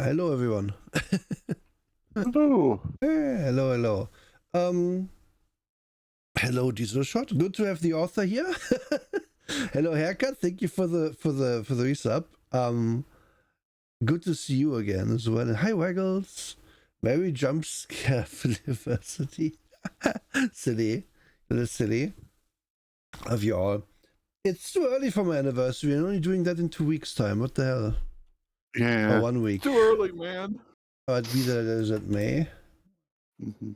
hello everyone. Hello. Hello, hello. Um, hello, Diesel Shot. Good to have the author here. Hello, Haircut. Thank you for the resub. Good to see you again as well. And hi, Waggles. Very jump scare for diversity. Silly, little silly of you all. It's too early for my anniversary. I'm only doing that in 2 weeks' time. What the hell? Yeah. Or 1 week. Too early, man. But be that as it may. Mm-hmm.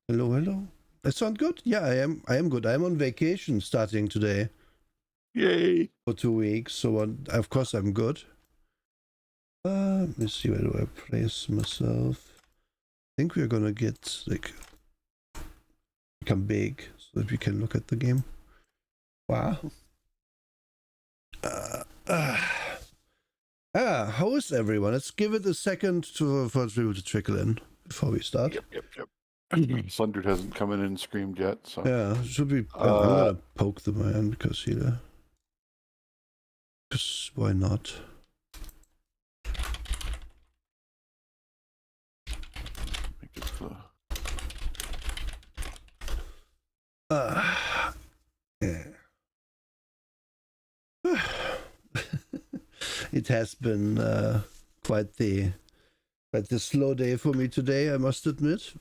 Hello, hello. That sound good? Yeah, I am good. I'm on vacation starting today Yay. for 2 weeks, so of course I'm good. Let me see, where do I place myself? I think we're gonna get become big so that we can look at the game. Wow. How is everyone? Let's give it a second for people to trickle in before we start. Yep. Slender hasn't come in and screamed yet, so. Yeah, should be. I'm gonna poke the man because why not? Yeah. It has been quite the slow day for me today, I must admit.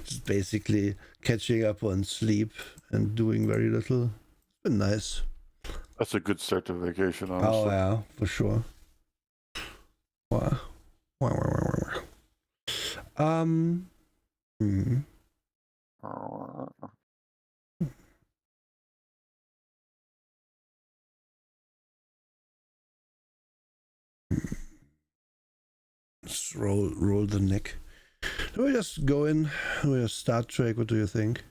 Just basically catching up on sleep and doing very little. It's been nice. That's a good start to vacation, honestly. Oh yeah, for sure. Wow. Let's roll the neck. Do we just go in? Do we just start Trek? What do you think?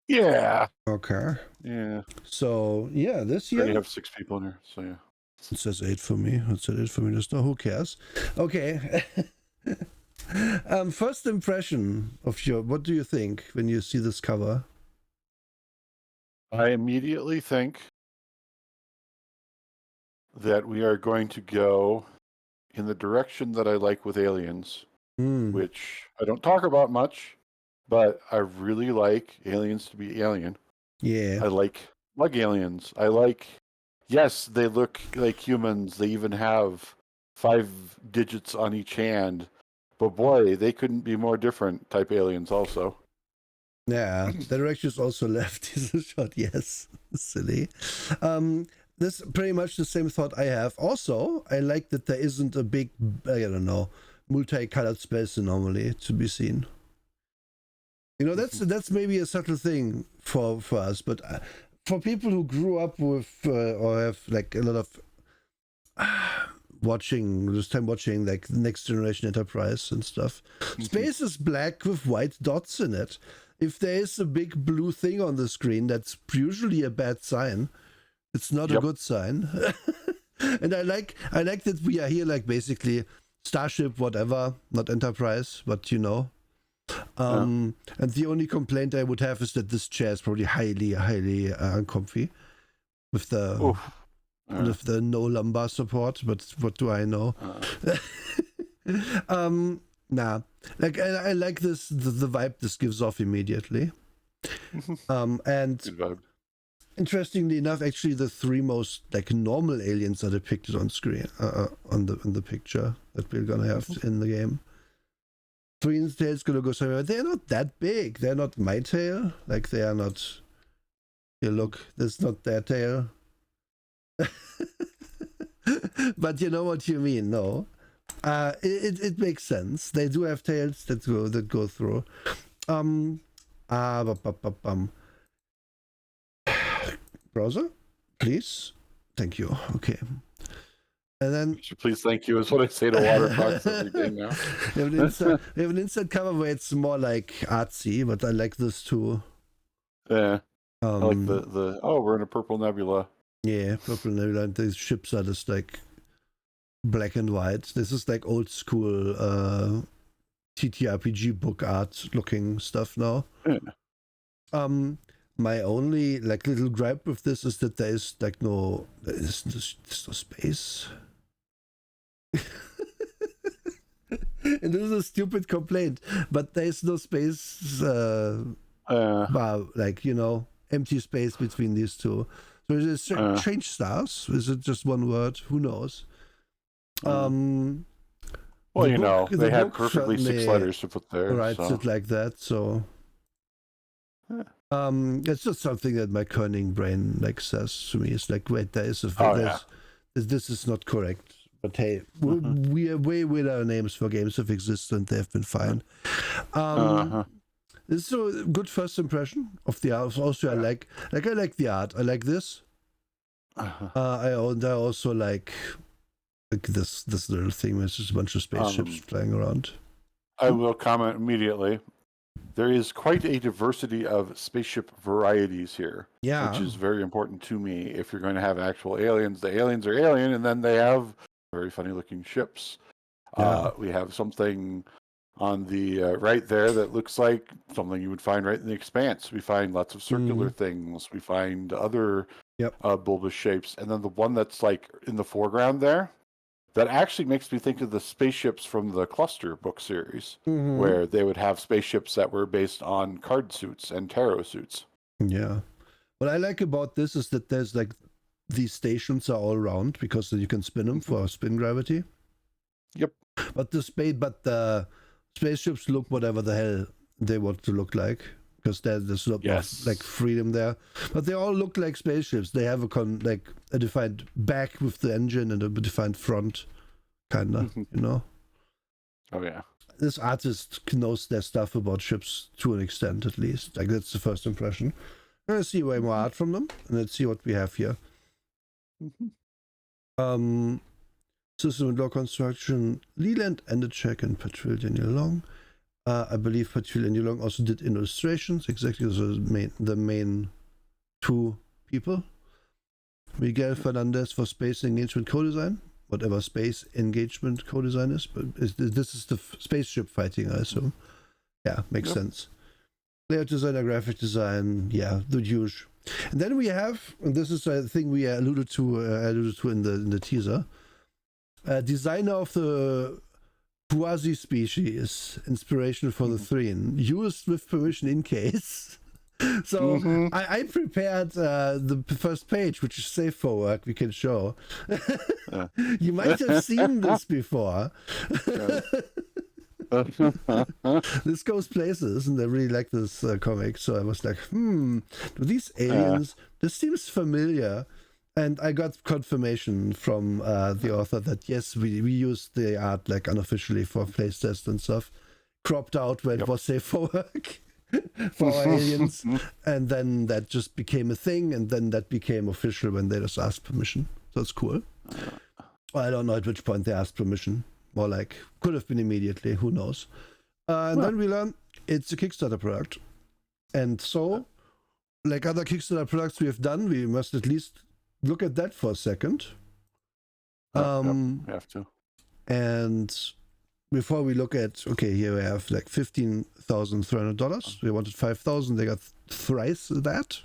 Yeah. Okay. Yeah. So yeah, this We year already have 6 people in here, so yeah. it says 8 for me. It said 8 for me just now. Who cares? Okay. First impression of what do you think when you see this cover? I immediately think that we are going to go in the direction that I like with aliens, which I don't talk about much, but I really like aliens to be alien. Yeah. I like aliens. Yes, they look like humans. They even have 5 digits on each hand. But boy, they couldn't be more different type aliens also. Yeah, the direction is also left. Is a shot, yes. Silly. This pretty much the same thought I have. Also, I like that there isn't a big, I don't know, multicolored space anomaly to be seen. You know, that's maybe a subtle thing for us, but for people who grew up with or have like a lot of watching like Next Generation Enterprise and stuff, space is black with white dots in it. If there is a big blue thing on the screen, that's usually a bad sign. It's not a good sign. And I like that we are here like basically Starship, whatever, not Enterprise, but you know. And the only complaint I would have is that this chair is probably highly uncomfy with the no lumbar support, but what do I know? Nah, like I like this the vibe this gives off immediately. And good vibe. Interestingly enough, actually the 3 most like normal aliens are depicted on screen on the picture that we're gonna have in the game. Twin's tail's gonna go somewhere. They're not that big. They're not my tail. Like they are not. Here, look, that's not their tail. But you know what you mean, no? It makes sense. They do have tails that go through. Browser, please. Thank you. Okay. And then please, thank you is what I say to Waterfox every day now. we have an inside cover where it's more like artsy, but I like this too. Yeah. I like the we're in a purple nebula. Yeah, purple nebula. And these ships are just like black and white. This is like old school TTRPG book art looking stuff now. Yeah. My only like little gripe with this is that there's no space. And this is a stupid complaint, but there's no space bar, like, empty space between these two. So is it change stars? Is it just one word? Who knows? Well, they had perfectly 6 letters to put there. Writes it like that, so it's just something that my kerning brain says to me. It's like, wait, there is this is not correct. But hey, we are way with our names for games have existed and they've been fine. This is a good first impression of the art. Also, I like the art. I like this. I also like this little thing where it's just a bunch of spaceships flying around. I will comment immediately. There is quite a diversity of spaceship varieties here, which is very important to me. If you're going to have actual aliens, the aliens are alien, and then they have very funny-looking ships. We have something on the right there that looks like something you would find right in the Expanse. We find lots of circular things. We find other bulbous shapes. And then the one that's like in the foreground there, that actually makes me think of the spaceships from the Cluster book series, where they would have spaceships that were based on card suits and tarot suits. Yeah. What I like about this is that there's these stations are all round because you can spin them for spin gravity. Yep. But the spaceships look whatever the hell they want to look like, because there's a lot of freedom there. But they all look like spaceships. They have a defined back with the engine and a defined front, kinda, Oh yeah. This artist knows their stuff about ships to an extent, at least. That's the first impression. Let's see way more art from them, and let's see what we have here. System and law construction, Leland, Endechek, and Patril Daniel Long. I believe Patril Daniel Long also did illustrations, exactly the main two people. Miguel Fernandez for space engagement co-design, whatever space engagement co-design is, but this is the spaceship fighting, I assume. Yeah, makes sense. Layout designer, graphic design, the huge. And then we have, and this is a thing we alluded to in the teaser, designer of the quasi-species, inspiration for the Threen, used with permission in case. So I prepared the first page, which is safe for work, we can show. You might have seen this before. This goes places, and I really like this comic, so I was like, do these aliens, this seems familiar. And I got confirmation from the author that yes, we used the art unofficially for playtest and stuff, cropped out where it was safe for work for our aliens, and then that just became a thing, and then that became official when they just asked permission. So it's cool. I don't know at which point they asked permission. More could have been immediately, who knows. And then we learn it's a Kickstarter product. And so, like other Kickstarter products we have done, we must at least look at that for a second. We have to. And before we look at, here we have $15,300. They wanted $5,000. They got thrice that,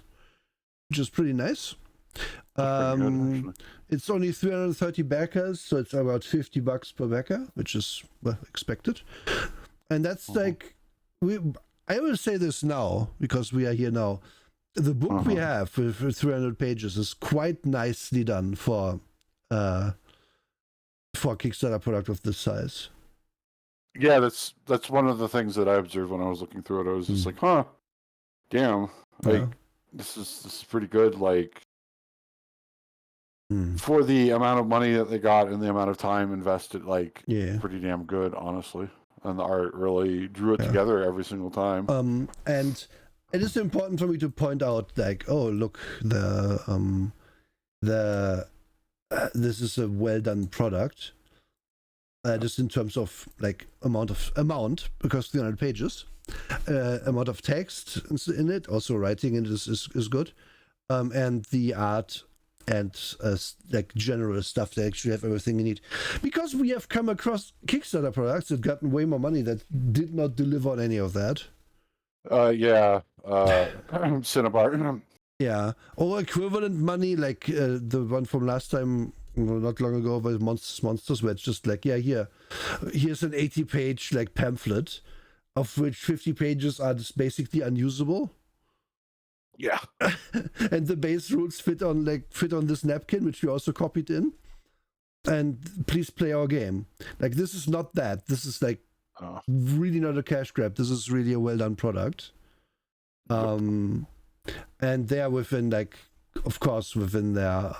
which is pretty nice. Good, it's only 330 backers, so it's about $50 per backer, which is expected. And that's I will say this now because we are here now. The book we have for 300 pages is quite nicely done for a Kickstarter product of this size. Yeah, that's one of the things that I observed when I was looking through it. I was just damn, this is pretty good. For the amount of money that they got and the amount of time invested, pretty damn good, honestly. And the art really drew it together every single time. And it is important for me to point out, look, this is a well done product. Just in terms of amount, because 300 pages, amount of text in it, also writing in it is good, and the art and general stuff. They actually have everything you need, because we have come across Kickstarter products that gotten way more money that did not deliver on any of that. Cinnabar. Yeah, or equivalent money, the one from last time not long ago with Monsters, where it's just like, here's an 80-page like pamphlet, of which 50 pages are just basically unusable. Yeah. And the base rules fit on this napkin, which we also copied in. And please play our game. Like, this is not that. This is like really not a cash grab. This is really a well done product. And they are within, like, of course, within their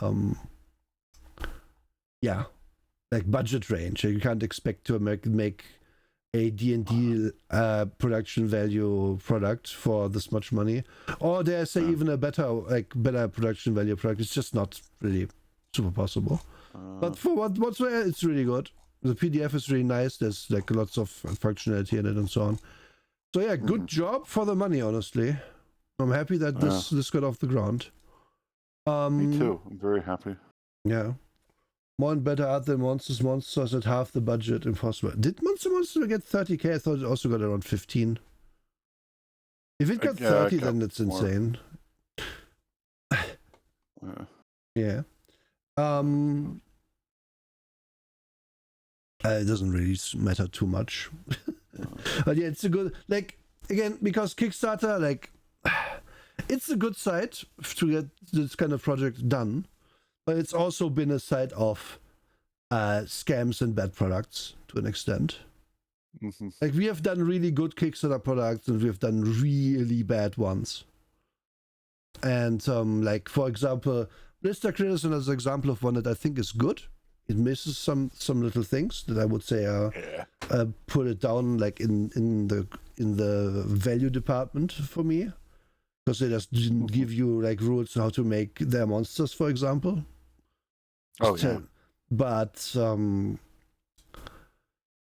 like budget range. You can't expect to make a D&D production value product for this much money, or dare I say even a better production value product. It's just not really super possible. But for what's there, it's really good. The PDF is really nice. There's like lots of functionality in it and so on. So yeah, good job for the money, honestly. I'm happy that this got off the ground. Me too. I'm very happy. Yeah. More and better art than Monsters at half the budget. Impossible. Did Monster get 30k? I thought it also got around 15. If it got 30, then it's more. Insane. Yeah. It doesn't really matter too much. But yeah, it's a good, like, again, because Kickstarter, like, it's a good site to get this kind of project done, but it's also been a site of scams and bad products to an extent. Like, we have done really good Kickstarter products and we have done really bad ones. And like, for example, Blister Critter is another example of one that I think is good. It misses some little things that I would say put it down like in the value department for me, because they just didn't give you like rules how to make their monsters, for example. But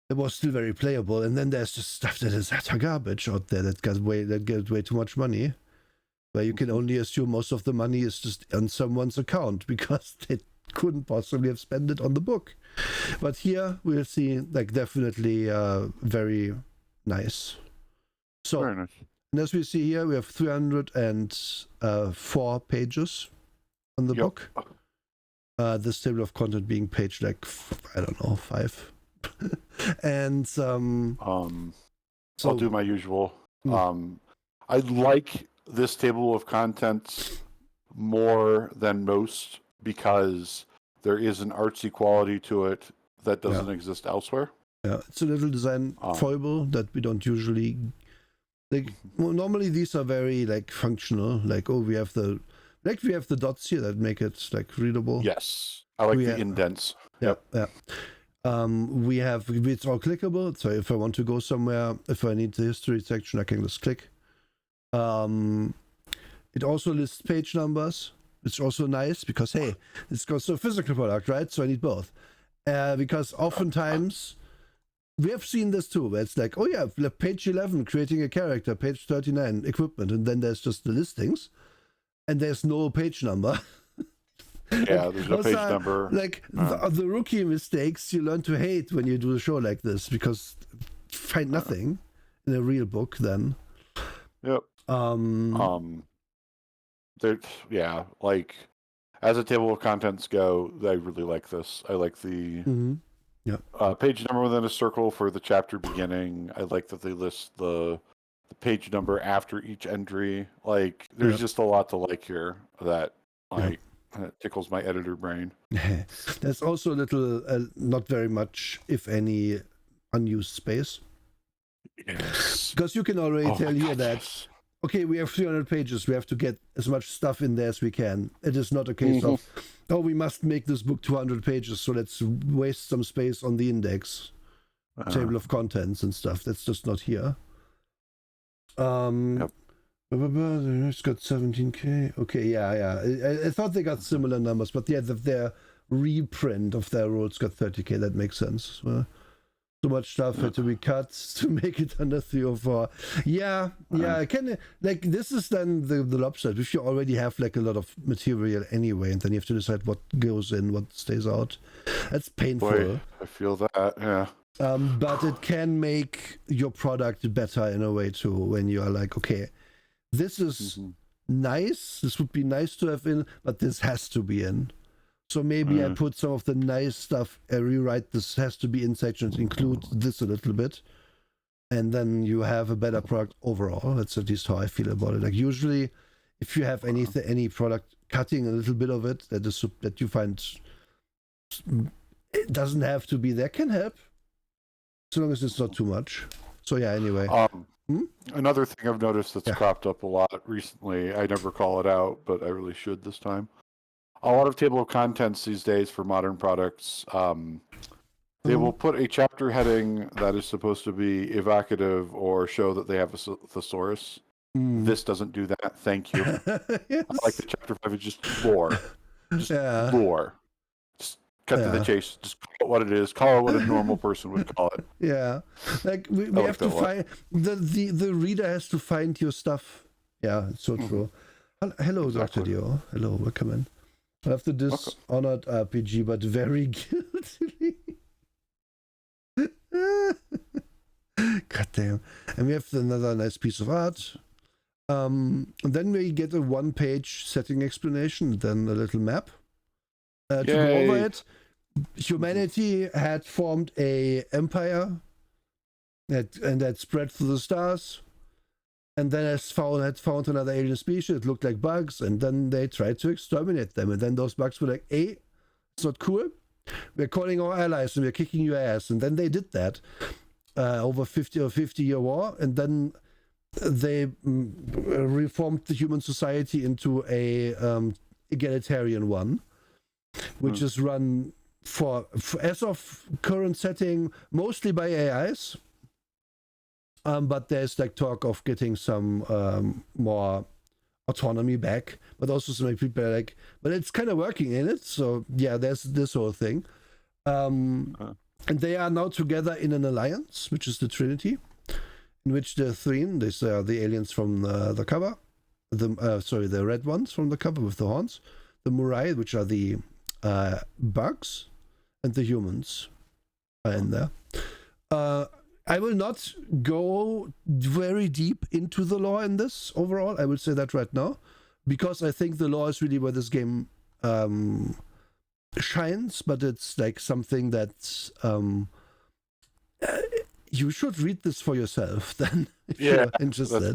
it was still very playable. And then there's just stuff that is utter garbage out there that gets way too much money, where you can only assume most of the money is just on someone's account because they couldn't possibly have spent it on the book. But here we'll see, like, definitely very nice. So, very nice. And as we see here, we have 304 pages on the book. This table of content being page like, I don't know, 5. And I'll do my usual. I like this table of contents more than most because there is an artsy quality to it that doesn't exist elsewhere. Yeah, it's a little design foible that we don't usually like. Normally these are very like functional. Like, we have the dots here that make it like readable. Yes, I like the indents. Yeah. We have, it's all clickable. So if I want to go somewhere, if I need the history section, I can just click. It also lists page numbers. It's also nice because, hey, it's also a physical product, right? So I need both. Because oftentimes, we have seen this too, where it's like, page 11, creating a character, page 39, equipment, and then there's just the listings, and there's no page number. Yeah, there's no page number. Like, the rookie mistakes you learn to hate when you do a show like this, because you find nothing in a real book then. Yep. Like, as a table of contents go, I really like this. I like the page number within a circle for the chapter beginning. I like that they list the page number after each entry. Like, there's just a lot to like here that tickles my editor brain. There's also a little, not very much, if any, unused space. Yes. Because you can already tell here that, okay, we have 300 pages. We have to get as much stuff in there as we can. It is not a case of, we must make this book 200 pages, so let's waste some space on the index, table of contents and stuff. That's just not here. It's got 17k. Okay, I thought they got similar numbers, but their reprint of their rules got 30k. That makes sense. So much stuff had to be cut to make it under 3 or 4. I can, like, this is then the lopsided. If you already have like a lot of material anyway, and then you have to decide what goes in, what stays out. That's painful. Boy, I feel that, yeah. But it can make your product better in a way too, when you are like, okay, this is nice. This would be nice to have in, but this has to be in. So maybe I put some of the nice stuff, I rewrite this has to be in sections, include this a little bit, and then you have a better product overall. That's at least how I feel about it. Like usually, if you have any product cutting a little bit of it that you find it doesn't have to be there, can help, as long as it's not too much. So yeah, anyway. Another thing I've noticed that's cropped up a lot recently, I never call it out, but I really should this time. A lot of table of contents these days for modern products, they will put a chapter heading that is supposed to be evocative or show that they have a thesaurus. This doesn't do that. Thank you. Yes. I like the chapter 5 is just lore. Just lore. Just cut to the chase. Just call it what it is. Call it what a normal person would call it. Yeah. Like we have to find the reader has to find your stuff. Yeah, it's so true. Hello, Dr. Dio. Hello, welcome in. After this honored RPG, but very guiltily. God damn. And we have another nice piece of art. And then we get a one-page setting explanation, then a little map. To go over it, humanity had formed a empire that spread through the stars, and then had found another alien species. It looked like bugs, and then they tried to exterminate them. And then those bugs were like, "Hey, it's not cool. We're calling our allies and we're kicking your ass." And then they did that over 50-year war, and then they reformed the human society into a egalitarian one, which is run for as of current setting mostly by AIs. But there's like talk of getting some more autonomy back, but also some people are like, but it's kind of working in it. So yeah, there's this whole thing. And they are now together in an alliance, which is the Trinity, in which the Threen, these are the aliens from the cover, the red ones from the cover with the horns, the Murai, which are the bugs, and the humans are in there. I will not go very deep into the lore in this overall. I will say that right now, because I think the lore is really where this game shines, but it's like something that you should read this for yourself then if you're interested.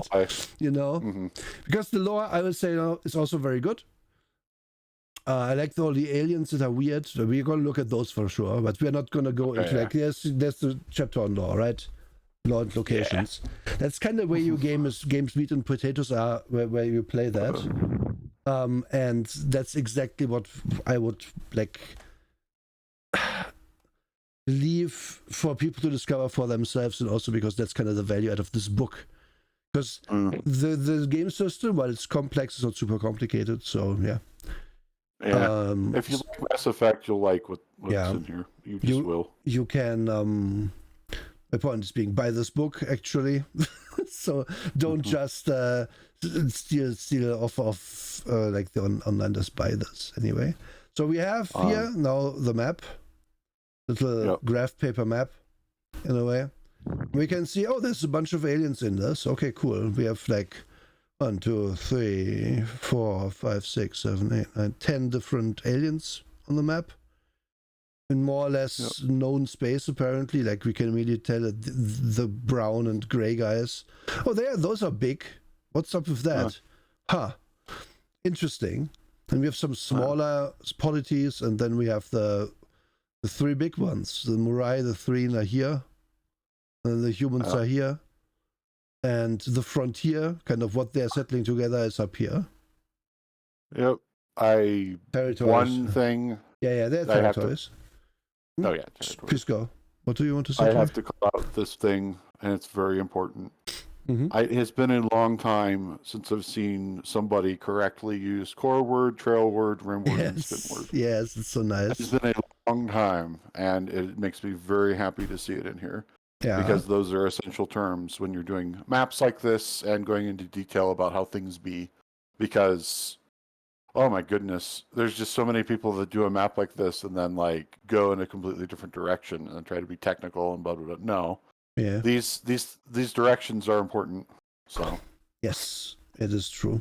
Because the lore, I will say, is also very good. I like all the aliens that are weird. We're going to look at those for sure, but we're not going to go into like, there's the chapter on lore, right? Lore and locations. That's kind of where your game's meat and potatoes are, where you play that. And that's exactly what I would like leave for people to discover for themselves, and also because that's kind of the value out of this book. Because the game system, while it's complex, is not super complicated. So yeah. Yeah. If you like Mass Effect, you'll like what's in here. You just will. You can. My point is being buy this book actually, so don't just steal off of like the online. Just buy this anyway. So we have here now the map, little graph paper map, in a way. We can see there's a bunch of aliens in this. Okay, cool. We have like 1, 2, 3, 4, 5, 6, 7, 8, 9, 10 different aliens on the map. In more or less known space, apparently. Like we can immediately tell that the brown and gray guys. Those are big. What's up with that? Interesting. And we have some smaller polities, and then we have the 3 big ones. The Murai, the Threen are here, and the humans are here. And the frontier, kind of what they're settling together, is up here. Yep. One thing. Yeah, they're territories. Please go. What do you want to say? I have to call out this thing, and it's very important. It has been a long time since I've seen somebody correctly use core word, trail word, rim word, and spin word. Yes, it's so nice. It's been a long time, and it makes me very happy to see it in here. Yeah. Because those are essential terms when you're doing maps like this and going into detail about how things be. Because, oh my goodness, there's just so many people that do a map like this and then like go in a completely different direction and try to be technical and blah blah blah. No. Yeah. These directions are important. So. Yes, it is true.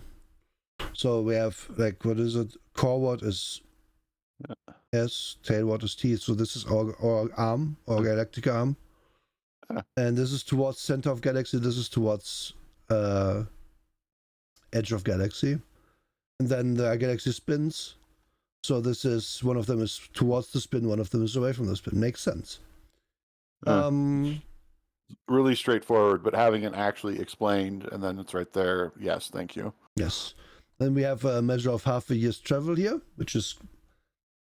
So we have like, what is it? Core word is S, tail, what is T? So this is our arm, our galactic arm. And this is towards center of galaxy. This is towards edge of galaxy. And then the galaxy spins. So this is, one of them is towards the spin, one of them is away from the spin. Makes sense. Really straightforward, but having it actually explained and then it's right there. Yes, thank you. Yes. Then we have a measure of half a year's travel here, which is,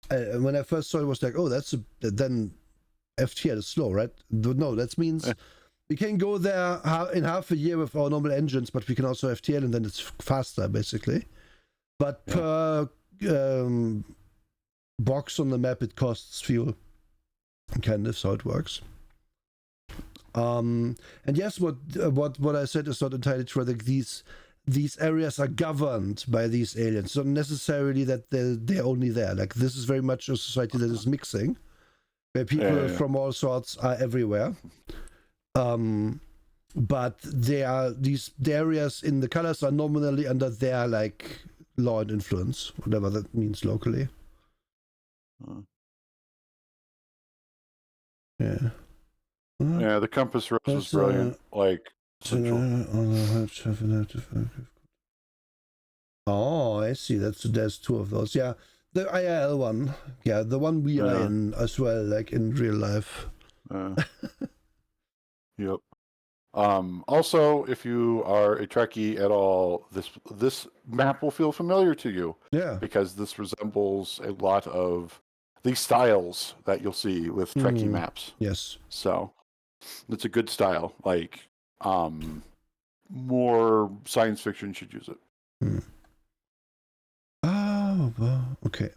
when I first saw it, was like, oh, then FTL is slow, right? No, that means we can go there in half a year with our normal engines, but we can also FTL and then it's faster, basically. But per box on the map, it costs fuel. Kind of, so it works. And yes, what I said is not entirely true. Like these areas are governed by these aliens, not necessarily that they're only there. Like this is very much a society that is mixing, where people from all sorts are everywhere. But the areas in the colors are nominally under their like law and influence, whatever that means locally. Yeah. Yeah, the compass rose was brilliant. Like central. Oh, I see. There's two of those. Yeah, the IRL one. Yeah, the one we are in as well, like in real life. Yep. Also, if you are a Trekkie at all, this map will feel familiar to you. Yeah. Because this resembles a lot of these styles that you'll see with Trekkie maps. Yes. So it's a good style. Like, more science fiction should use it. Oh, well, okay.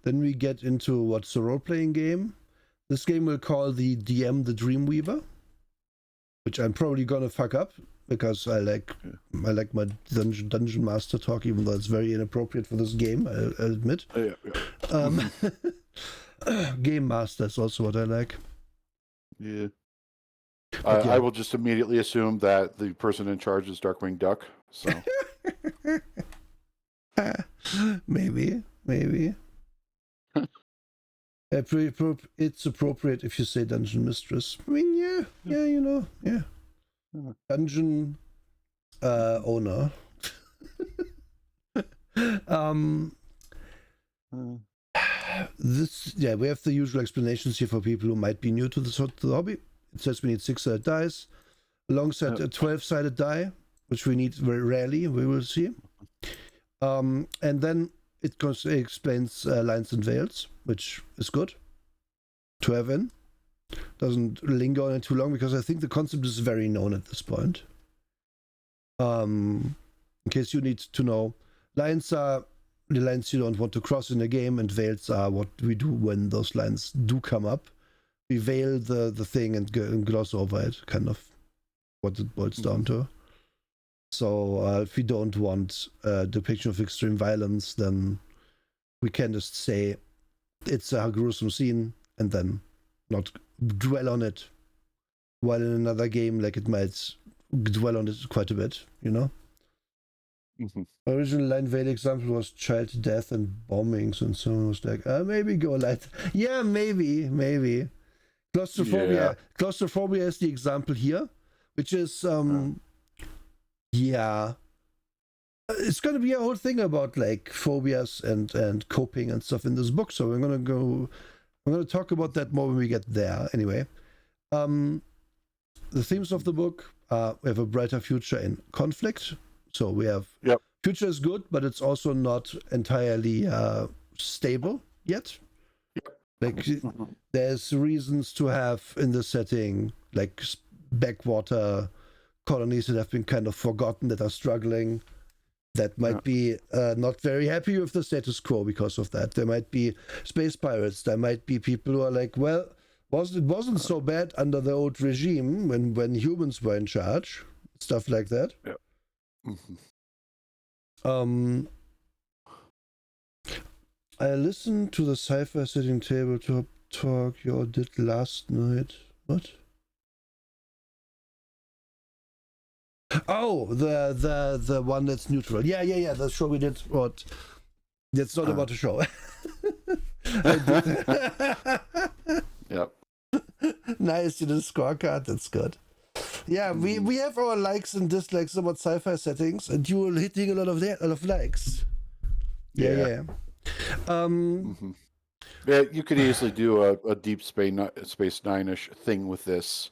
Then we get into what's a role-playing game. This game we'll call the DM the Dreamweaver, which I'm probably gonna fuck up because I like my dungeon master talk, even though it's very inappropriate for this game. I'll admit. Game master is also what I like. Yeah. I will just immediately assume that the person in charge is Darkwing Duck. So maybe. It's appropriate if you say dungeon mistress. I mean, yeah. Dungeon owner. We have the usual explanations here for people who might be new to the hobby. It says we need 6-sided dice, alongside a 12-sided die, which we need very rarely. We will see. And then it explains lines and veils, which is good to have in. Doesn't linger on it too long because I think the concept is very known at this point. In case you need to know, lines are the lines you don't want to cross in a game, and veils are what we do when those lines do come up. We veil the thing and gloss over it, kind of what it boils down to. So if we don't want a depiction of extreme violence, then we can just say it's a gruesome scene and then not dwell on it. While in another game, like, it might dwell on it quite a bit, you know? Original line veil example was child death and bombings, and someone was like, maybe go light. Yeah, maybe. Claustrophobia. Claustrophobia is the example here, which is it's gonna be a whole thing about like phobias and coping and stuff in this book. So we're gonna talk about that more when we get there. Anyway, the themes of the book we have a brighter future in conflict. So we have future is good, but it's also not entirely stable yet. Like, there's reasons to have in the setting like backwater colonies that have been kind of forgotten, that are struggling, that might be not very happy with the status quo because of that. There might be space pirates. There might be people who are like, well, it wasn't so bad under the old regime when humans were in charge. Stuff like that. I listened to the sci-fi sitting tabletop talk you all did last night. What? Oh, the one that's neutral. Yeah. The show we did. What? That's not about the show. Yep. Nice, you did a scorecard. That's good. Yeah, we have our likes and dislikes about sci-fi settings, and you were hitting a lot of likes. Yeah. Yeah, you could easily do a Deep Space Nine-ish thing with this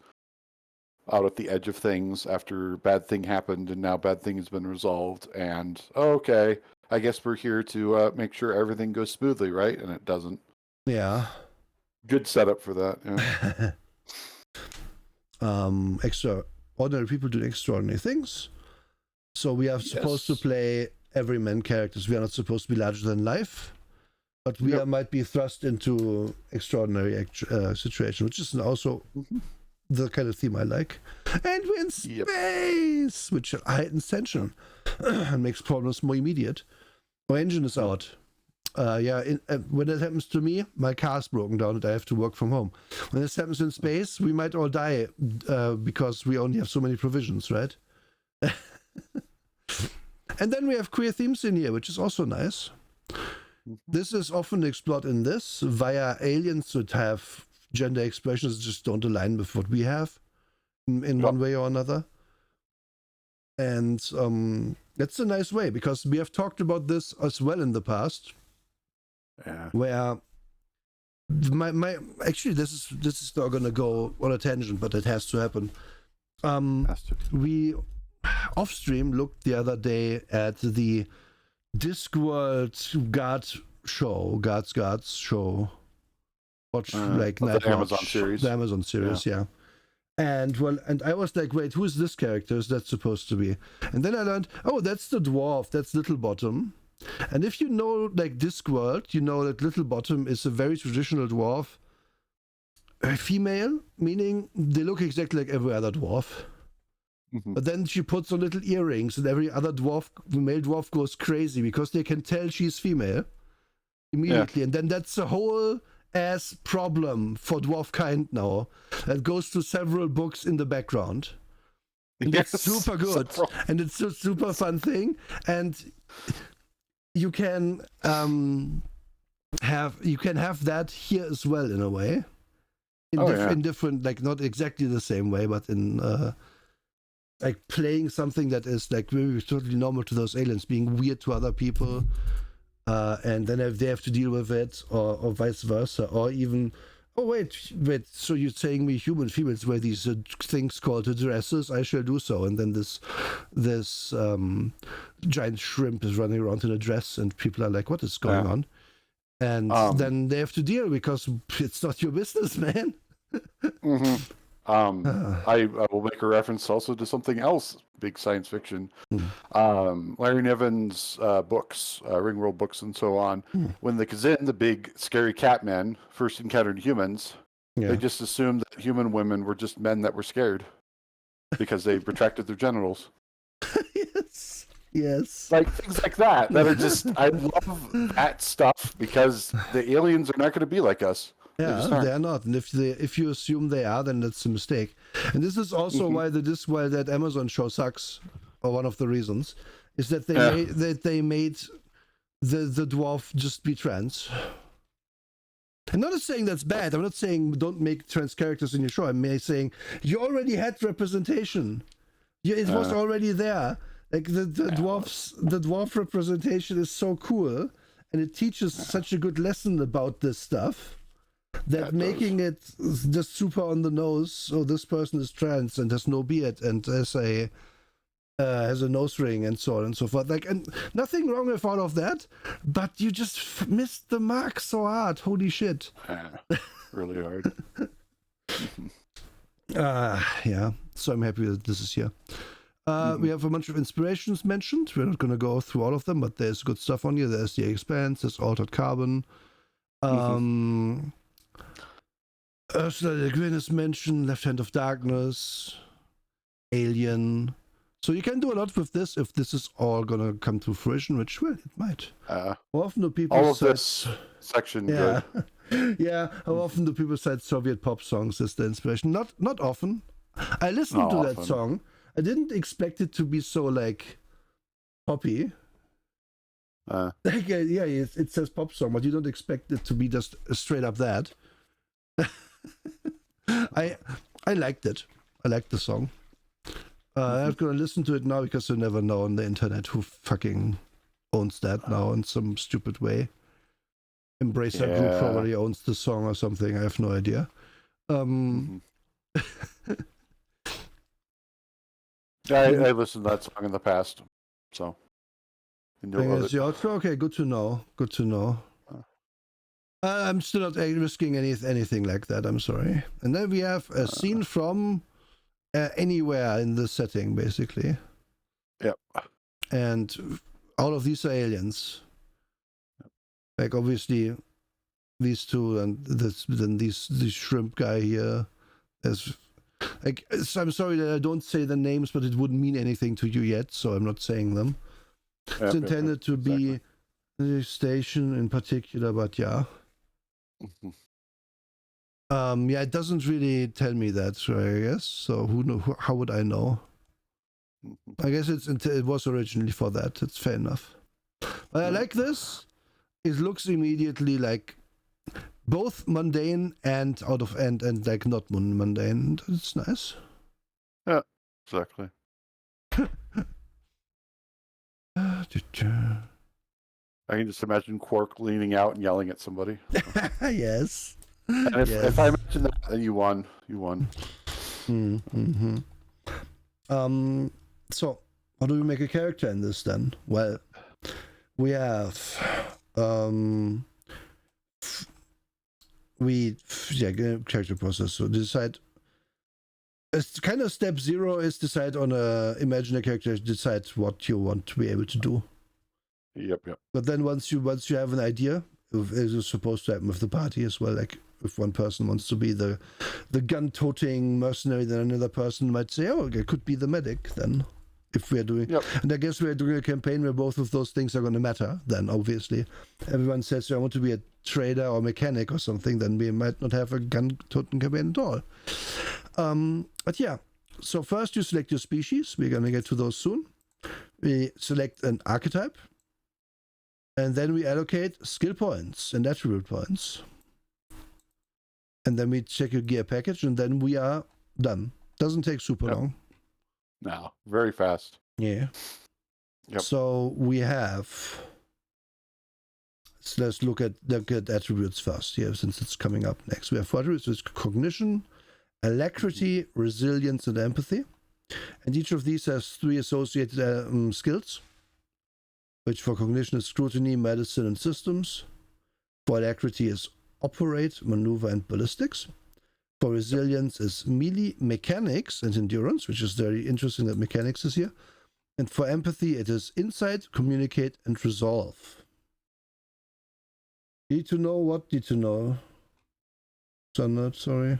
out at the edge of things after bad thing happened, and now bad thing has been resolved, and okay, I guess we're here to make sure everything goes smoothly, right? And it doesn't. Yeah. Good setup for that. Yeah. Extraordinary people do extraordinary things. So we are supposed to play everyman characters. We are not supposed to be larger than life, but we might be thrust into extraordinary situation, which is also the kind of theme I like. And we're in space, which heightens tension and makes problems more immediate. Our engine is out. When that happens to me, my car's broken down and I have to work from home. When this happens in space, we might all die because we only have so many provisions, right? And then we have queer themes in here, which is also nice. This is often explored in this via aliens that have gender expressions that just don't align with what we have in one way or another. And that's a nice way, because we have talked about this as well in the past. Yeah. Where my actually this is not gonna go on a tangent, but it has to happen. We off stream looked the other day at the Discworld Guards show. Watch like Night the Amazon Watch, series. The Amazon series, yeah. And I was like, wait, who is this character? Is that supposed to be? And then I learned, oh, that's the dwarf. That's Littlebottom. And if you know like Discworld, you know that Littlebottom is a very traditional dwarf. Female, meaning they look exactly like every other dwarf. But then she puts on little earrings, and every other male dwarf goes crazy because they can tell she's female immediately. And then that's a whole ass problem for dwarf kind now that goes to several books in the background. And it's super good. And it's a super fun thing. And you can have that here as well in a way. In different, like not exactly the same way, but in like playing something that is like very totally normal to those aliens being weird to other people, and then they have to deal with it, or vice versa, or even wait, so you're saying me human females wear these things called dresses? I shall do so. And then this giant shrimp is running around in a dress, and people are like, what is going on? And then they have to deal, because it's not your business, man. I will make a reference also to something else, big science fiction. Larry Niven's books, Ringworld books and so on. When the Kazin, the big scary cat men, first encountered humans, they just assumed that human women were just men that were scared because they retracted their genitals. Yes. Like things like that are just, I love that stuff, because the aliens are not going to be like us. Yeah, they are not. And if you assume they are, then that's a mistake. And this is also why that Amazon show sucks, or one of the reasons, is that they made the dwarf just be trans. I'm not saying that's bad. I'm not saying don't make trans characters in your show. I'm saying you already had representation. It was already there. Like the dwarf representation is so cool, and it teaches such a good lesson about this stuff, that making it just super on the nose. So this person is trans and has no beard and has a nose ring and so on and so forth. Like, and nothing wrong with all of that, but you just missed the mark so hard. Holy shit! Really hard. Yeah. So I'm happy that this is here. We have a bunch of inspirations mentioned. We're not going to go through all of them, but there's good stuff on here. There's The Expanse, there's Altered Carbon. Ursula Le Guin is mentioned, Left Hand of Darkness, Alien. So you can do a lot with this if this is all going to come to fruition, which, well, it might. How often do people all of this section good. Yeah, how often do people cite Soviet pop songs as the inspiration? Not often. I listened to that song. I didn't expect it to be so like poppy, Like, yeah, it says pop song, but you don't expect it to be just straight up that. I liked it. I liked the song. I'm gonna listen to it now because you never know on the internet who fucking owns that now in some stupid way. Embracer Group probably owns the song or something. I have no idea. I listened to that song in the past, so. Okay, good to know. Good to know. I'm still not risking anything like that. I'm sorry. And then we have a scene from anywhere in the setting, basically. Yep. And all of these are aliens. Like obviously, these two and then this shrimp guy here. There's like I'm sorry that I don't say the names, but it wouldn't mean anything to you yet, so I'm not saying them. It's intended to be the station in particular, but yeah. Yeah, it doesn't really tell me that, so I guess. So how would I know? I guess it was originally for that. It's fair enough. But I like this. It looks immediately like both mundane and out of and like not mundane. It's nice. Yeah, exactly. I can just imagine Quark leaning out and yelling at somebody. Yes. And if I mention that, then you won. You won. Mm-hmm. So, how do we make a character in this then? Well, we have character process. So decide. It's kind of step 0 is decide on imagine a character, decide what you want to be able to do. Yep. But then once you have an idea, it's supposed to happen with the party as well. Like if one person wants to be the gun-toting mercenary, then another person might say, "Oh, it could be the medic." Then, if we're doing, and I guess we're doing a campaign where both of those things are going to matter. Then obviously, everyone says, "I want to be a trader or mechanic or something." Then we might not have a gun-toting campaign at all. But yeah. So first, you select your species. We're going to get to those soon. We select an archetype. And then we allocate skill points and attribute points. And then we check your gear package, and then we are done. Doesn't take super long. No, very fast. Yeah. Yep. So we have. So let's look at attributes first here, since it's coming up next. We have 4 attributes: it's cognition, alacrity, resilience, and empathy. And each of these has 3 associated skills, which for cognition is scrutiny, medicine, and systems. For alacrity is operate, maneuver, and ballistics. For resilience is melee, mechanics, and endurance, which is very interesting that mechanics is here. And for empathy, it is insight, communicate, and resolve. Need to know what? Need to know. Sunnet, sorry.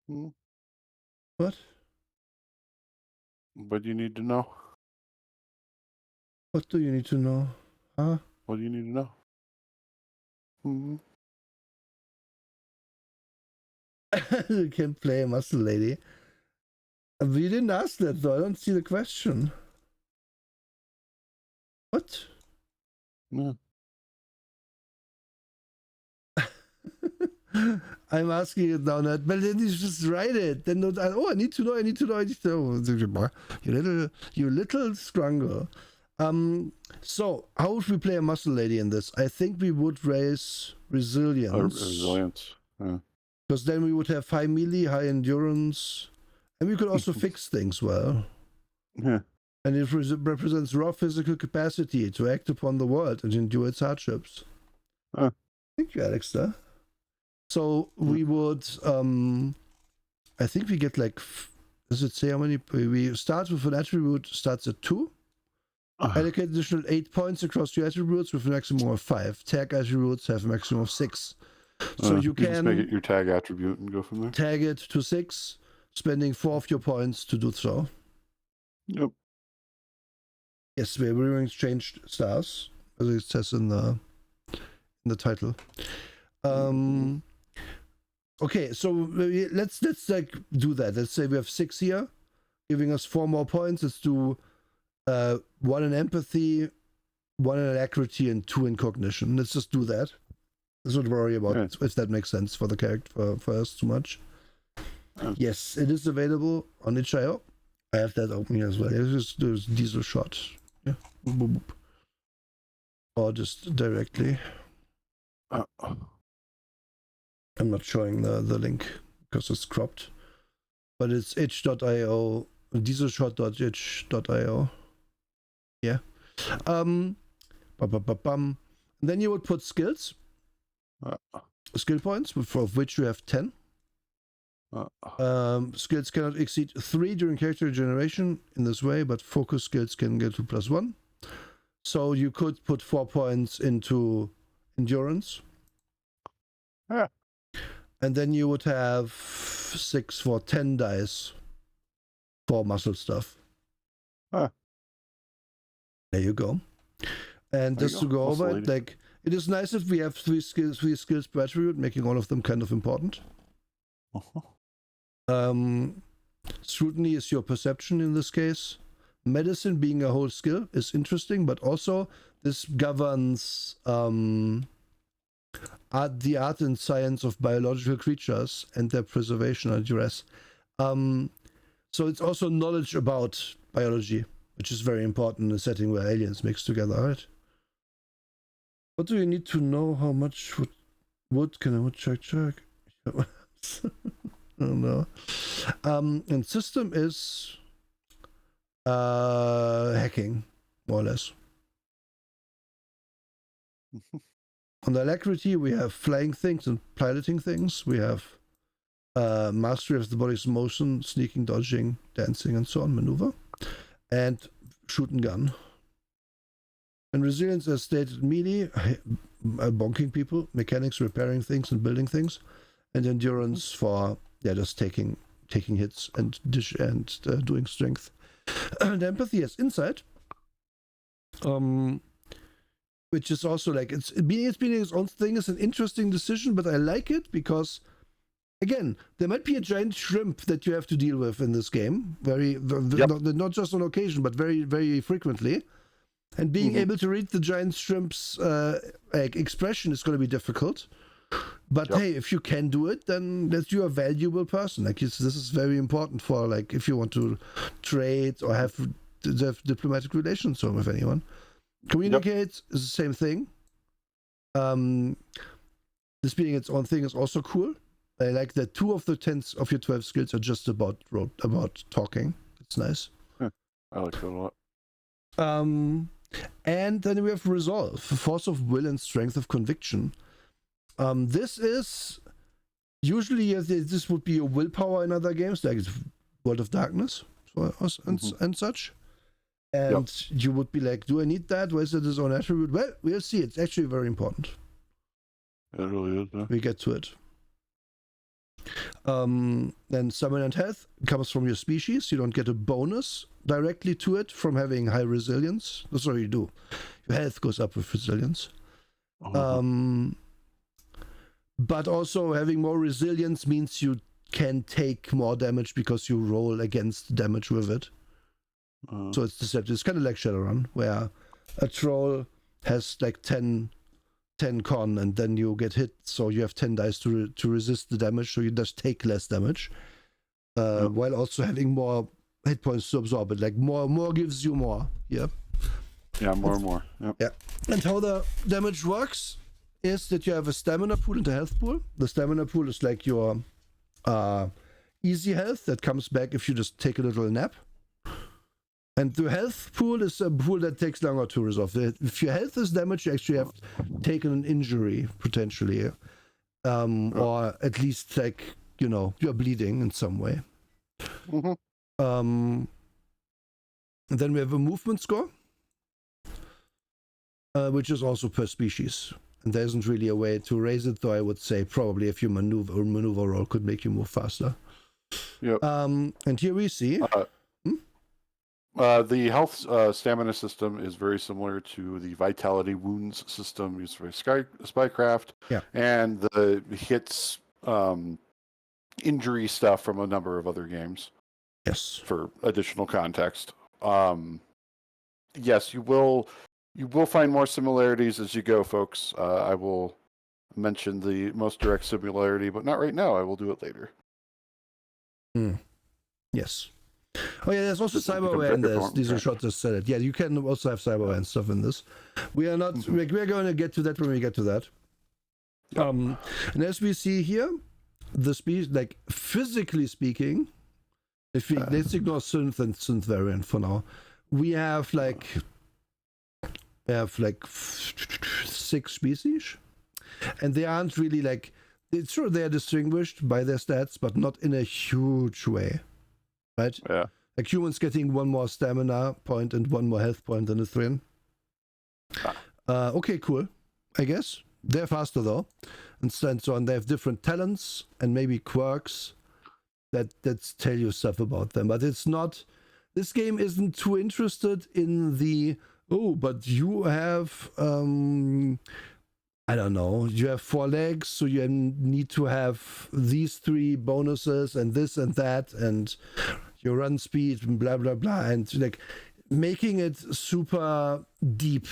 What? What do you need to know? What do you need to know? Huh? What do you need to know? You can play a muscle lady. We didn't ask that though. I don't see the question. What? Yeah. I'm asking it now, but then you just write it. Then don't. I need to know. I need to know. You little scrungle. So how would we play a muscle lady in this? I think we would raise resilience. Resilience. Yeah. Because then we would have high melee, high endurance, and we could also fix things well. Yeah. And it represents raw physical capacity to act upon the world and endure its hardships. Thank you, Alex. So we would, I think we get like, does it say how many? We start with an attribute, starts at 2. Allocate additional 8 points across your attributes with a maximum of 5. Tag attributes have a maximum of 6. So you can just make it your tag attribute and go from there. Tag it to 6, spending 4 of your points to do so. Yep. Yes, we're reviewing changed stars, as it says in the title. Okay, so let's like do that. Let's say we have 6 here, giving us 4 more points. Let's do 1 in empathy, 1 in alacrity and 2 in cognition. Let's just do that. Let's not worry about if that makes sense for the character for us too much. Yes, it is available on itch.io. I have that open here as well. There's diesel shot. Yeah. Boop, boop, boop. Or just directly. I'm not showing the link because it's cropped. But it's itch.io, dieselshot.itch.io. Yeah. And then you would put skills. Skill points, of which you have 10. Skills cannot exceed 3 during character generation in this way, but focus skills can get to +1. So you could put 4 points into endurance. Yeah. And then you would have 6 for 10 dice for muscle stuff. There you go. And just to go over it, like, it is nice if we have 3 skills per attribute, making all of them kind of important. Scrutiny is your perception in this case. Medicine being a whole skill is interesting, but also this governs the art and science of biological creatures and their preservation and duress. So it's also knowledge about biology, which is very important in a setting where aliens mix together, right? What do you need to know? How much wood can a woodchuck chuck? I don't know. And system is hacking, more or less. On the alacrity, we have flying things and piloting things. We have mastery of the body's motion, sneaking, dodging, dancing, and so on, maneuver. And shoot and gun. And resilience, as stated, melee, bonking people, mechanics, repairing things and building things. And endurance for just taking hits and doing strength. And empathy as insight, which is also like it's being its own thing is an interesting decision, but I like it because again there might be a giant shrimp that you have to deal with in this game, not just on occasion but very very frequently, and being able to read the giant shrimp's expression is going to be difficult. But hey, if you can do it, then that you're a valuable person. Like this is very important for like if you want to trade or have diplomatic relations with anyone. Communicate is the same thing. This being its own thing is also cool. I like that 2 of the 10 of your 12 skills are just about talking. It's nice. I like that a lot. And then we have resolve, force of will and strength of conviction. This is usually this would be a willpower in other games like World of Darkness and such. And you would be like, do I need that? Why is it his own attribute? Well, we'll see. It's actually very important. It really is. We get to it. Then summon and health comes from your species. You don't get a bonus directly to it from having high resilience. Sorry, you do. Your health goes up with resilience. But also having more resilience means you can take more damage because you roll against damage with it. So it's deceptive. It's kind of like Shadowrun, where a troll has like 10 con, and then you get hit, so you have 10 dice to resist the damage, so you just take less damage, while also having more hit points to absorb it. Like more gives you more. Yep. Yeah, more and more. Yep. Yeah. And how the damage works is that you have a stamina pool and a health pool. The stamina pool is like your easy health that comes back if you just take a little nap. And the health pool is a pool that takes longer to resolve. If your health is damaged, you actually have taken an injury, potentially. Or at least, like, you're bleeding in some way. And then we have a movement score, which is also per species. And there isn't really a way to raise it, though I would say probably if you maneuver roll could make you move faster. Yep. And here we see... the health stamina system is very similar to the vitality wounds system used for Spycraft, and the hits injury stuff from a number of other games. Yes. For additional context. Yes, you will You will find more similarities as you go, folks. I will mention the most direct similarity, but not right now. I will do it later. Yes. Oh yeah, there's also This will cyberware in become this. bigger. These shot just said it. Yeah, you can also have cyberware and stuff in this. We are not. We're going to get to that when we get to that. Yep. And as we see here, the speech, like physically speaking, if we let's ignore synth and synth variant for now, we have like 6 species, and they aren't really like. It's true they are distinguished by their stats, but not in a huge way, right? Yeah. Like humans getting 1 more stamina point and 1 more health point than a Thrin. Okay, cool. I guess they're faster though, and so on. They have different talents and maybe quirks that tell you stuff about them. But it's not. This game isn't too interested in the but you have I don't know. You have 4 legs, so you need to have these 3 bonuses and this and that, and your run speed and blah blah blah, and like making it super deep,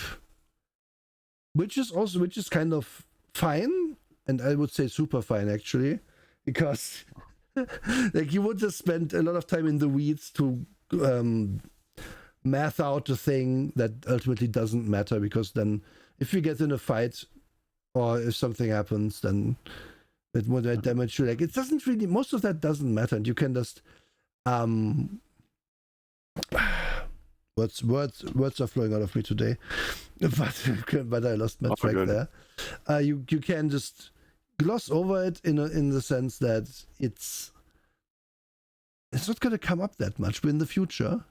which is kind of fine, and I would say super fine actually, because like you would just spend a lot of time in the weeds to math out a thing that ultimately doesn't matter, because then if you get in a fight or if something happens, then it would damage you. Like it doesn't really, most of that doesn't matter, and you can just words are flowing out of me today, but I lost my track there. You can just gloss over it in the sense that it's not going to come up that much. But in the future,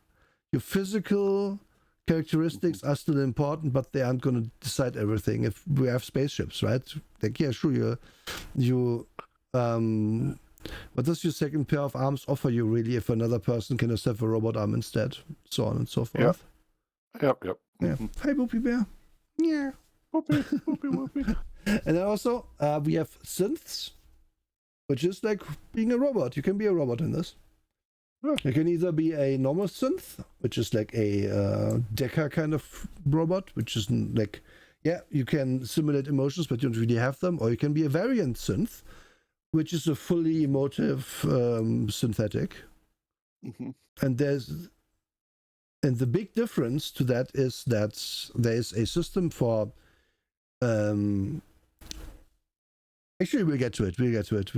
your physical characteristics are still important, but they aren't going to decide everything. If we have spaceships, right? Like, yeah, sure, you what does your second pair of arms offer you really if another person can just have a robot arm instead? So on and so forth. Yep. Yeah. Hi, Boopy Bear. Yeah. Whoopie. And then also, we have synths, which is like being a robot. You can be a robot in this. Yeah. You can either be a normal synth, which is like a Deca kind of robot, which is like, yeah, you can simulate emotions, but you don't really have them. Or you can be a variant synth, which is a fully emotive synthetic. And the big difference to that is that there is a system for actually we'll get to it. We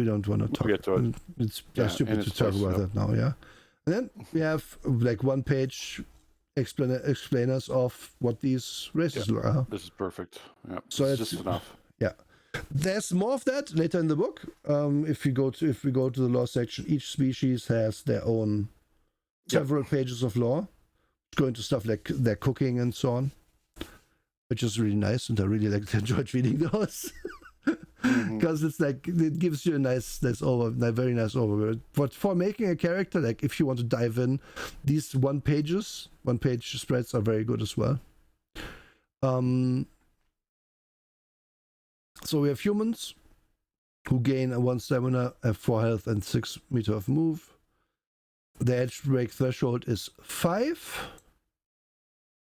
don't want to talk. We'll get to it. It's stupid to talk about that now, yeah. And then we have like 1-page explainers of what these races are. This is perfect. Yeah. So it's just enough. Yeah. There's more of that later in the book. If we go to the law section, each species has their own several pages of law, going to stuff like their cooking and so on, which is really nice, and I really enjoyed reading those because it's like it gives you a very nice overview. But for making a character, like if you want to dive in, these one-page spreads are very good as well. So we have humans who gain 1 stamina, 4 health, and 6 meter of move. The edge break threshold is 5,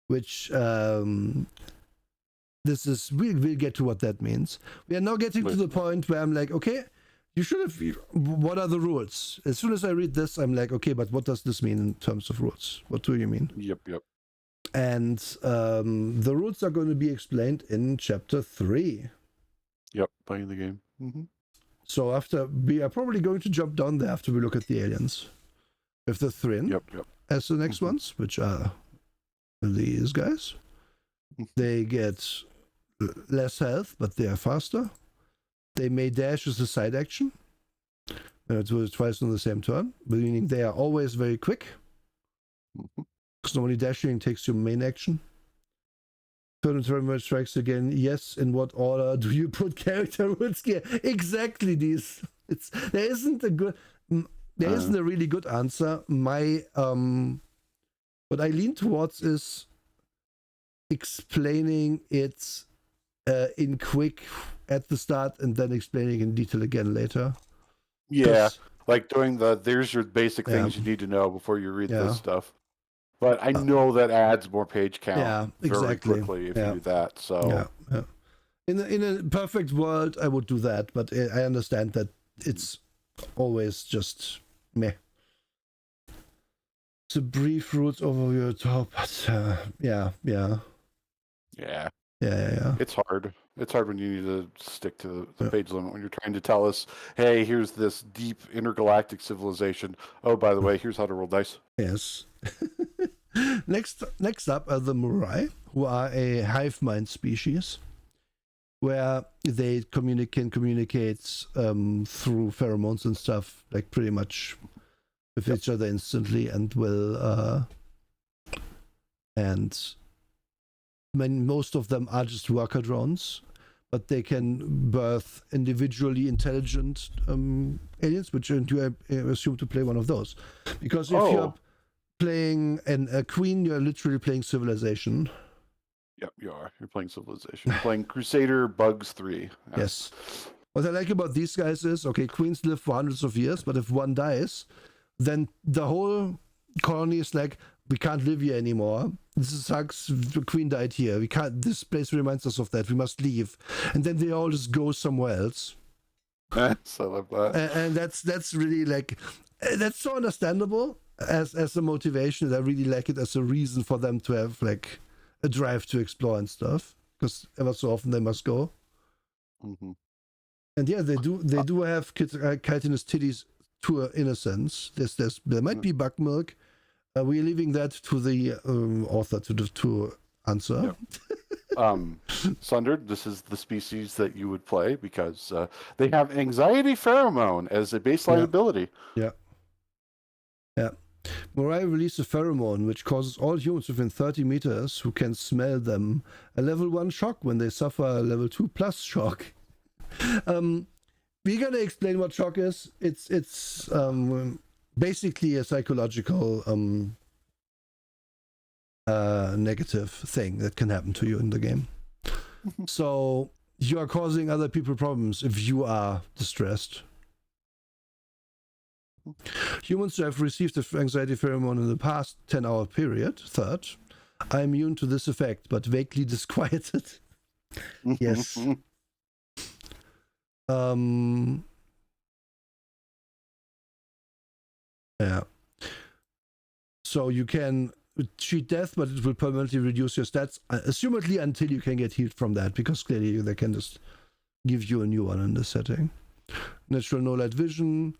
which this is we'll get to what that means. We are now getting to the point where I'm like, okay, you should have. What are the rules? As soon as I read this, I'm like, okay, but what does this mean in terms of rules? What do you mean? Yep. And the rules are going to be explained in chapter 3. Yep, playing the game. So after we are probably going to jump down there after we look at the aliens. With the Thrin as the next ones, which are these guys. They get less health, but they are faster. They may dash as a side action. Do it twice on the same turn, meaning they are always very quick. Because normally dashing takes your main action. Turn and turn strikes again. Yes, in what order do you put character rules here? Exactly these. There isn't a really good answer. My what I lean towards is explaining it in quick at the start and then explaining in detail again later. Yeah, like doing there's your basic things you need to know before you read this stuff. But I know that adds more page count Yeah, very exactly. quickly if Yeah. you do that. So Yeah. In a perfect world, I would do that, but I understand that it's always just meh. It's a brief route overview top, but yeah. it's hard. It's hard when you need to stick to the page limit when you're trying to tell us, hey, here's this deep intergalactic civilization. Oh, by the way, here's how to roll dice. Yes. Next up are the Murai, who are a hive mind species, where they can communicate through pheromones and stuff, like pretty much with each other instantly, and will and most of them are just worker drones, but they can birth individually intelligent aliens, which you assume to play one of those, because if you're playing a queen, you're literally playing Civilization. Yep, you are. You're playing Civilization. You're playing Crusader Bugs 3. Yes. What I like about these guys is, okay, queens live for hundreds of years, but if one dies, then the whole colony is like, we can't live here anymore. This sucks. The queen died here. We can't. This place reminds us of that. We must leave. And then they all just go somewhere else. Yes, I love that. And that's really like, that's so understandable as a motivation. I really like it as a reason for them to have like a drive to explore and stuff, because ever so often they must go. Mm-hmm. And yeah, they do have chitinous titties to innocence. There might be buck milk. We're leaving that to the author to answer. Yep. Sundered, this is the species that you would play because they have anxiety pheromone as a baseline ability. Yeah. Morai release a pheromone which causes all humans within 30 meters who can smell them a level 1 shock when they suffer a level 2 plus shock. We're gonna explain what shock is. It's basically a psychological negative thing that can happen to you in the game. So you are causing other people problems if you are distressed. Humans who have received the anxiety pheromone in the past 10-hour period, third, are immune to this effect, but vaguely disquieted. Yes. Yeah. So you can cheat death, but it will permanently reduce your stats, assumedly until you can get healed from that, because clearly they can just give you a new one in this setting. Natural no light vision.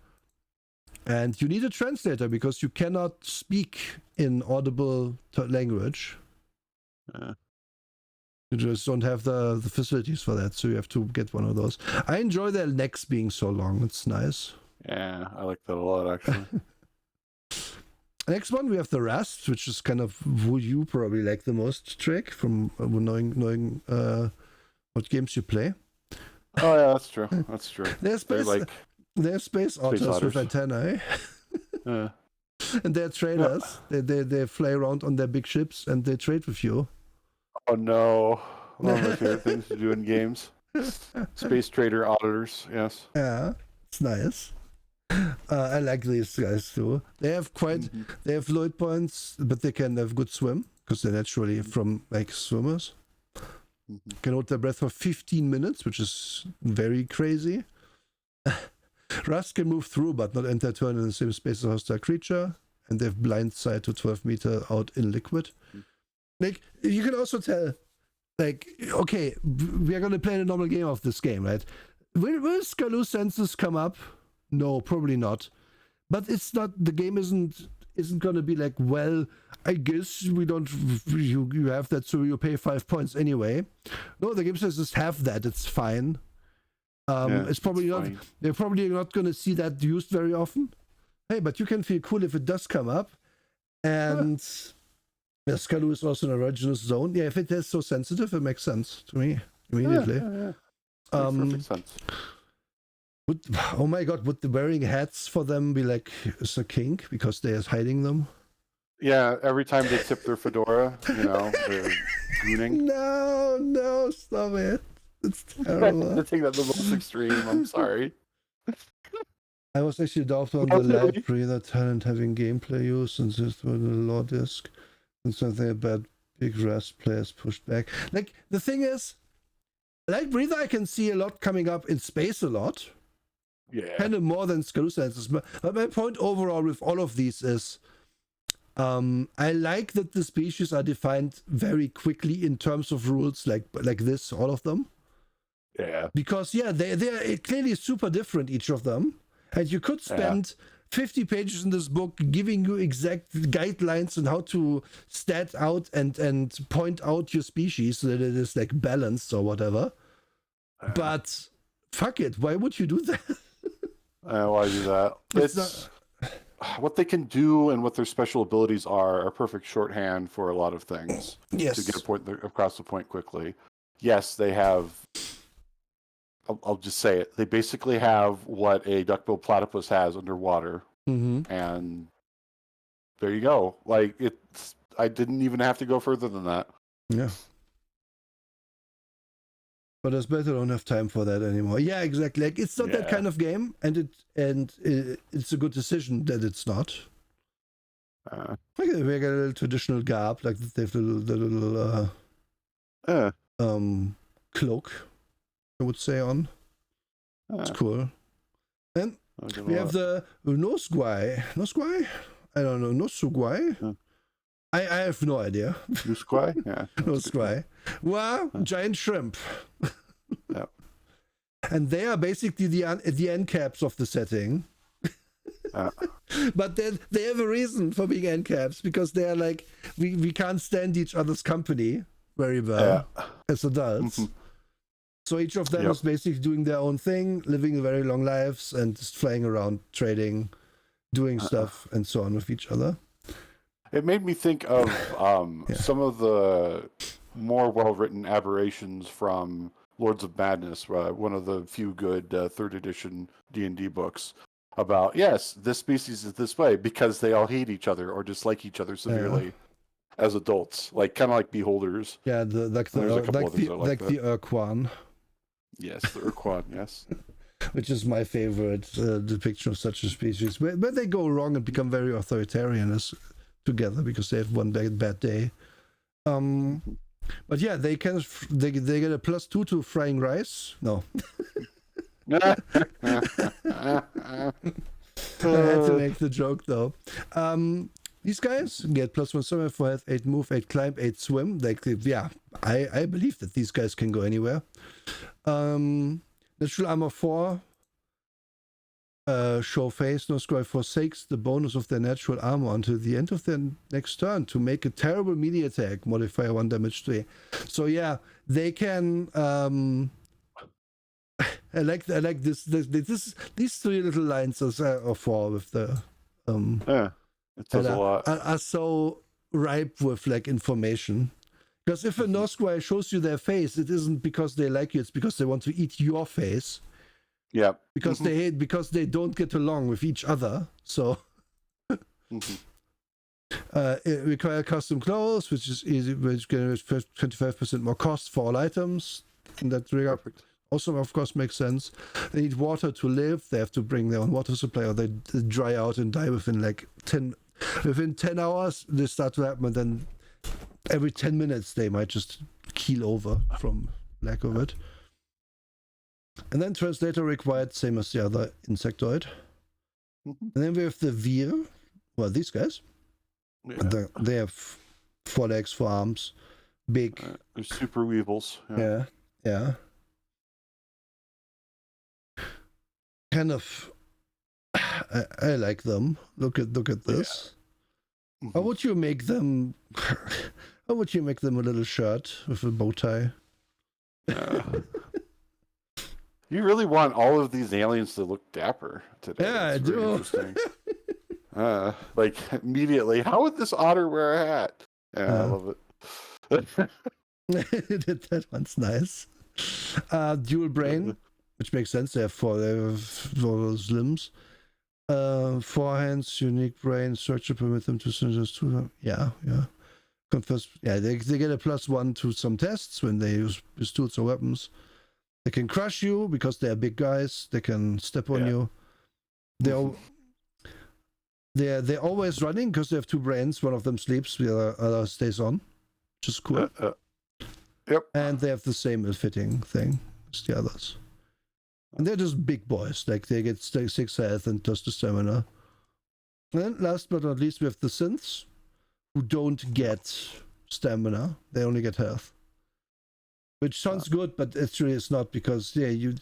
And you need a translator because you cannot speak in audible language. You just don't have the facilities for that, so you have to get one of those. I enjoy their necks being so long. It's nice. Yeah, I like that a lot, actually. Next one, we have the Rust, which is kind of who you probably like the most, Trick, from knowing what games you play. Oh, yeah, that's true. That's true. They're space otters with antennae. And they're traders. They fly around on their big ships and they trade with you. Oh no. One of my favorite things to do in games. Space trader auditors, yes. Yeah, it's nice. I like these guys too. They have they have low hit points, but they can have good swim because they're naturally from like swimmers. Can hold their breath for 15 minutes, which is very crazy. Rust can move through, but not enter turn in the same space as a hostile creature, and they have blind sight to 12 meters out in liquid. Like, you can also tell, like, okay, we are going to play a normal game of this game, right? Will Scalu senses come up? No, probably not. But it's not, the game isn't going to be like, well, I guess we don't, you have that, so you pay 5 points anyway. No, the game says just have that, it's fine. It's probably not. Fine. They're probably not going to see that used very often. Hey, but you can feel cool if it does come up. And Scalu is also an erogenous zone. Yeah, if it is so sensitive, it makes sense to me immediately. Yeah. Makes perfect sense. Oh my god, would the wearing hats for them be like a kink because they're hiding them? Yeah, every time they tip their fedora, they're gooning. No, stop it. It's terrible. I think that's the most extreme. I'm sorry. I was actually doubtful on the library, the talent having gameplay use, and this was the law disc. And something about big Rust players pushed back. Like, the thing is, like Breather, I can see a lot coming up in space a lot. Yeah. Kind of more than Scalusenses. But my point overall with all of these is I like that the species are defined very quickly in terms of rules like this, all of them. Yeah. Because, yeah, they're clearly super different, each of them. And you could spend 50 pages in this book giving you exact guidelines on how to stat out and point out your species so that it is like balanced or whatever. But fuck it, why would you do that? Why do that? It's what they can do and what their special abilities are perfect shorthand for a lot of things. Yes. To get a point across the point quickly. Yes, they have. I'll just say it. They basically have what a duck-billed platypus has underwater, and there you go. Like it's. I didn't even have to go further than that. Yeah. But I bet I don't have time for that anymore. Yeah, exactly. Like it's not that kind of game, and it's a good decision that it's not. We get a little traditional garb, like they have the little cloak, I would say on. It's cool. And we have the Nosguai. Nosguai? I don't know. Nosugwai? I have no idea. Nosguai? Yeah. Nosguai. Well, giant shrimp. Yeah. And they are basically the end caps of the setting. But they have a reason for being end caps, because they are like, we can't stand each other's company very well as adults. So each of them is basically doing their own thing, living very long lives, and just flying around, trading, doing stuff, and so on with each other. It made me think of some of the more well-written aberrations from Lords of Madness, one of the few good 3rd edition D&D books, about, yes, this species is this way because they all hate each other or dislike each other severely as adults, like kind of like Beholders. Yeah, the Urquan. Yes, the Urquan, yes. Which is my favorite depiction of such a species. Where they go wrong and become very authoritarian together because they have one bad day. But yeah, they get a +2 to frying rice. No. I had to make the joke though. These guys get +1 summon for health, 8 move, 8 climb, 8 swim. I believe that these guys can go anywhere. Natural armor 4. Show face, no scroll forsakes the bonus of their natural armor until the end of their next turn to make a terrible melee attack, modifier 1 damage 3. So yeah, they can. I like this. These 3 little lines or 4 with the. It says a lot. Are so ripe with like information. Because if a Nosquai shows you their face, it isn't because they like you; it's because they want to eat your face. Yeah. Because they don't get along with each other. So it requires custom clothes, which is easy, which generates 25% more cost for all items. In that regard, also of course makes sense. They need water to live. They have to bring their own water supply, or they dry out and die within 10 hours. They start to happen, and then every 10 minutes they might just keel over from lack of it. And then translator required, same as the other insectoid. And then we have the Vir. Well, these guys. Yeah. They have 4 legs, 4 arms. Big. They're super weevils. Yeah. Kind of. I like them. Look at this. Yeah. How would you make them? How would you make them a little shirt with a bow tie? You really want all of these aliens to look dapper today. Yeah, I do. Interesting. Like immediately, how would this otter wear a hat? Yeah, I love it. That one's nice. Dual brain, which makes sense. They have 4 those limbs. 4 hands, unique brain. Search to permit them to suggest to them. Yeah. Confess. Yeah, they get a +1 to some tests when they use tools or weapons. They can crush you because they are big guys. They can step on you. they're always running because they have two brains. One of them sleeps, the other stays on, which is cool. Yep. And they have the same ill-fitting thing as the others. And they're just big boys. Like they get 6 health and just the stamina. And last but not least, we have the synths who don't get stamina. They only get health. Which sounds good, but actually it's not, because you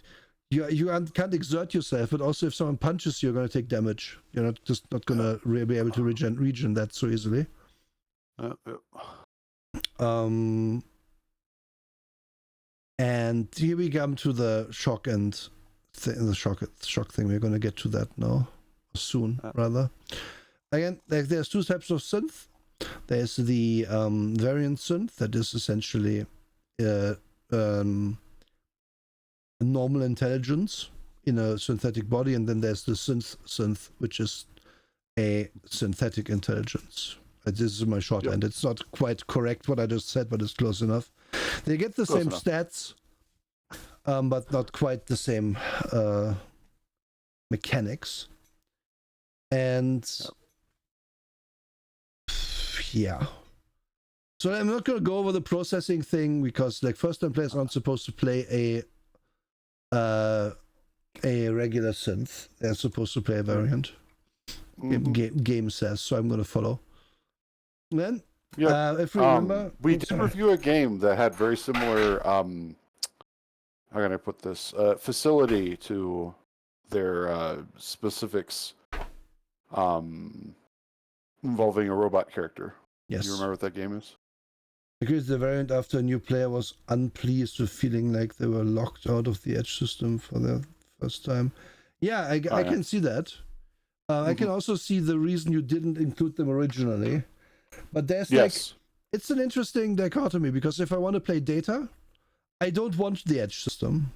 can't exert yourself, but also if someone punches you, you're gonna take damage. You're not gonna be able to regen that so easily. And here we come to the shock shock thing. We're gonna get to that now, soon rather. Again, there's two types of synth. There's the variant synth that is essentially normal intelligence in a synthetic body, and then there's the synth, which is a synthetic intelligence. This is my shorthand. It's not quite correct what I just said, but it's close enough. They get the same stats, but not quite the same mechanics. And yeah. So I'm not going to go over the processing thing, because like first-time players aren't supposed to play a regular synth. They're supposed to play a variant. Game says, so I'm going to follow. Then, if we remember, we did review a game that had very similar, how can I put this, facility to their specifics, involving a robot character. Yes. Do you remember what that game is? Because the variant after a new player was unpleased with feeling like they were locked out of the edge system for the first time. Yeah, I can see that. I can also see the reason you didn't include them originally. But there's it's an interesting dichotomy, because if I want to play data, I don't want the edge system.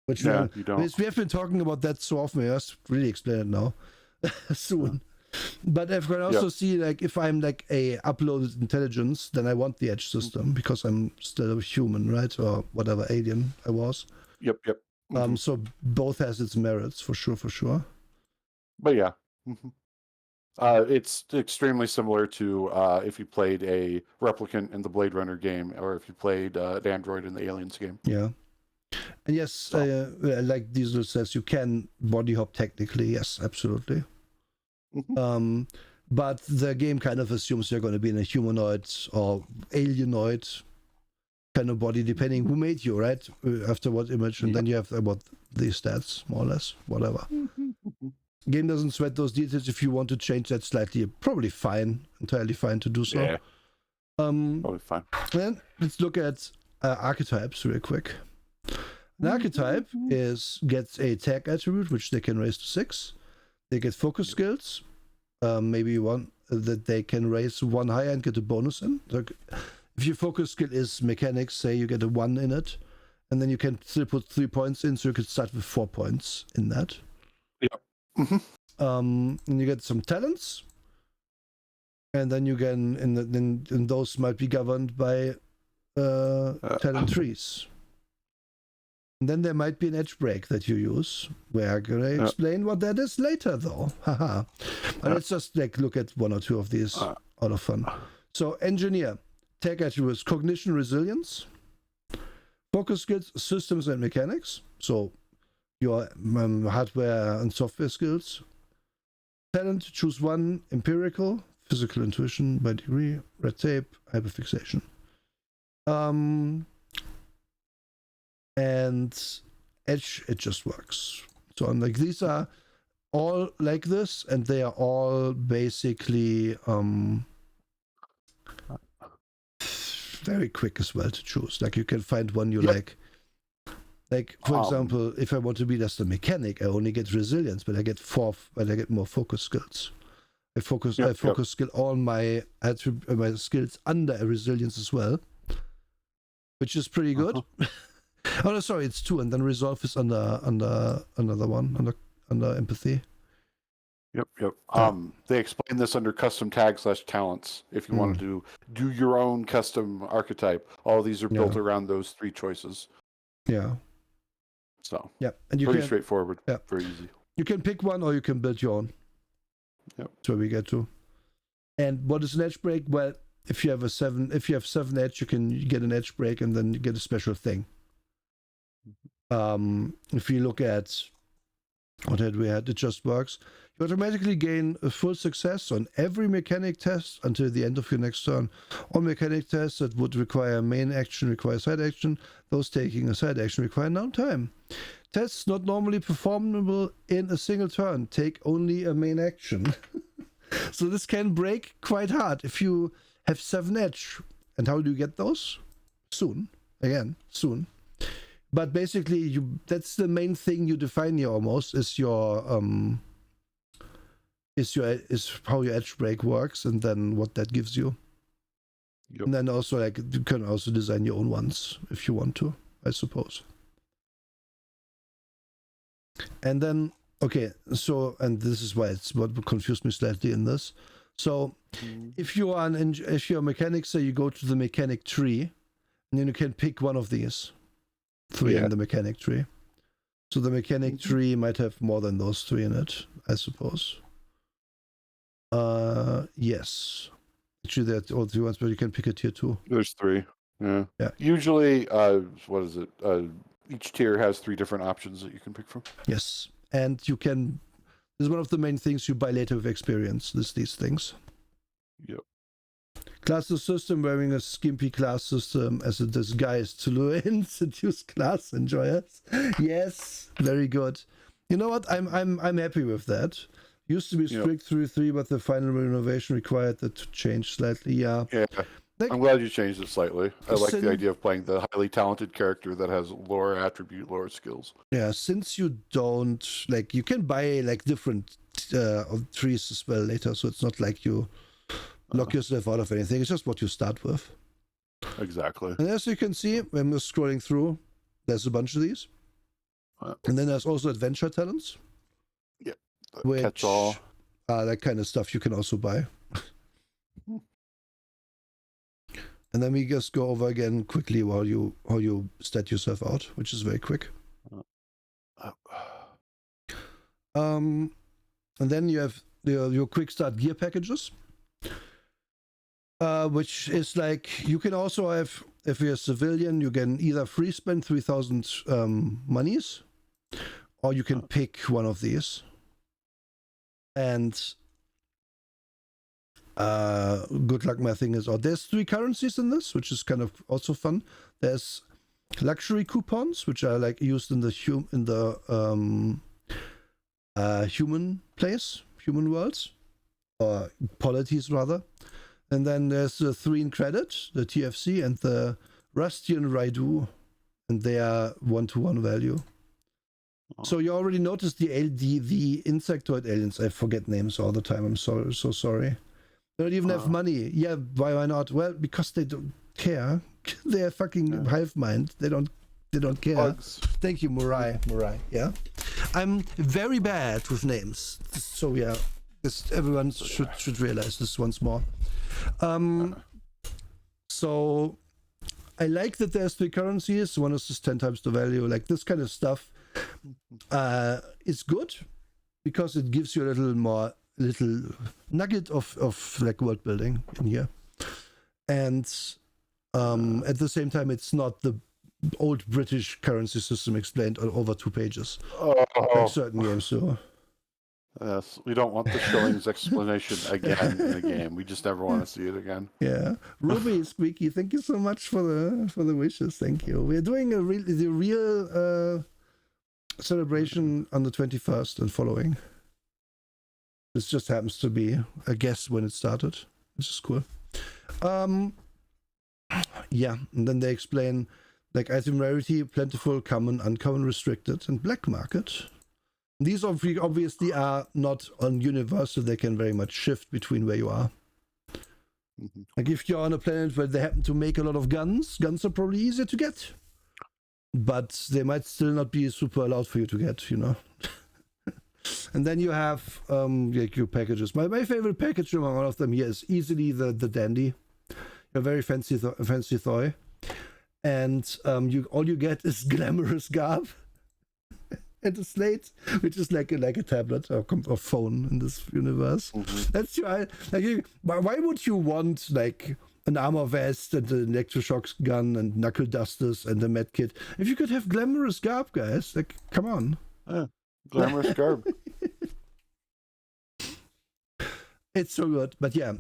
Which you don't. We have been talking about that so often. I must really explain it now soon. But I can also see, like, if I'm like a uploaded intelligence, then I want the edge system, because I'm still a human, right? Or whatever alien I was. Yep. So both has its merits, for sure. But yeah. It's extremely similar to if you played a replicant in the Blade Runner game, or if you played an android in the Aliens game. Yeah. And yes, like Diesel says, you can body hop technically. Yes, absolutely. But the game kind of assumes you're going to be in a humanoid or alienoid kind of body, depending who made you, right? After what image, and then you have about these stats, more or less, whatever. Game doesn't sweat those details. If you want to change that slightly, probably fine, entirely fine to do so. Yeah. Probably fine. Then let's look at archetypes real quick. An archetype gets a tag attribute, which they can raise to 6. They get focus skills, maybe one that they can raise 1 higher and get a bonus in. So if your focus skill is mechanics, say you get a 1 in it, and then you can still put 3 points in, so you could start with 4 points in that. Yep. And you get some talents, and then you can, and those might be governed by talent trees. And then there might be an edge break that you use. We're gonna explain what that is later, though. Haha. But let's just look at 1 or 2 of these out of fun. So, engineer, tag attributes: cognition, resilience. Focus skills: systems and mechanics. So, your hardware and software skills. Talent: choose 1: empirical, physical intuition by degree, red tape, hyperfixation. And edge, it just works. So I'm like, these are all like this, and they are all basically very quick as well to choose. Like, you can find one you like. Like, for example, if I want to be just a mechanic, I only get resilience, but I get more focus skills. I focus skill all my skills under a resilience as well, which is pretty good. Oh no, sorry, it's 2, and then resolve is under another one, under empathy. Yep. They explain this under custom tag / talents. If you wanted to do your own custom archetype, all these are built around those 3 choices. Yeah. So and you pretty straightforward. Yeah. Very easy. You can pick one, or you can build your own. Yep. That's where we get to. And what is an edge break? Well, if you have 7 edge, you can get an edge break and then you get a special thing. If you look at what had we had, it just works. You automatically gain a full success on every mechanic test until the end of your next turn. All mechanic tests that would require main action require side action. Those taking a side action require downtime. Tests not normally performable in a single turn take only a main action. So this can break quite hard if you have 7 edge. And how do you get those? Soon. Again, soon. But basically, that's the main thing you define here almost, is how your edge break works and then what that gives you. Yep. And then also, like, you can also design your own ones if you want to, I suppose. And then, okay, so, and this is why it's what confused me slightly in this. So, if you're a mechanic, say you go to the mechanic tree, and then you can pick one of these 3 in the mechanic tree. So the mechanic tree might have more than those 3 in it, I suppose. Yes. Actually, there are all 3 ones, but you can pick a tier 2. There's 3. Yeah. Yeah. Usually, what is it? Each tier has 3 different options that you can pick from. Yes. And you can, this is one of the main things you buy later with experience, these things. Yep. Class system, wearing a skimpy class system as a disguise to lure in seduce class enjoyers. Yes, very good. You know what? I'm happy with that. Used to be strict through 3, but the final renovation required that to change slightly. Yeah. Like, I'm glad you changed it slightly. I like the idea of playing the highly talented character that has lore attribute, lore skills. Yeah, since you don't, like, you can buy, like, different trees as well later, so it's not like you lock yourself out of anything. It's just what you start with. Exactly. And as you can see, when we're scrolling through, there's a bunch of these. And then there's also adventure talents. Yeah. Which, catch-all. That kind of stuff you can also buy. And then we just go over again quickly how you stat yourself out, which is very quick. And then you have your quick start gear packages, which is like, you can also have, if you're a civilian, you can either free spend 3,000 monies, or you can pick one of these. And good luck mathing is out. There's 3 currencies in this, which is kind of also fun. There's luxury coupons, which are like used in the human worlds, or polities rather. And then there's the 3 in credit, the TFC, and the Rustian Raidu, and they are 1-to-1 value. So you already noticed the insectoid aliens. I forget names all the time. I'm so sorry. They don't even have money. Yeah, why not? Well, because they don't care. They're fucking hive mind. They don't care. Bugs. Thank you, Murai. Yeah, I'm very bad with names. So yeah, everyone should realize this once more. So I like that there's 3 currencies. One is just 10 times the value. Like, this kind of stuff is good because it gives you a little nugget of like world building in here. And at the same time, it's not the old British currency system explained over 2 pages. Like certain games, so. Yes, we don't want the shillings explanation again in a game. We just never want to see it again. Yeah, Ruby Squeaky, thank you so much for the wishes. Thank you. We're doing the real celebration on the 21st and following. This just happens to be a guess when it started, which is cool. Yeah, and then they explain like item rarity, plentiful, common, uncommon, restricted, and black market. These obviously are not on universal. They can very much shift between where you are. Mm-hmm. Like if you're on a planet where they happen to make a lot of guns are probably easier to get. But they might still not be super allowed for you to get, you know. And then you have your packages. My favorite package among all of them here is easily the dandy. A very fancy toy. And all you get is glamorous garb. and a slate, which is like a tablet or phone in this universe. That's your why would you want like an armor vest and an electroshock gun and knuckle dusters and a med kit if you could have glamorous garb, guys? Like, come on. Glamorous garb. It's so good, but yeah.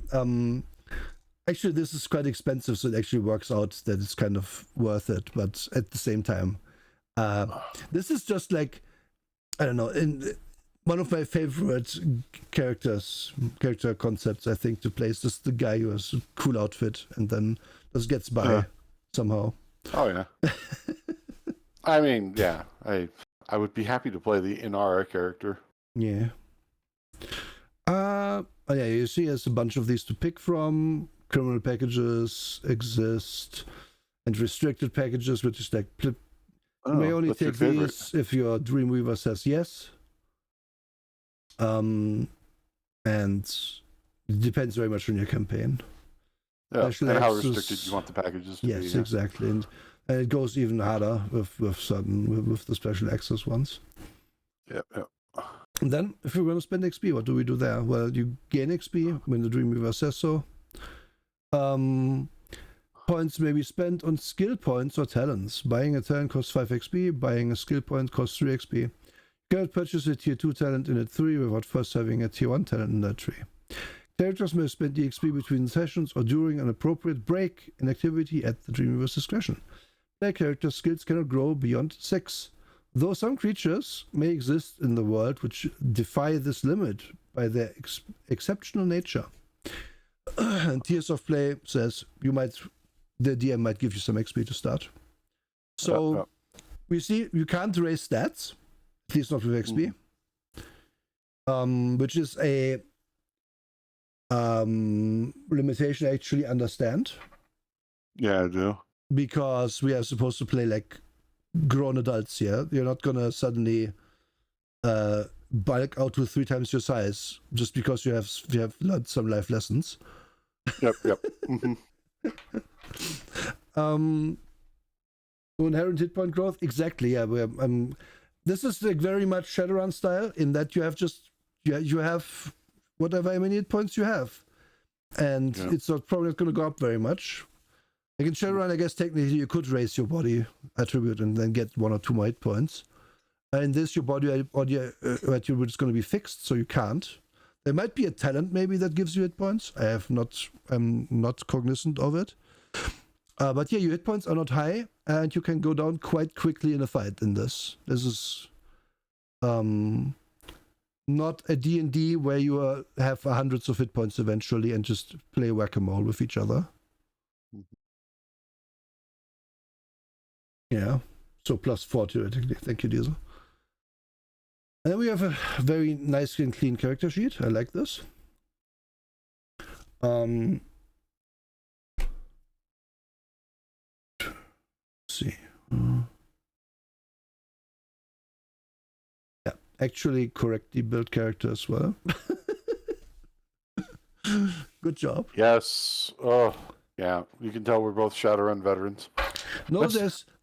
Actually, this is quite expensive, so it actually works out that it's kind of worth it. But at the same time, this is just like, I don't know, in one of my favorite character concepts, I think, to play is just the guy who has a cool outfit and then just gets by somehow. Oh yeah. I mean, yeah, I would be happy to play the Inara character. Yeah. Oh yeah, you see, there's a bunch of these to pick from. Criminal packages exist, and restricted packages, which is like you may only take these if your Dreamweaver says yes. And it depends very much on your campaign. Yeah, and how restricted you want the packages to be. Yes, exactly, and it goes even harder with the special access ones. Yeah. And then, if you're going to spend XP, what do we do there? Well, you gain XP when the Dreamweaver says so. Points may be spent on skill points or talents. Buying a talent costs 5 XP, buying a skill point costs 3 XP. You cannot purchase a tier 2 talent in a tree without first having a tier 1 talent in that tree. Characters may spend the XP between sessions or during an appropriate break in activity at the Dreamweaver's discretion. Their character skills cannot grow beyond 6. Though some creatures may exist in the world which defy this limit by their exceptional nature. And Tears of Play says the DM might give you some XP to start. So we see you can't raise stats, at least not with XP, which is a limitation I actually understand. Yeah, I do. Because we are supposed to play like grown adults here. You're not gonna suddenly bulk out to 3 times your size just because you have learned some life lessons. Yep. So inherent hit point growth, exactly. Yeah, this is like very much Shadowrun style in that you have you have whatever many hit points you have, and it's probably not going to go up very much. Like in Shadowrun, I guess technically you could raise your body attribute and then get 1 or 2 more hit points. In this, your body attribute is going to be fixed, so you can't. There might be a talent maybe that gives you hit points. I'm not cognizant of it. But yeah, your hit points are not high, and you can go down quite quickly in a fight in this. This is not a D&D where you have hundreds of hit points eventually and just play whack-a-mole with each other. Yeah, so +4 theoretically. Thank you, Diesel. And then we have a very nice and clean character sheet. I like this. Let's see. Yeah, actually correctly built character as well. Good job. Yes. Oh, yeah. You can tell we're both Shadowrun veterans. No,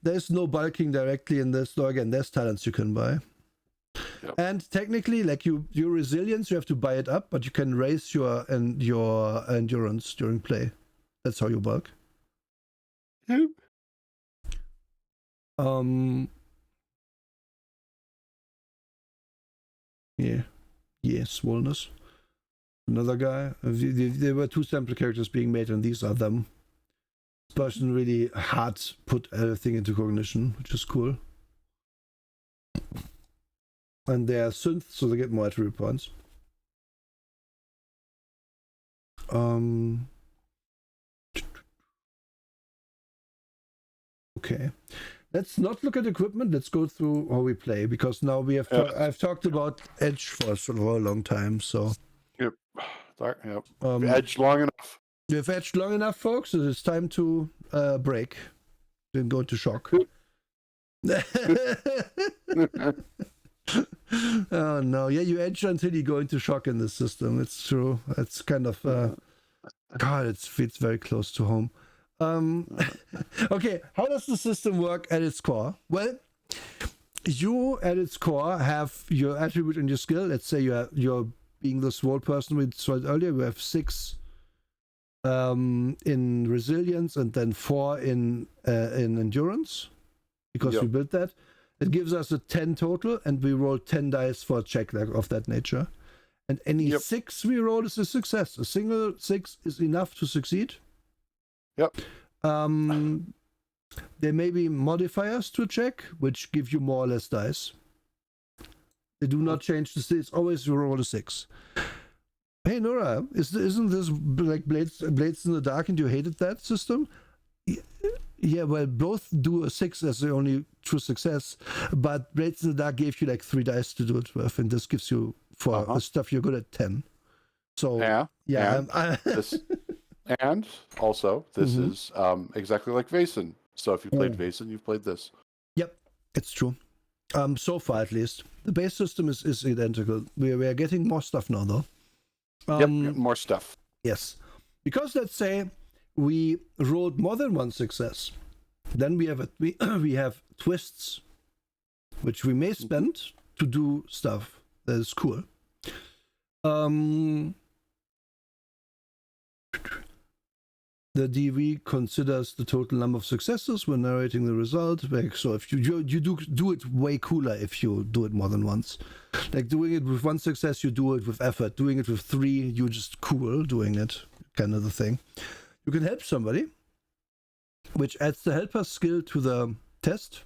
there's no bulking directly in this. So again, there's talents you can buy. Yep. And technically, like your resilience, you have to buy it up, but you can raise your endurance during play. That's how you bulk. Yep. Yeah, swollenness. Another guy. There were 2 sample characters being made, and these are them. This person really hard put everything into cognition, which is cool. And they are synths, so they get more attribute points. Okay. Let's not look at equipment. Let's go through how we play, because now we have I've talked about Edge for a long time. So. Yep. We've edged long enough. We've edged long enough, folks. So it's time to break. Then go into shock. Oh no! Yeah, you edge until you go into shock in the system. It's true. It's kind of God. It fits very close to home. Okay, how does the system work at its core? Well, you at its core have your attribute and your skill. Let's say you're being the sword person we saw earlier. We have 6 in resilience and then 4 in endurance, because we built that. It gives us a 10 total, and we roll 10 dice for a check of that nature. And any 6 we roll is a success. A single 6 is enough to succeed. Yep. There may be modifiers to a check, which give you more or less dice. They do not change the state. It's always you roll a 6. Hey, Nora, isn't this like Blades in the Dark, and you hated that system? Yeah, well, both do a 6 as the only true success, but Blades in the Dark gave you like 3 dice to do it with, and this gives you, for the stuff you're good at, 10. So, and also, this is exactly like Vaesen. So if you played Vaesen, you've played this. Yep, it's true. So far, at least. The base system is identical. We are getting more stuff now, though. More stuff. Yes. Because let's say we rolled more than 1 success. Then we have we have twists, which we may spend to do stuff that is cool. The DV considers the total number of successes when narrating the result. So if you do it way cooler if you do it more than once. Like doing it with 1 success, you do it with effort. Doing it with 3, you're just cool doing it, kind of the thing. You can help somebody, which adds the helper skill to the test,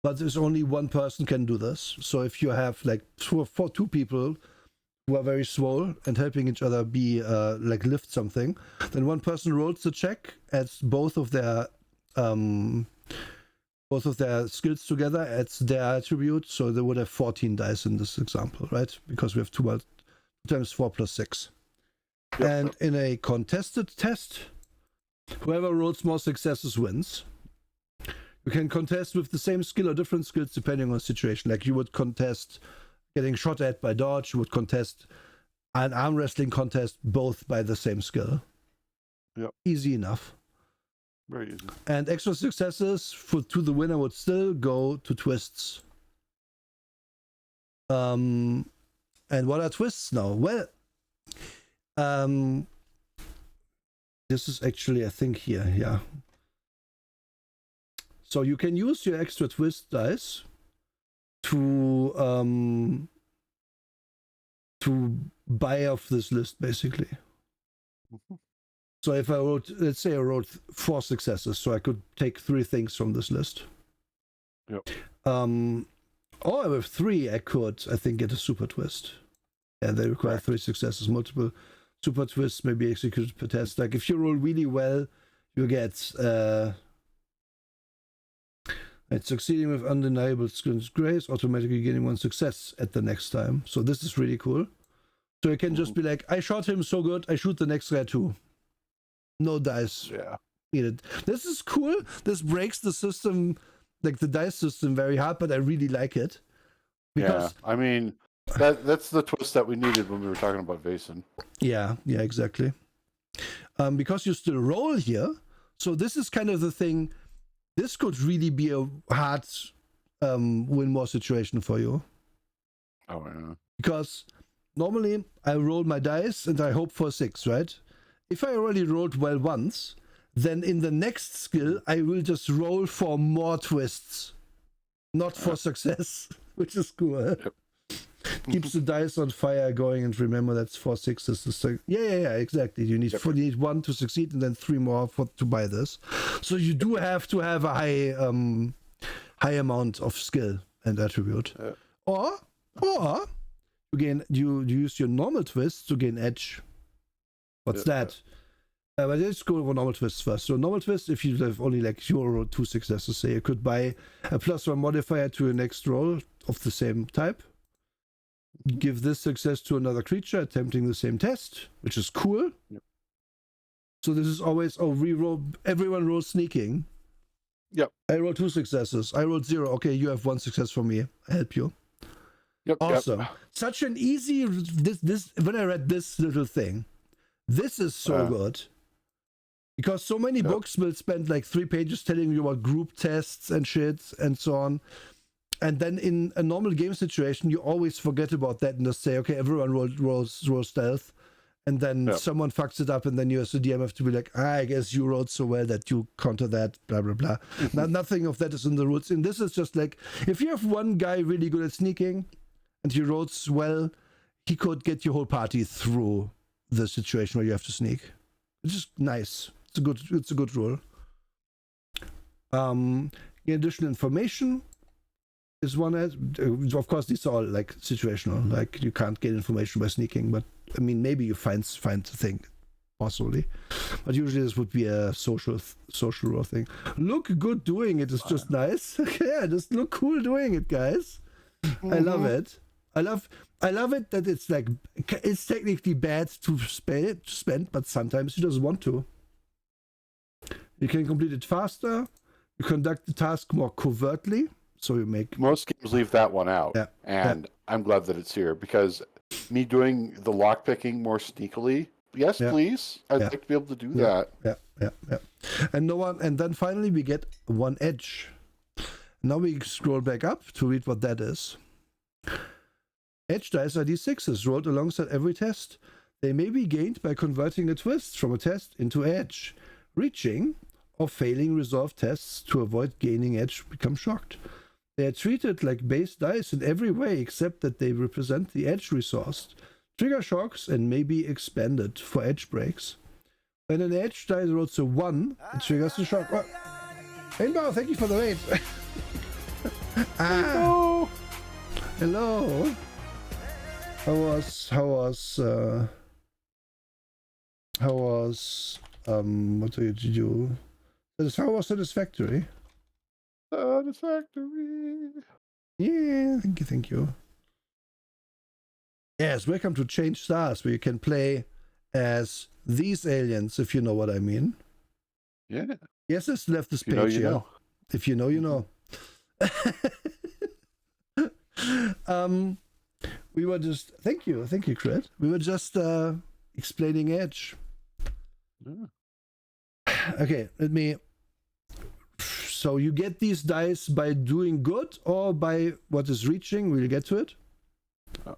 but there's only 1 person can do this. So if you have like 2 people who are very swole and helping each other be like lift something, then 1 person rolls the check, adds both of their skills together, adds their attribute, so they would have 14 dice in this example, right? Because we have 2 times 4 plus 6. And in a contested test, whoever rolls more successes wins. You can contest with the same skill or different skills depending on the situation. Like you would contest getting shot at by dodge, you would contest an arm wrestling contest, both by the same skill. Yep. Easy enough. Very easy. And extra successes to the winner would still go to twists. And what are twists now? Well, this is actually, I think, here, yeah. So you can use your extra twist dice to buy off this list, basically. So if I wrote, let's say I wrote 4 successes, so I could take 3 things from this list. Yep. Or with 3, I think, get a super twist. And they require 3 successes. Multiple super twists may be executed per test. Like if you roll really well, you get succeeding with undeniable grace, automatically gaining 1 success at the next time. So this is really cool. So you can just be like, I shot him so good, I shoot the next guy too. No dice. Yeah. Needed. This is cool. This breaks the system, like the dice system, very hard, but I really like it. Because, I mean, that's the twist that we needed when we were talking about Vaesen. Yeah, exactly. Because you still roll here, so this is kind of the thing. This could really be a hard win more situation for you. Oh, yeah. Because normally I roll my dice and I hope for 6, right? If I already rolled well once, then in the next skill, I will just roll for more twists, not for success, which is cool. Yep. Keeps the dice on fire going, and remember that's 4 6s. Yeah, exactly. You need 1 to succeed, and then 3 more to buy this. So you do have to have a high amount of skill and attribute, or you use your normal twist to gain edge. What's that? But let's go over normal twists first. So normal twist, if you have only like 0 or 2 successes, say you could buy a +1 modifier to your next roll of the same type. Give this success to another creature attempting the same test, which is cool. Yep. So this is always, everyone rolls sneaking. Yep. I rolled 2 successes. I rolled 0. Okay, you have 1 success from me. I help you. Yep. Awesome. Yep. Such an easy, this when I read this little thing, this is so good. Because so many books will spend like 3 pages telling you about group tests and shit and so on. And then in a normal game situation, you always forget about that and just say, okay, everyone rolls stealth. And then someone fucks it up, and then you as the DM have to be like, I guess you rolled so well that you counter that, blah, blah, blah. Nothing of that is in the rules. And this is just like, if you have one guy really good at sneaking and he rolls well, he could get your whole party through the situation where you have to sneak. It's just nice. It's a good rule. Additional information is one. Of course, these are all like situational. Like you can't get information by sneaking, but I mean, maybe you find the thing, possibly. But usually this would be a social role thing. Look good doing it is just nice. Yeah, just look cool doing it, guys. I love it. I love it that it's like, it's technically bad to spend, but sometimes you just want to. You can complete it faster. You conduct the task more covertly. So you make... Most games leave that one out. Yeah. And I'm glad that it's here, because me doing the lockpicking more sneakily, yes, please. I'd like to be able to do that. Yeah. And then finally we get one edge. Now we scroll back up to read what that is. Edge dice are d6s rolled alongside every test. They may be gained by converting a twist from a test into edge. Reaching or failing resolve tests to avoid gaining edge become shocked. They are treated like base dice in every way except that they represent the edge resource, trigger shocks, and may be expanded for edge breaks. When an edge die rolls a 1, it triggers the shock. Oh. Rainbow, thank you for the raid. Hello. How was what did you do? How was satisfactory? Satisfactory. Yeah, thank you. Yes, welcome to Change Stars, where you can play as these aliens, if you know what I mean. Yeah. Yes, it's left this page here. If you know, you know. We were just thank you, Crit. We were just explaining Edge. Yeah. Okay, let me. So you get these dice by doing good or by what is reaching? We'll get to it. But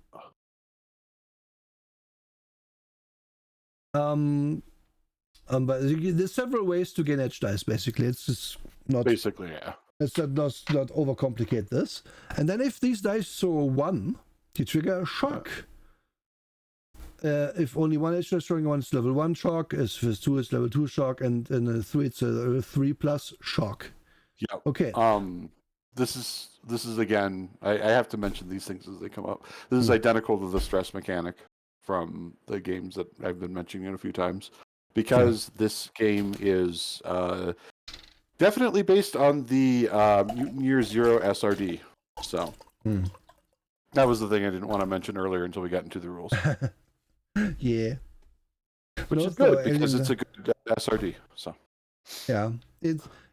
there's several ways to gain edge dice. Basically, it's just not. Basically, yeah. Let's not overcomplicate this. And then if these dice throw 1, you trigger a shock. If only one edge dice throwing 1, it's level 1 shock. If it's 2, it's level 2 shock, and a 3, it's a 3+ shock. Yeah. Okay. This is again. I have to mention these things as they come up. This is identical to the stress mechanic from the games that I've been mentioning a few times, because this game is definitely based on the Mutant Year Zero SRD. So that was the thing I didn't want to mention earlier until we got into the rules. Yeah. Which is good because it's a good SRD. So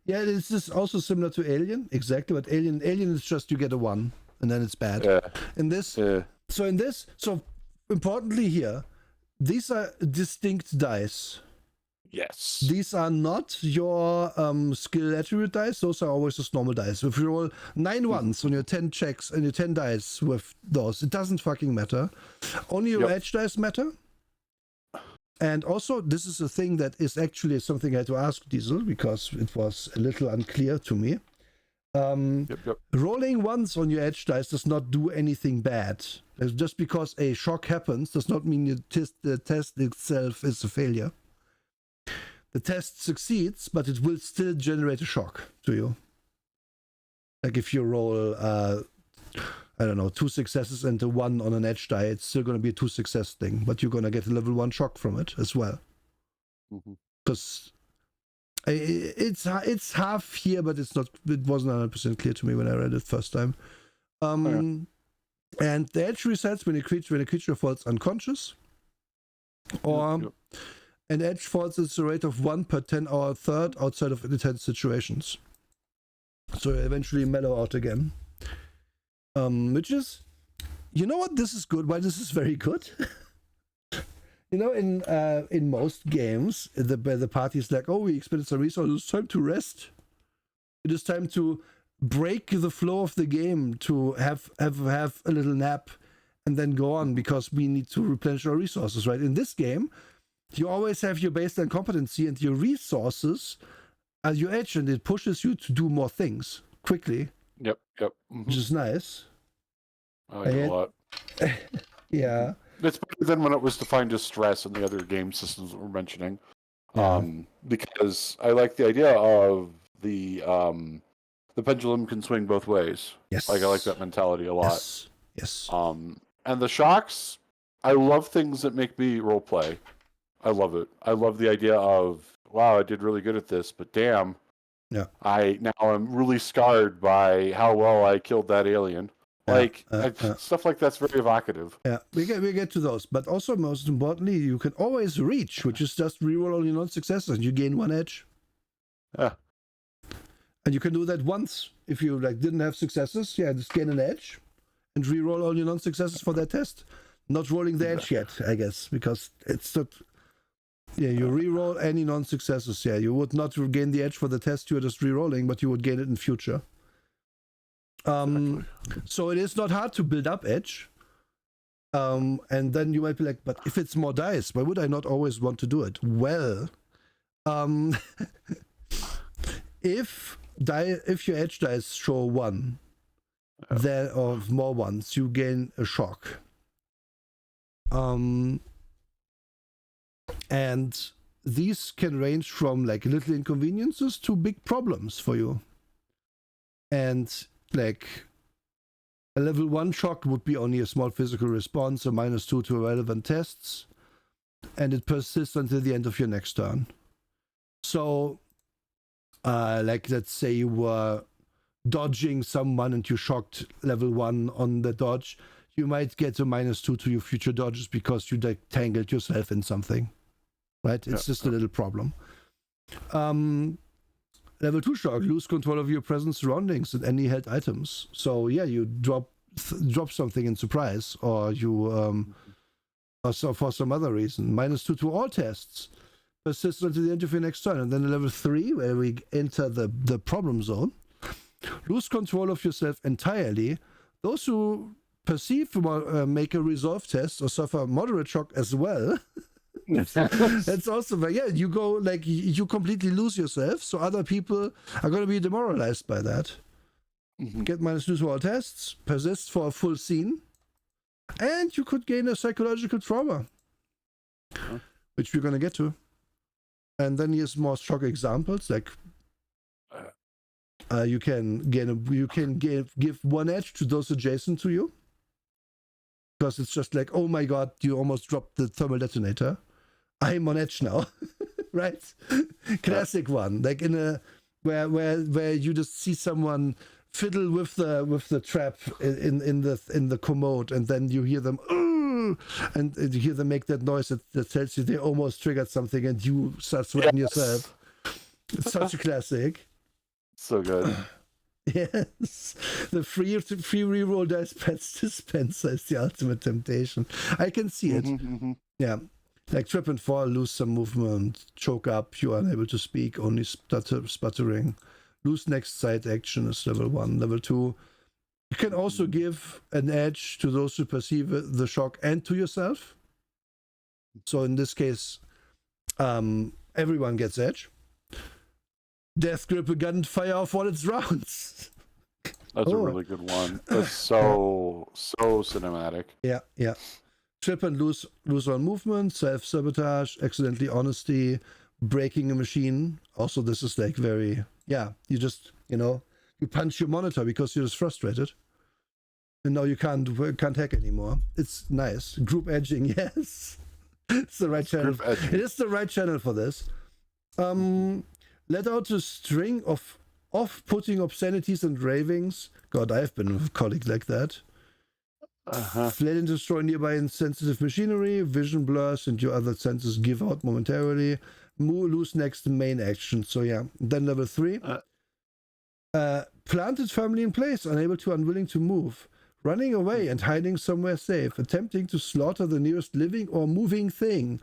yeah, it's just also similar to Alien, exactly. But Alien is just you get a 1 and then it's bad. In this, so importantly here, these are distinct dice. Yes. These are not your skill attribute dice. Those are always just normal dice. If you roll 9 ones on your 10 checks and your 10 dice with those, it doesn't fucking matter. Only your edge dice matter. And also, this is a thing that is actually something I had to ask Diesel because it was a little unclear to me. Rolling ones on your edge dice does not do anything bad. Just because a shock happens does not mean the test itself is a failure. The test succeeds, but it will still generate a shock to you. Like if you roll, 2 successes and a 1 on an edge die, it's still going to be a 2 success thing, but you're going to get a level 1 shock from it as well. Because it's half here, but it wasn't 100% clear to me when I read it first time. And the edge resets when a creature falls unconscious, or an edge falls at the rate of 1 per 10-hour third outside of intense situations. So eventually mellow out again. Which is, you know what, this is good. Why this is very good? In most games, the party is like, oh, we expended some resources. It's time to rest. It is time to break the flow of the game to have a little nap and then go on because we need to replenish our resources, right? In this game, you always have your baseline competency and your resources as your edge, and it pushes you to do more things quickly. Yep. Mm-hmm. Which is nice. I like it a lot. Yeah. It's better than when it was defined as stress in the other game systems that we're mentioning. Because I like the idea of the pendulum can swing both ways. Yes. Like I like that mentality a lot. Yes. And the shocks, I love things that make me role play. I love it. I love the idea of, wow, I did really good at this, but damn. Yeah. I'm really scarred by how well I killed that alien. Stuff like that's very evocative. Yeah, we get to those, but also most importantly, you can always reach, which is just reroll all your non-successes, and you gain 1 edge. Yeah, and you can do that once if you didn't have successes. Yeah, just gain an edge, and reroll all your non-successes for that test. Not rolling the edge yet, I guess, because it's not. Yeah, you reroll any non-successes. Yeah, you would not gain the edge for the test you're just rerolling, but you would gain it in future. So it is not hard to build up edge. And then you might be like, but if it's more dice, why would I not always want to do it? Well, if your edge dice show 1, then or more ones, you gain a shock. And these can range from little inconveniences to big problems for you. And a level 1 shock would be only a small physical response, a -2 to relevant tests, and it persists until the end of your next turn. So, let's say you were dodging someone and you shocked level 1 on the dodge, you might get a -2 to your future dodges because you tangled yourself in something, right? It's just a little problem. Level 2 shock, lose control of your present surroundings and any held items. So yeah, you drop something in surprise, or you or so for some other reason. -2 to all tests, persist until the end of your next turn. And then level 3, where we enter the problem zone, lose control of yourself entirely. Those who perceive make a resolve test or suffer moderate shock as well. That's also, you go you completely lose yourself, so other people are going to be demoralized by that. Get -2 to all tests, persist for a full scene, and you could gain a psychological trauma, which we're going to get to. And then here's more shock examples, you can give 1 edge to those adjacent to you, because it's just oh my god, you almost dropped the thermal detonator. I'm on edge now. Right? Classic one. In a where you just see someone fiddle with the trap in the commode, and then you hear them and you hear them make that noise that tells you they almost triggered something, and you start sweating yourself. It's such a classic. So good. Yes, the free reroll dice dispenser is the ultimate temptation. I can see it. Yeah, trip and fall, lose some movement, choke up, you are unable to speak, only sputtering. Lose next side action is level 1. Level 2, you can also give an edge to those who perceive the shock and to yourself. So in this case, everyone gets edge. Death grip a gun and fire off all its rounds. That's a really good one. That's so cinematic. Yeah. Trip and lose on movement, self-sabotage, accidentally honesty, breaking a machine. Also, this is very, you just, you punch your monitor because you're just frustrated. And now you can't hack anymore. It's nice. Group edging, yes. It's the right channel. It is the right channel for this. Let out a string of off-putting obscenities and ravings. God, I've been with a colleague like that. Fled and destroy nearby insensitive machinery. Vision blurs and your other senses give out momentarily. Lose next main action. So yeah. Then level 3. Planted firmly in place, unwilling to move. Running away and hiding somewhere safe. Attempting to slaughter the nearest living or moving thing.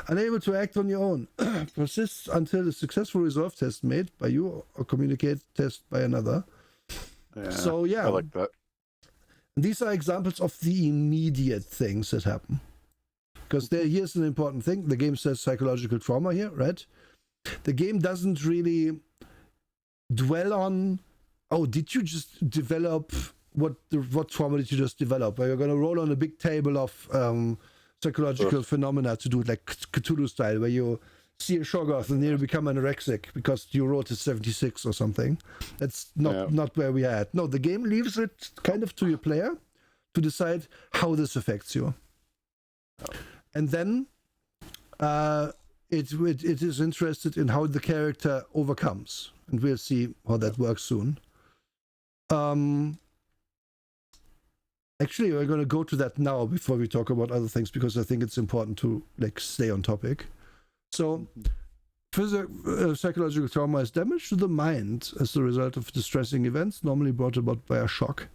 Unable to act on your own. Persists until a successful resolve test made by you or communicate test by another. So yeah, I like that. these are examples of the immediate things that happen. Because here's an important thing. The game says psychological trauma here, right? The game doesn't really dwell on, oh, did you just develop what trauma did you just develop? Where you're gonna roll on a big table of psychological phenomena to do it like Cthulhu style, where you see a Shoggoth and you become anorexic because you rolled a 76 or something. That's not where we are at. No, the game leaves it kind of to your player to decide how this affects you. And then it is interested in how the character overcomes. And we'll see how that works soon. Actually, we're going to go to that now before we talk about other things, because I think it's important to like stay on topic. So, psychological trauma is damage to the mind as a result of distressing events, normally brought about by a shock.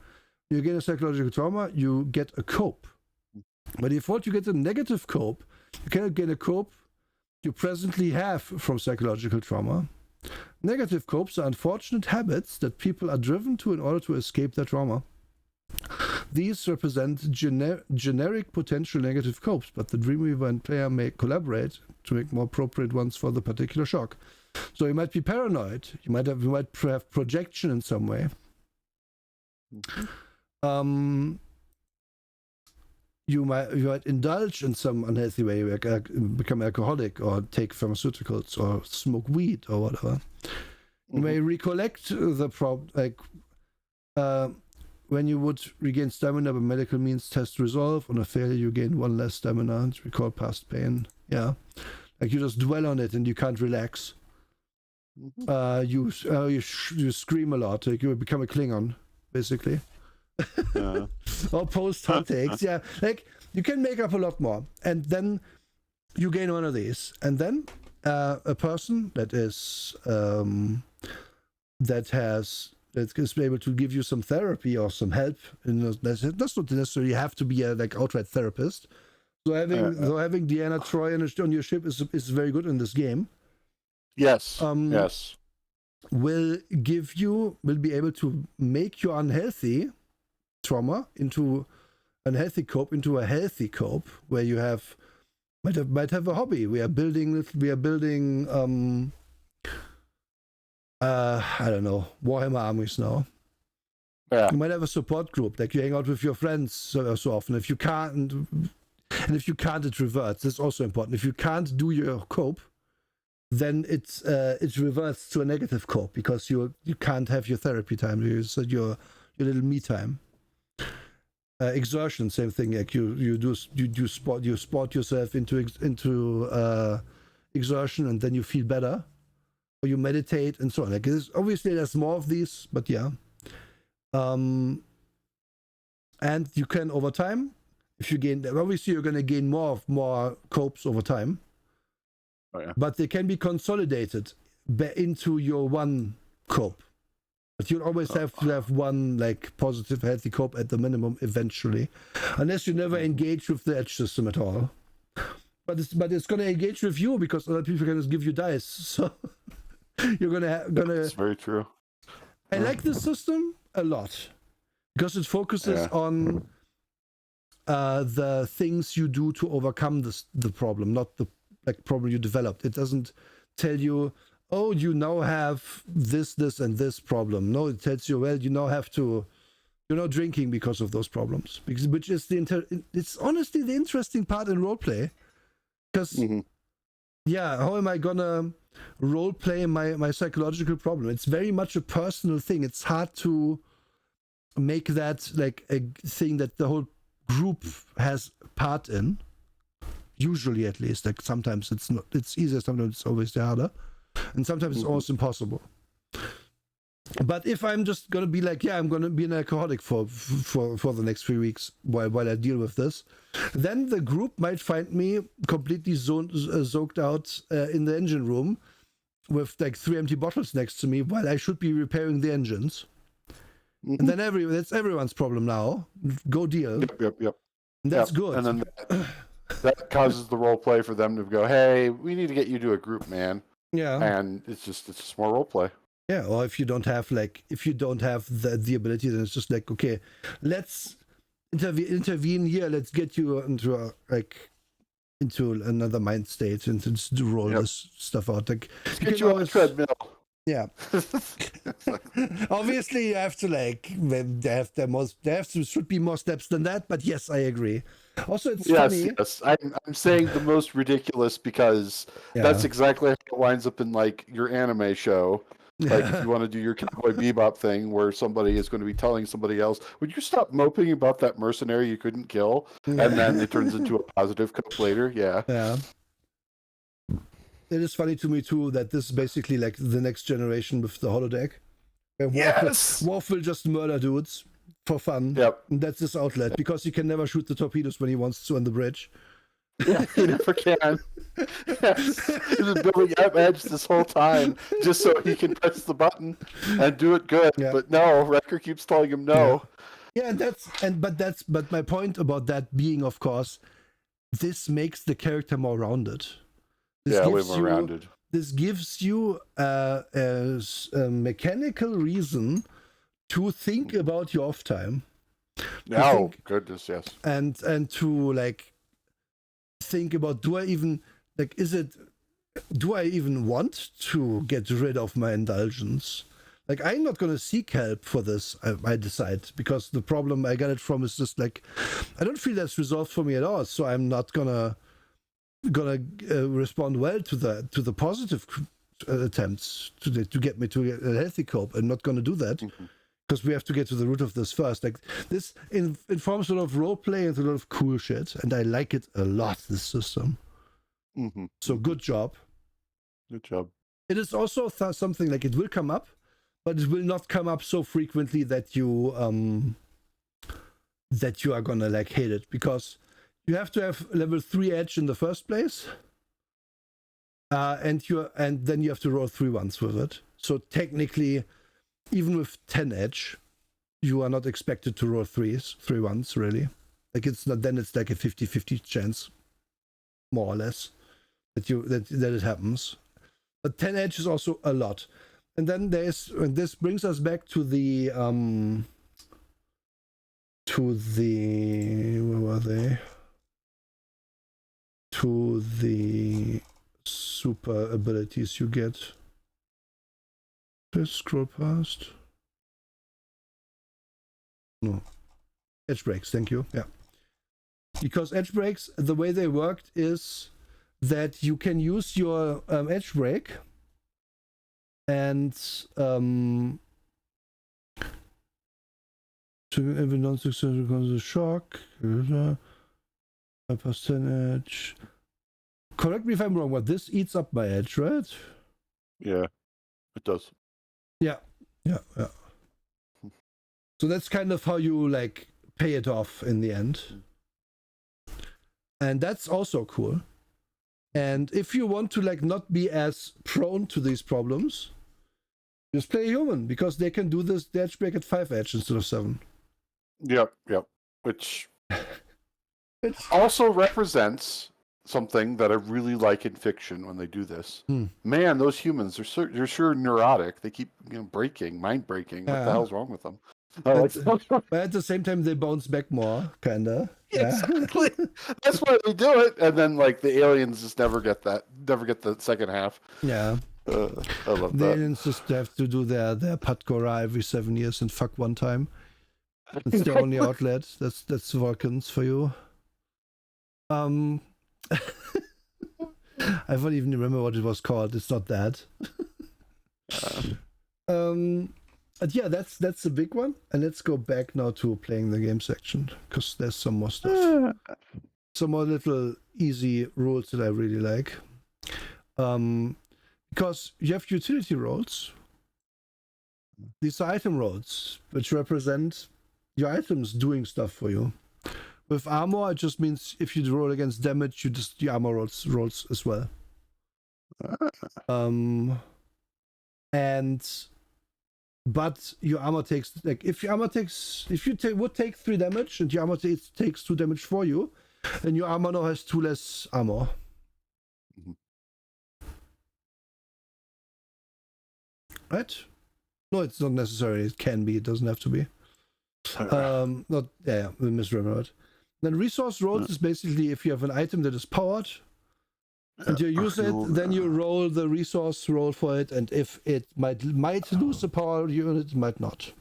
You gain a psychological trauma, you get a cope. By default, you get a negative cope. You cannot gain a cope you presently have from psychological trauma. Negative copes are unfortunate habits that people are driven to in order to escape their trauma. These represent generic potential negative copes, but the Dreamweaver and player may collaborate to make more appropriate ones for the particular shock. So you might be paranoid. You might have projection in some way. You might indulge in some unhealthy way, become alcoholic or take pharmaceuticals or smoke weed or whatever. You may recollect the problem, like when you would regain stamina by medical means, test resolve. On a failure, you gain one less stamina and recall past pain. Yeah, like you just dwell on it and you can't relax. You scream a lot, like you become a Klingon, basically. Or post hot takes. Yeah, like you can make up a lot more, and then you gain one of these, and then a person that is able to give you some therapy or some help. That's not necessarily have to be a like outright therapist. So having Deanna Troi on your ship is very good in this game. Yes. Yes. Will be able to make your unhealthy trauma into unhealthy cope into a healthy cope, where you might have a hobby. We are building I don't know, Warhammer armies now. Yeah. You might have a support group, like you hang out with your friends so often. If you can't, it reverts. That's also important. If you can't do your cope, then it reverts to a negative cope, because you can't have your therapy time. So your little me time. Exertion, same thing. Like you sport yourself into exertion, and then you feel better. Or you meditate and so on. Like obviously there's more of these, but yeah. And you can over time, if you gain, obviously you're going to gain more copes over time. Oh, yeah. But they can be consolidated into your one cope. But you'll always have to have one like positive, healthy cope at the minimum eventually, unless you never engage with the edge system at all. But it's going to engage with you, because other people can just give you dice. So you're gonna. That's very true. I like this system a lot because it focuses on the things you do to overcome the problem, not the problem you developed. It doesn't tell you, oh, you now have this, and this problem. No, it tells you, well, you now have to, you're not drinking because of those problems. Which is it's honestly the interesting part in roleplay. Because, how am I gonna roleplay my psychological problem? It's very much a personal thing. It's hard to make that like a thing that the whole group has part in. Usually, at least. Like sometimes it's easier, sometimes it's always harder. And sometimes it's almost impossible. But if I'm just gonna be like, I'm gonna be an alcoholic for the next 3 weeks while I deal with this, then the group might find me completely zoked out in the engine room with like 3 empty bottles next to me while I should be repairing the engines. And then that's everyone's problem now. Go deal. Yep. And that's good. And then that causes the role play for them to go, hey, we need to get you to a group, man. Yeah. And it's just more role play. Yeah, or if you don't have the ability, then it's just like, okay, let's intervene here. Let's get you into another mind state and just roll this stuff out. Like, let's get you on a treadmill. Yeah. Obviously, you have to should be more steps than that. But yes, I agree. Also, it's funny. Yes. I'm saying the most ridiculous because that's exactly how it winds up in like your anime show. Like if you want to do your Cowboy Bebop thing where somebody is going to be telling somebody else, would you stop moping about that mercenary you couldn't kill? And then it turns into a positive cope later. Yeah. Yeah. It is funny to me too that this is basically like the next generation with the holodeck. Worf will just murder dudes for fun. Yep. And that's his outlet because he can never shoot the torpedoes when he wants to on the bridge. Yeah, he never can. Yes. He's been building up Edge this whole time just so he can press the button and do it good. Yeah. But no, Wrecker keeps telling him no. Yeah, but my point about that being, of course, this makes the character more rounded. Way more rounded. This gives you a mechanical reason to think about your off time. Goodness, yes. And to like think about, do I even want to get rid of my indulgence? Like, I'm not going to seek help for this, I decide, because the problem I got it from is just like, I don't feel that's resolved for me at all, so I'm not gonna respond well to the positive attempts to get me to a healthy cope. I'm not gonna do that because we have to get to the root of this first. Like, this informs a lot of role play and a lot of cool shit, and I like it a lot, this system. So good job. Good job. It is also something like it will come up, but it will not come up so frequently that you are gonna like hate it, because you have to have level 3 edge in the first place, and then you have to roll 3 ones with it. So technically, even with 10 edge, you are not expected to roll 3 ones really. Like, it's not, then it's like a 50-50 chance, more or less, that it happens. But 10 edge is also a lot. And then this brings us back to the where were they? To the super abilities you get. Just scroll past. No. Edge breaks, thank you. Yeah. Because edge breaks, the way they worked is that you can use your edge break and to every non-successful causes a shock. I pass 10 edge. Correct me if I'm wrong, but this eats up my edge, right? Yeah, it does. Yeah. So that's kind of how you like pay it off in the end. And that's also cool. And if you want to like not be as prone to these problems, just play a human, because they can do this edge break at 5 edge instead of 7. Yep. Which also represents something that I really like in fiction when they do this. Man, those humans they're sure neurotic. They keep mind breaking. What the hell's wrong with them? But at the same time, they bounce back more, kinda. Yeah. Exactly. That's why they do it. And then like the aliens just never get the second half. Yeah. I love that. The aliens just have to do their Patgora every 7 years and fuck one time. It's their only outlet. That's Vulcans for you. I don't even remember what it was called. It's not that. But yeah, that's the big one. And let's go back now to playing the game section, because there's some more stuff. Some more little easy rules that I really like. Because you have utility rolls. These are item rolls, which represent your items doing stuff for you. With armor, it just means if you roll against damage, your armor rolls as well. But your armor takes, like, if you would take 3 damage and your armor takes 2 damage for you, then your armor now has 2 less armor. Right? No, it's not necessary. It can be. It doesn't have to be. Not yeah, we misremembered. Then resource rolls is basically if you have an item that is powered and you use it, then you roll the resource roll for it, and if it might lose the power unit, it might not.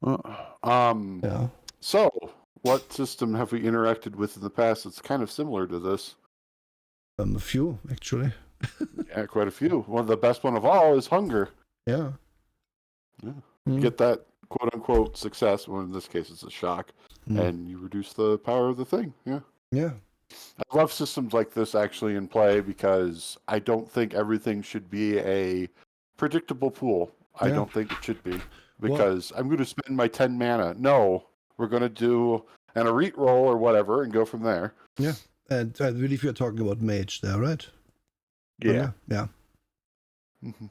Yeah. So, what system have we interacted with in the past that's kind of similar to this? A few, actually. Yeah, quite a few. One of the best one of all is hunger. Yeah. Get that quote-unquote success, well, in this case it's a shock, and you reduce the power of the thing. Yeah. I love systems like this actually in play because I don't think everything should be a predictable pool. I don't think it should be, because I'm going to spend my 10 mana. No, we're going to do an elite roll or whatever and go from there. Yeah, and I believe you're talking about mage there, right? Yeah. Yeah. Mm-hmm.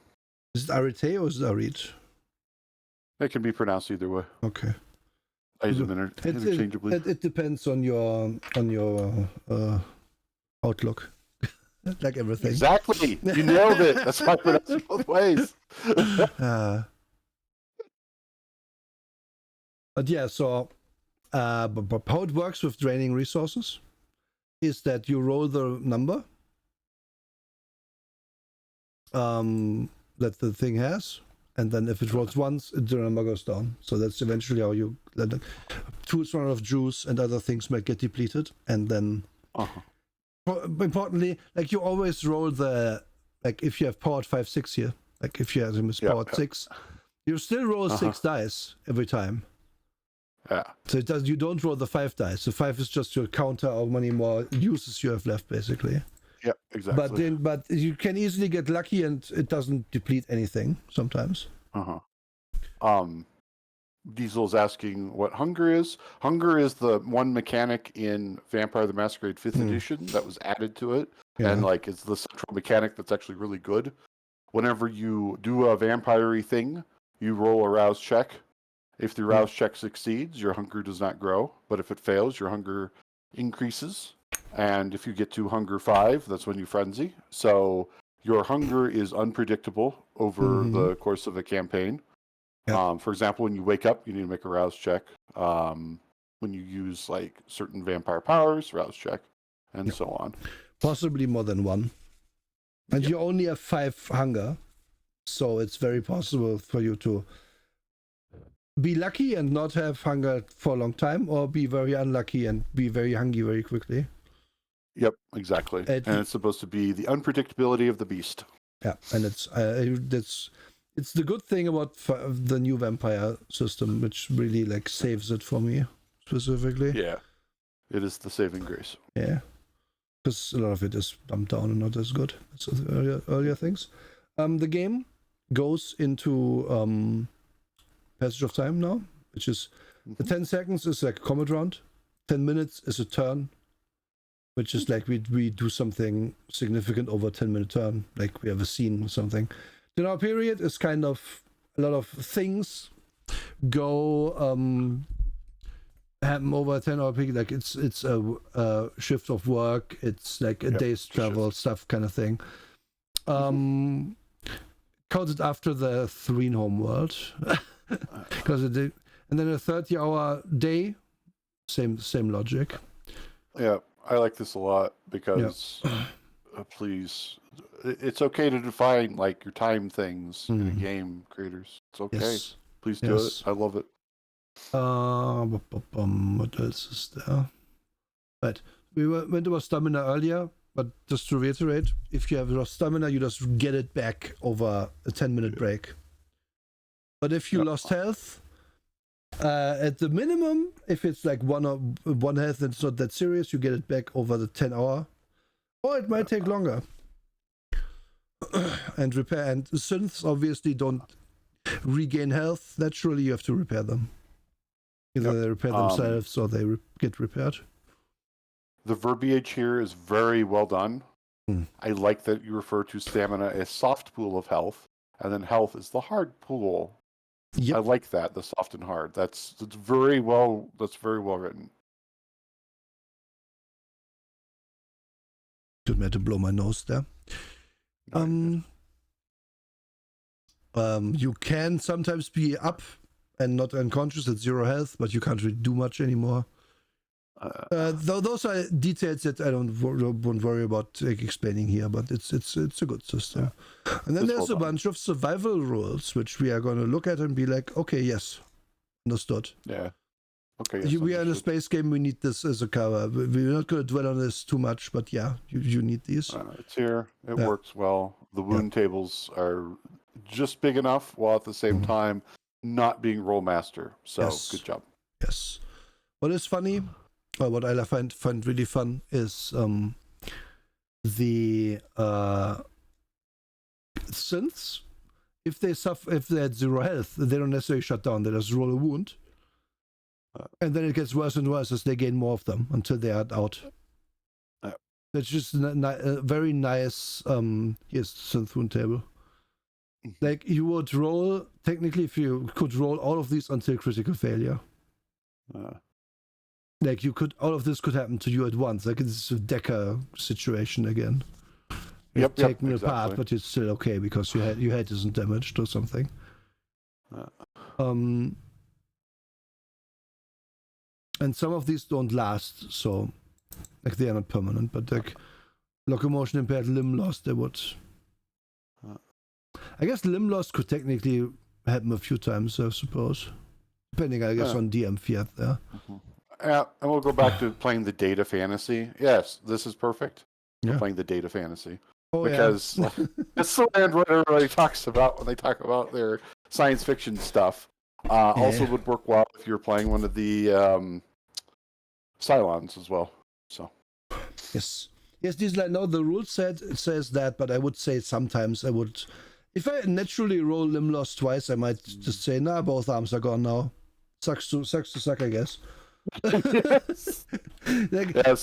Is it Arete or is it Arit? It can be pronounced either way. Okay. I use them interchangeably. It depends on your outlook, like everything. Exactly. You nailed it. That's why I pronounce it both ways. But yeah, so but how it works with draining resources is that you roll the number that the thing has, and then if it rolls once, the number goes down. So that's eventually how you tools run out of juice and other things might get depleted, and then importantly, like you always roll the, like if you have powered 5/6 here, like if you have him powered 6, you still roll 6 dice every time. Yeah. So you don't roll the 5 dice. The 5 is just your counter how many more uses you have left, basically. Yeah, exactly. But you can easily get lucky and it doesn't deplete anything sometimes. Diesel's asking what hunger is. Hunger is the one mechanic in Vampire the Masquerade 5th edition that was added to it. Yeah. And like it's the central mechanic that's actually really good. Whenever you do a vampire-y thing, you roll a rouse check. If the rouse check succeeds, your hunger does not grow. But if it fails, your hunger increases. And if you get to hunger 5, that's when you frenzy. So your hunger is unpredictable over the course of a campaign. Yep. For example, when you wake up, you need to make a rouse check. When you use like certain vampire powers, rouse check, and so on. Possibly more than one. And you only have 5 hunger. So it's very possible for you to be lucky and not have hunger for a long time, or be very unlucky and be very hungry very quickly. Yep, exactly. And it's supposed to be the unpredictability of the beast. Yeah, and it's the good thing about the new vampire system, which really like saves it for me specifically. Yeah, it is the saving grace. Yeah, because a lot of it is dumbed down and not as good as earlier things. The game goes into passage of time now, which is the 10 seconds is like a combat round, 10 minutes is a turn, which is like we do something significant over a 10-minute turn, like we have a scene or something. The hour period is kind of a lot of things go happen over a 10-hour period, like it's a shift of work, it's like a day's travel stuff kind of thing. Counted after the Threen home world. Because and then a 30-hour day, same logic. Yeah, I like this a lot because please, it's okay to define like your time things in a game, creators. It's okay. Yes. Please do it. I love it. What else is there? Right, we went over stamina earlier, but just to reiterate, if you have lost stamina, you just get it back over a 10-minute break. But if you lost health, at the minimum, if it's like one health and it's not that serious, you get it back over the 10-hour, or it might take longer. And repair, and synths obviously don't regain health naturally. You have to repair them. Either they repair themselves or they get repaired. The verbiage here is very well done. I like that you refer to stamina as soft pool of health, and then health is the hard pool. Yep. I like that, the soft and hard. That's very well written. Didn't mean to blow my nose there. You can sometimes be up and not unconscious at 0 health, but you can't really do much anymore. Though those are details that I won't worry about explaining here, but it's a good system. Yeah. And then there's a bunch of survival rules which we are going to look at and be like, okay, yes, understood. Yeah. Okay. Yes, we are in a space game. We need this as a cover. We're not going to dwell on this too much, but yeah, you need these. It's here. It works well. The wound tables are just big enough, while at the same time not being roll master. So good job. Yes. What is funny, or what I find really fun, is the synths. If they're at 0 health, they don't necessarily shut down. They just roll a wound. And then it gets worse and worse as they gain more of them until they are out. That's just a very nice here's synth wound table. Like, you would roll, technically, if you could roll all of these until critical failure. Like, all of this could happen to you at once. Like, it's a Decker situation again. You've taken it apart, but it's still okay because your head isn't damaged or something. And some of these don't last, so like they are not permanent, but like locomotion impaired, limb loss, they would. I guess limb loss could technically happen a few times, I suppose. Depending, I guess, on DM fiat there. Yeah, and we'll go back to playing the data fantasy. Yes, this is perfect. Playing the data fantasy. Because it's the land what everybody talks about when they talk about their science fiction stuff. Also would work well if you're playing one of the Cylons as well. So yes, Diesel, I know the rule set it says that, but I would say sometimes I would, if I naturally roll limb loss twice, I might just say, nah, both arms are gone now. Sucks to suck, I guess. Yes.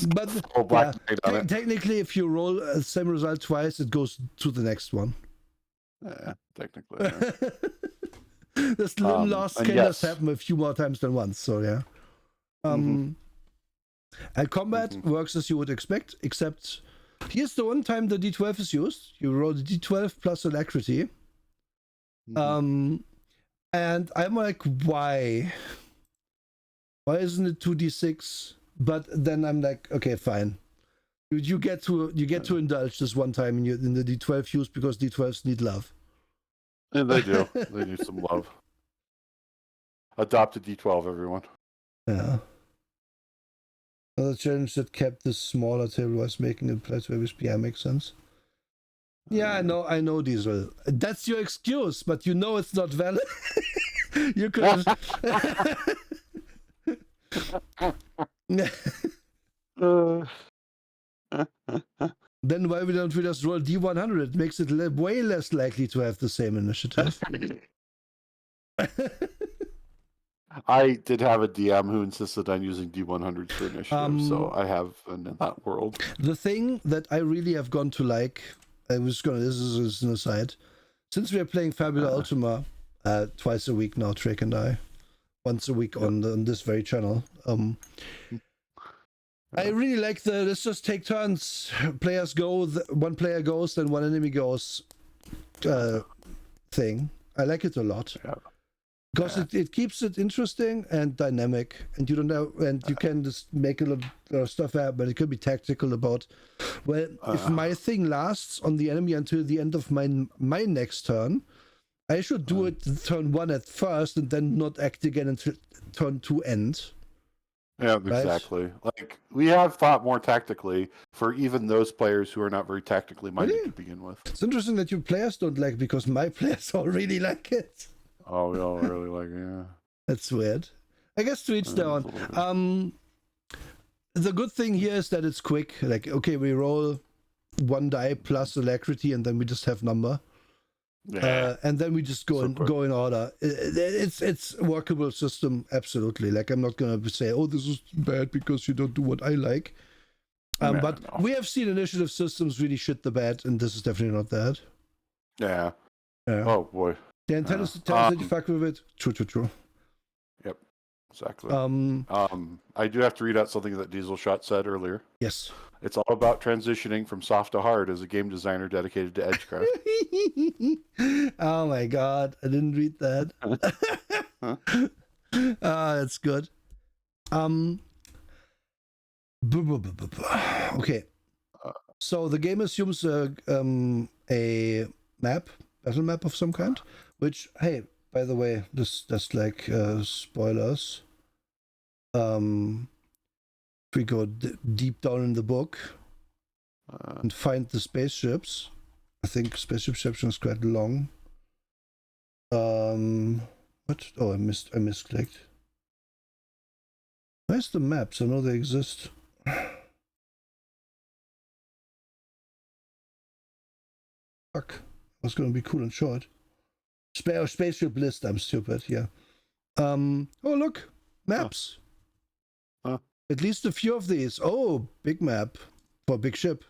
But technically, if you roll the same result twice, it goes to the next one. Technically. Yeah. This limb loss can just happen a few more times than once, so yeah. And combat works as you would expect, except here's the one time the D12 is used. You roll the D12 plus alacrity. And I'm like, why? Why isn't it 2d6? But then I'm like, okay, fine. You get to indulge this one time in the D12 use because D12s need love. And they do. They need some love. Adopt a D12, everyone. Yeah. Another challenge that kept this smaller table-wise, making it play to yeah, makes sense. Yeah, I know, Diesel. That's your excuse, but you know it's not valid. You could. Then why don't we just roll D100? It makes it way less likely to have the same initiative. I did have a DM who insisted on using D100 for initiative, so I have in that world. The thing that I really have gone to like, this is an aside, since we are playing Fabula Ultima twice a week now, Trek and I, once a week on this very channel. I really like the let's just take turns. Players go, one player goes, then one enemy goes thing. I like it a lot. Because it keeps it interesting and dynamic, and you don't know, and you can just make a lot of stuff happen. But it could be tactical about, well, if my thing lasts on the enemy until the end of my next turn, I should do it turn 1 at first, and then not act again until turn 2 end. Yeah, exactly. Right? Like, we have thought more tactically for even those players who are not very tactically minded to begin with. It's interesting that your players don't like it because my players all really like it. Oh, we all really like it, yeah. That's weird. I guess to each their own. The good thing here is that it's quick. Like, okay, we roll 1 die plus alacrity, and then we just have number. Yeah. And then we just go in order. It's a workable system, absolutely. Like, I'm not gonna say, oh, this is bad because you don't do what I like. But we have seen initiative systems really shit the bed, and this is definitely not that. Yeah. Oh boy. Dan, tell us that you fuck with it. True. Yep. Exactly. I do have to read out something that Diesel Shot said earlier. Yes. It's all about transitioning from soft to hard as a game designer dedicated to edgecraft. Oh my god, I didn't read that. Huh? That's good. Okay. So the game assumes a battle map of some kind, which, hey, by the way, that's like spoilers. If we go deep down in the book and find the spaceships, I think spaceship section is quite long. What? Oh, I misclicked. Where's the maps? I know they exist. Fuck. Was gonna be cool and short. Spaceship list. I'm stupid. Yeah. Oh look, maps. At least a few of these. Oh, big map for big ship.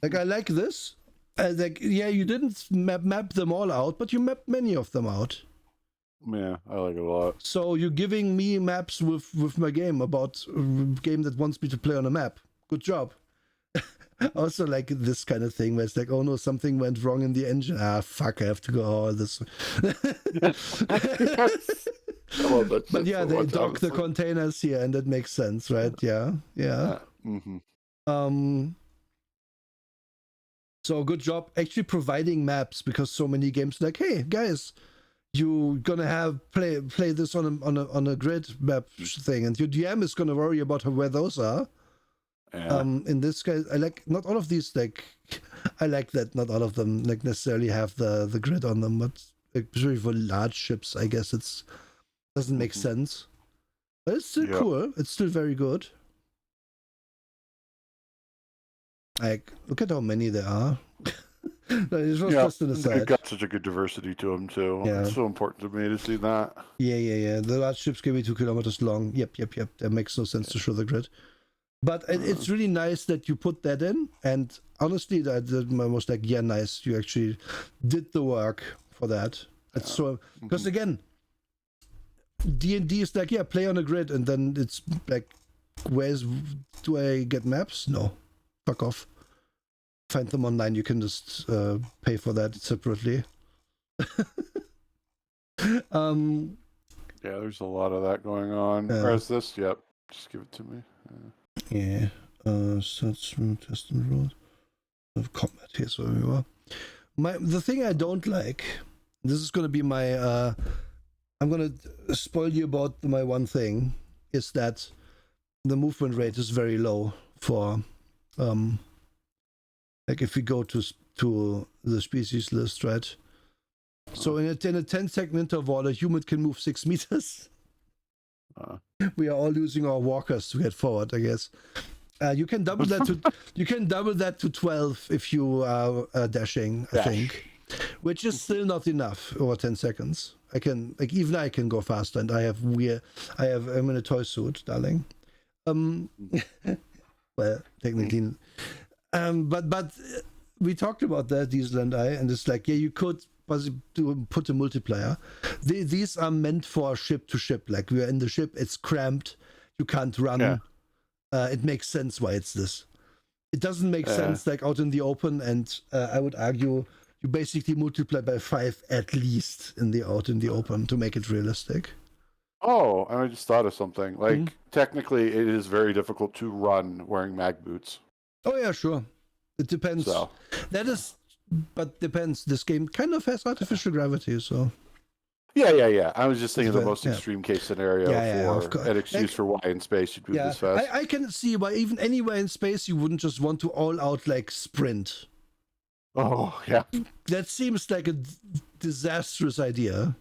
Like I like this. Like yeah, you didn't map them all out, but you mapped many of them out. Yeah, I like it a lot. So you're giving me maps with my game about a game that wants me to play on a map. Good job. Also like this kind of thing where it's like, oh no, something went wrong in the engine. Ah, fuck, I have to go all this. But yeah, they dock the containers here, and that makes sense, right? Yeah. So good job actually providing maps, because so many games like, hey guys, you're gonna have play this on a grid map thing, and your DM is gonna worry about where those are. Yeah. In this case, I like not all of these. Like, I like that not all of them like necessarily have the grid on them, but especially for large ships, I guess it's doesn't make sense. But it's still cool. It's still very good. Like, look at how many there are. It was just an aside. They've got such a good diversity to them too. Yeah. It's so important to me to see that. Yeah. The large ships can be 2 kilometers long. Yep. That makes no sense to show the grid. But it's really nice that you put that in. And honestly, I was like, yeah, nice. You actually did the work for that. It's so because again, D&D is like, yeah, play on a grid, and then it's like, do I get maps? No, fuck off. Find them online. You can just pay for that separately. Yeah, there's a lot of that going on. Where's this? Yep, just give it to me. Yeah. Search test and road of combat. Here's where we were. The thing I don't like. This is gonna be my. I'm gonna spoil you about my one thing. Is that the movement rate is very low for. Like if we go to the species list, right? So in a 10-second interval, a human can move 6 meters. We are all using our walkers to get forward, I guess. You can double that to 12 if you are dashing, I think, which is still not enough over 10 seconds. I can go faster, and I'm in a toy suit, darling. Well, technically. But we talked about that, Diesel and I, and it's like, yeah, you could put a multiplier. These are meant for ship to ship. Like, we're in the ship, it's cramped, you can't run. Yeah. It makes sense why it's this. It doesn't make sense like out in the open, and I would argue you basically multiply by 5 at least out in the open to make it realistic. Oh, and I just thought of something. Like, technically, it is very difficult to run wearing mag boots. Oh yeah, sure. It depends. So. Depends. This game kind of has artificial gravity, so. Yeah. I was just thinking the most extreme case scenario for an excuse for why in space you'd move this fast. I can see why even anywhere in space you wouldn't just want to all out like sprint. Oh yeah. That seems like a disastrous idea.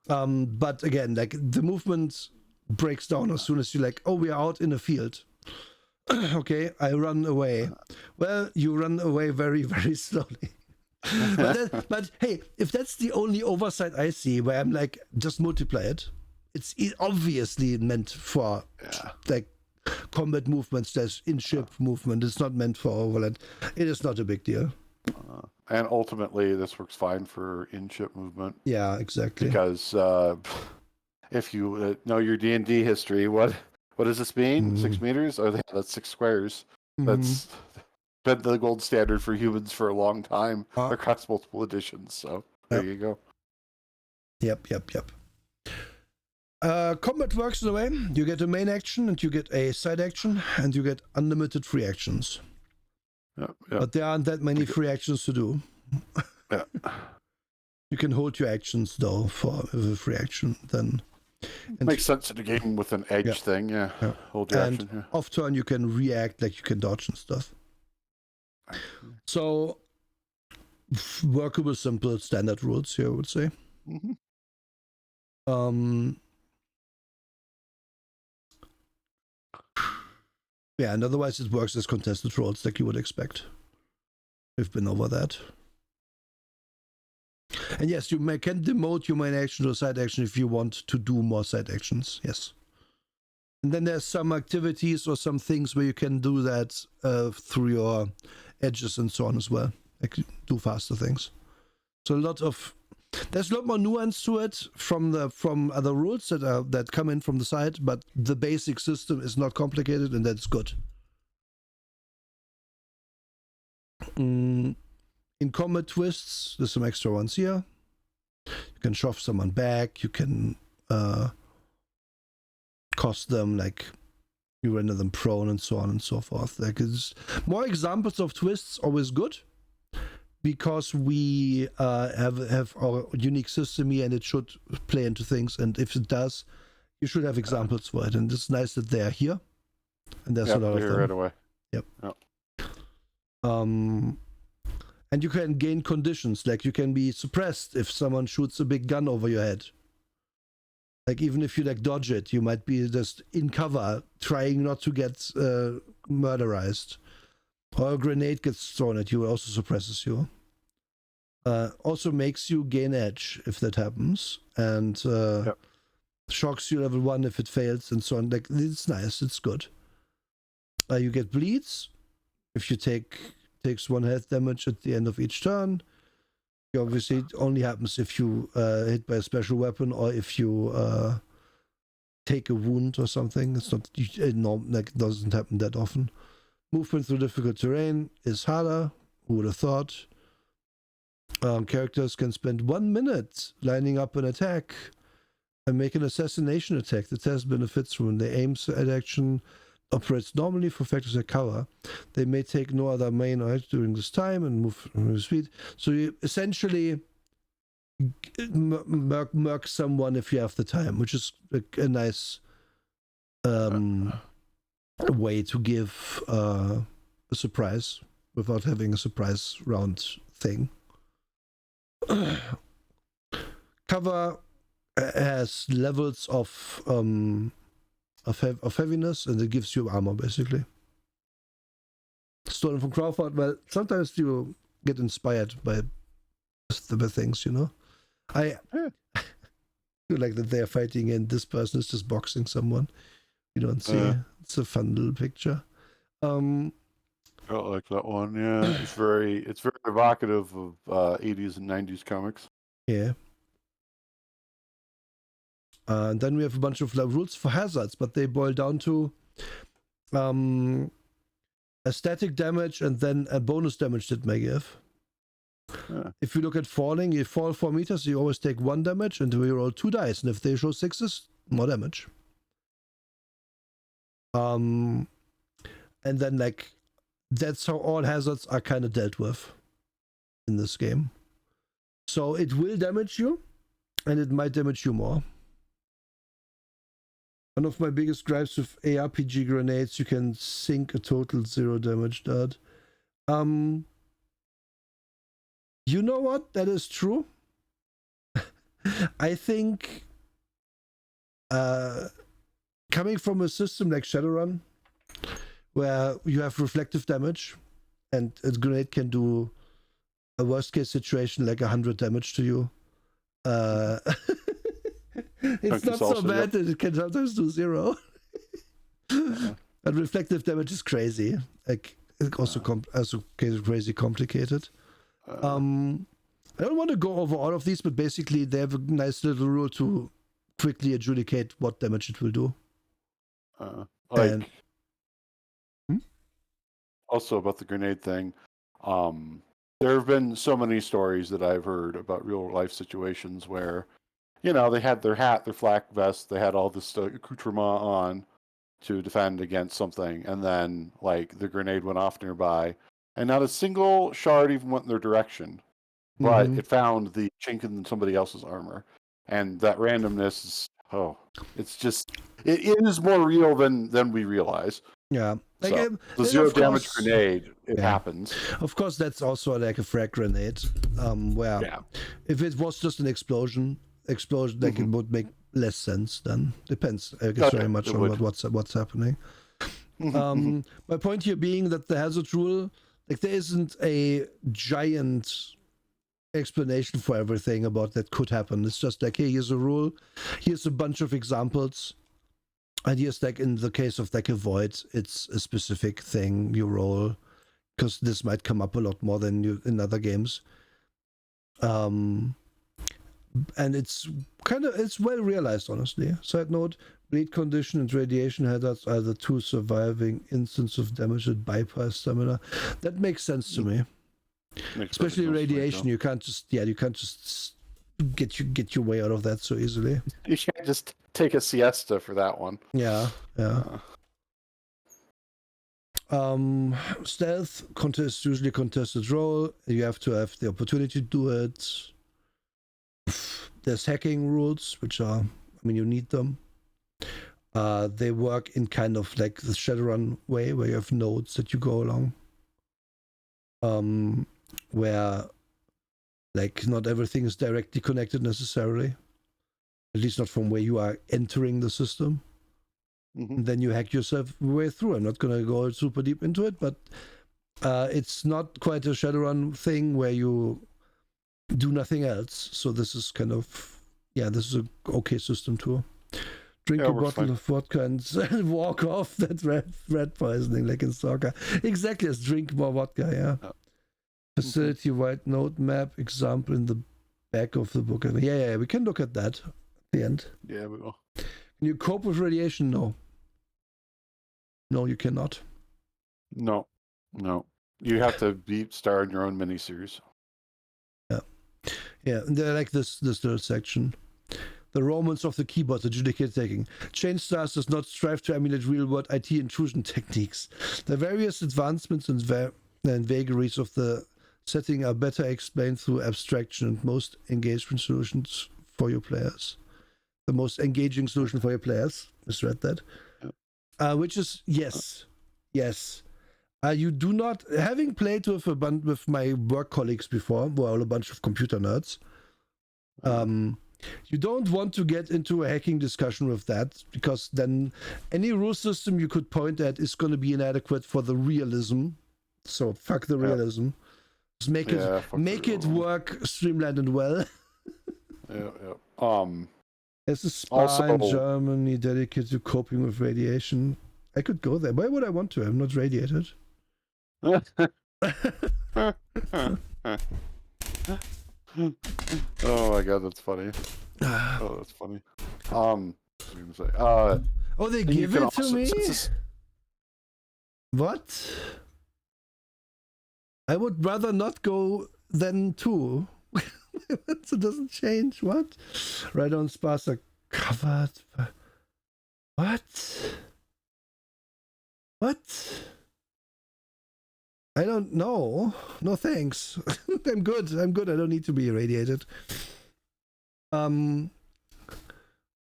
But again, like the movement breaks down as soon as you're like, oh, we are out in a field. Okay, I run away. Well, you run away very, very slowly. but hey, if that's the only oversight I see, where I'm like, just multiply it. It's obviously meant for like combat movements. There's in-ship movement. It's not meant for overland. It is not a big deal. And ultimately, this works fine for in-ship movement. Yeah, exactly. Because if you know your D&D history, what does this mean? 6 meters? Oh, that's 6 squares. That's been the gold standard for humans for a long time across multiple editions. So there you go. Yep. Combat works in a way. You get a main action and you get a side action and you get unlimited free actions. Yep. But there aren't that many free actions to do. Yeah. You can hold your actions though for a free action. Then makes sense in a game with an edge thing. Yeah. Hold your action. Yeah. Off turn you can react, like you can dodge and stuff. So workable, simple, standard rules here, I would say. Yeah, and otherwise it works as contested roles like you would expect. We've been over that. And yes, you can demote your main action to a side action if you want to do more side actions. Yes. And then there's some activities or some things where you can do that through your edges and so on as well. Like do faster things. So there's a lot more nuance to it from other rules that come in from the side, but the basic system is not complicated, and that's good. In combat twists, there's some extra ones here. You can shove someone back. You can cost them, like you render them prone and so on and so forth. Like, it's more examples of twists, always good. Because we have our unique system here and it should play into things, and if it does, you should have examples for it, and it's nice that they're here, and there's a lot of them right away. Yep. And you can gain conditions, like you can be suppressed if someone shoots a big gun over your head. Like even if you like dodge it, you might be just in cover trying not to get murderized. Or a grenade gets thrown at you, it also suppresses you. Also makes you gain edge if that happens, and shocks you level 1 if it fails, and so on. Like, it's nice, it's good. You get bleeds if you takes 1 health damage at the end of each turn. Obviously, it only happens if you hit by a special weapon or if you take a wound or something. It's not like it doesn't happen that often. Movement through difficult terrain is harder. Who would have thought? Characters can spend 1 minute lining up an attack and make an assassination attack. The test benefits from when they aim at action, operates normally for factors like cover. They may take no other main or action during this time and move with speed. So you essentially murk someone if you have the time, which is a nice way to give a surprise without having a surprise round thing. Cover has levels of heaviness, and it gives you armor basically. Stolen from Crawford. Well, sometimes you get inspired by the things, you know. I feel like that they are fighting and this person is just boxing someone. You don't see. It's a fun little picture. I like that one. Yeah, it's very evocative of 80s and 90s comics. Yeah. And then we have a bunch of rules for hazards, but they boil down to a static damage and then a bonus damage that may give. If you look at falling, you fall 4 meters, you always take 1 damage, and we roll 2 dice, and if they show 6s, more damage. And then like that's how all hazards are kind of dealt with in this game. So it will damage you, and it might damage you more. One of my biggest gripes with ARPG grenades, you can sink a total 0 damage dart. You know what? That is true. I think coming from a system like Shadowrun, where you have reflective damage, and a grenade can do a worst case situation like 100 damage to you. It's not so bad that it can sometimes do 0. But reflective damage is crazy. Like it also crazy complicated. I don't want to go over all of these, but basically they have a nice little rule to quickly adjudicate what damage it will do. Like, And also about the grenade thing, there have been so many stories that I've heard about real life situations where, they had their hat, their flak vest, they had all this accoutrement on to defend against something, and then like the grenade went off nearby, and not a single shard even went in their direction, but it found the chink in somebody else's armor, and that randomness is it's just it is more real than we realize. Yeah, like So, the zero damage grenade, it happens. Of course, that's also like a frag grenade, where if it was just an explosion, like it would make less sense. Then depends, I guess, very much on what's happening. My point here being that the hazard rule, like there isn't a giant explanation for everything about that could happen. It's just like, hey, here's a rule, here's a bunch of examples. And here's like in the case of like a void, it's a specific thing you roll, because this might come up a lot more than in other games. And it's well realized, honestly. Side note: bleed condition and radiation hazards are the two surviving instances of damage that bypass stamina. That makes sense to me. Especially radiation, you can't just get your way out of that so easily. You can't just take a siesta for that one. Yeah. Stealth contest, usually contested role. You have to have the opportunity to do it. There's hacking rules, which are, you need them. They work in kind of like the Shadowrun way, where you have nodes that you go along. Where like not everything is directly connected necessarily, at least not from where you are entering the system. And then you hack yourself way through. I'm not going to go super deep into it, but it's not quite a Shadowrun thing where you do nothing else. So this is kind of, this is a okay system too. Drink a bottle of vodka and walk off that rat poisoning like in Stalker. Exactly, as drink more vodka, Facility wide node map example in the back of the book. Yeah, we can look at that at the end. Yeah, we will. Can you cope with radiation? No, you cannot. No. You have to star in your own miniseries. Yeah, and they're like this little section. The Romans of the keyboard, adjudicate taking. Change Stars does not strive to emulate real-world IT intrusion techniques. The various advancements and vagaries of the setting are better explained through abstraction and most engagement solutions for your players. The most engaging solution for your players. Just read that. Which is yes. You do not, having played with my work colleagues before, who are all a bunch of computer nerds. You don't want to get into a hacking discussion with that, because then any rule system you could point at is going to be inadequate for the realism. So fuck the realism. Just make it work streamlined and well. There's a spa in Germany dedicated to coping with radiation. I could go there. Why would I want to? I'm not radiated. Oh my god, that's funny. That's funny. They give it to me? What? I would rather not go than two. It doesn't change. What? Right on spas are covered. What? I don't know. No thanks. I'm good. I don't need to be irradiated.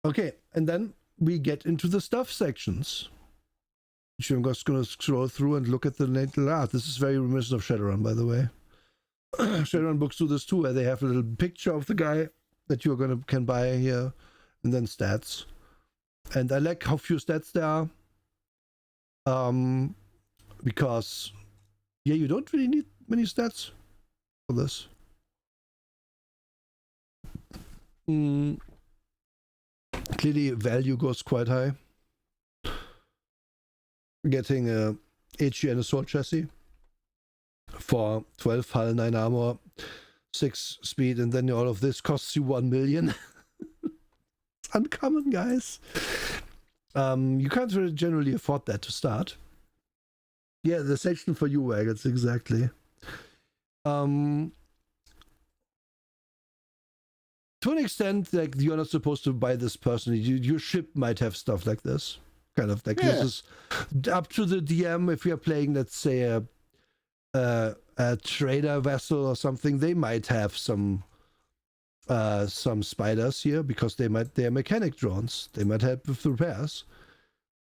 Okay, and then we get into the stuff sections. Which I'm just going to scroll through and look at the little art. This is very reminiscent of Shadowrun, by the way. Shadowrun books do this too, where they have a little picture of the guy that you're can buy here, and then stats. And I like how few stats there are. Because you don't really need many stats for this. Clearly value goes quite high. Getting a HE and assault chassis for 12 hull, 9 armor, 6 speed, and then all of this costs you 1 million. uncommon, guys. You can't really generally afford that to start. Yeah, the section for you, Wagons, exactly. To an extent, like, you're not supposed to buy this personally. Your ship might have stuff like this. Kind of like this is up to the DM. If you're playing, let's say, a trader vessel or something, they might have some spiders here because they're mechanic drones. They might help with repairs.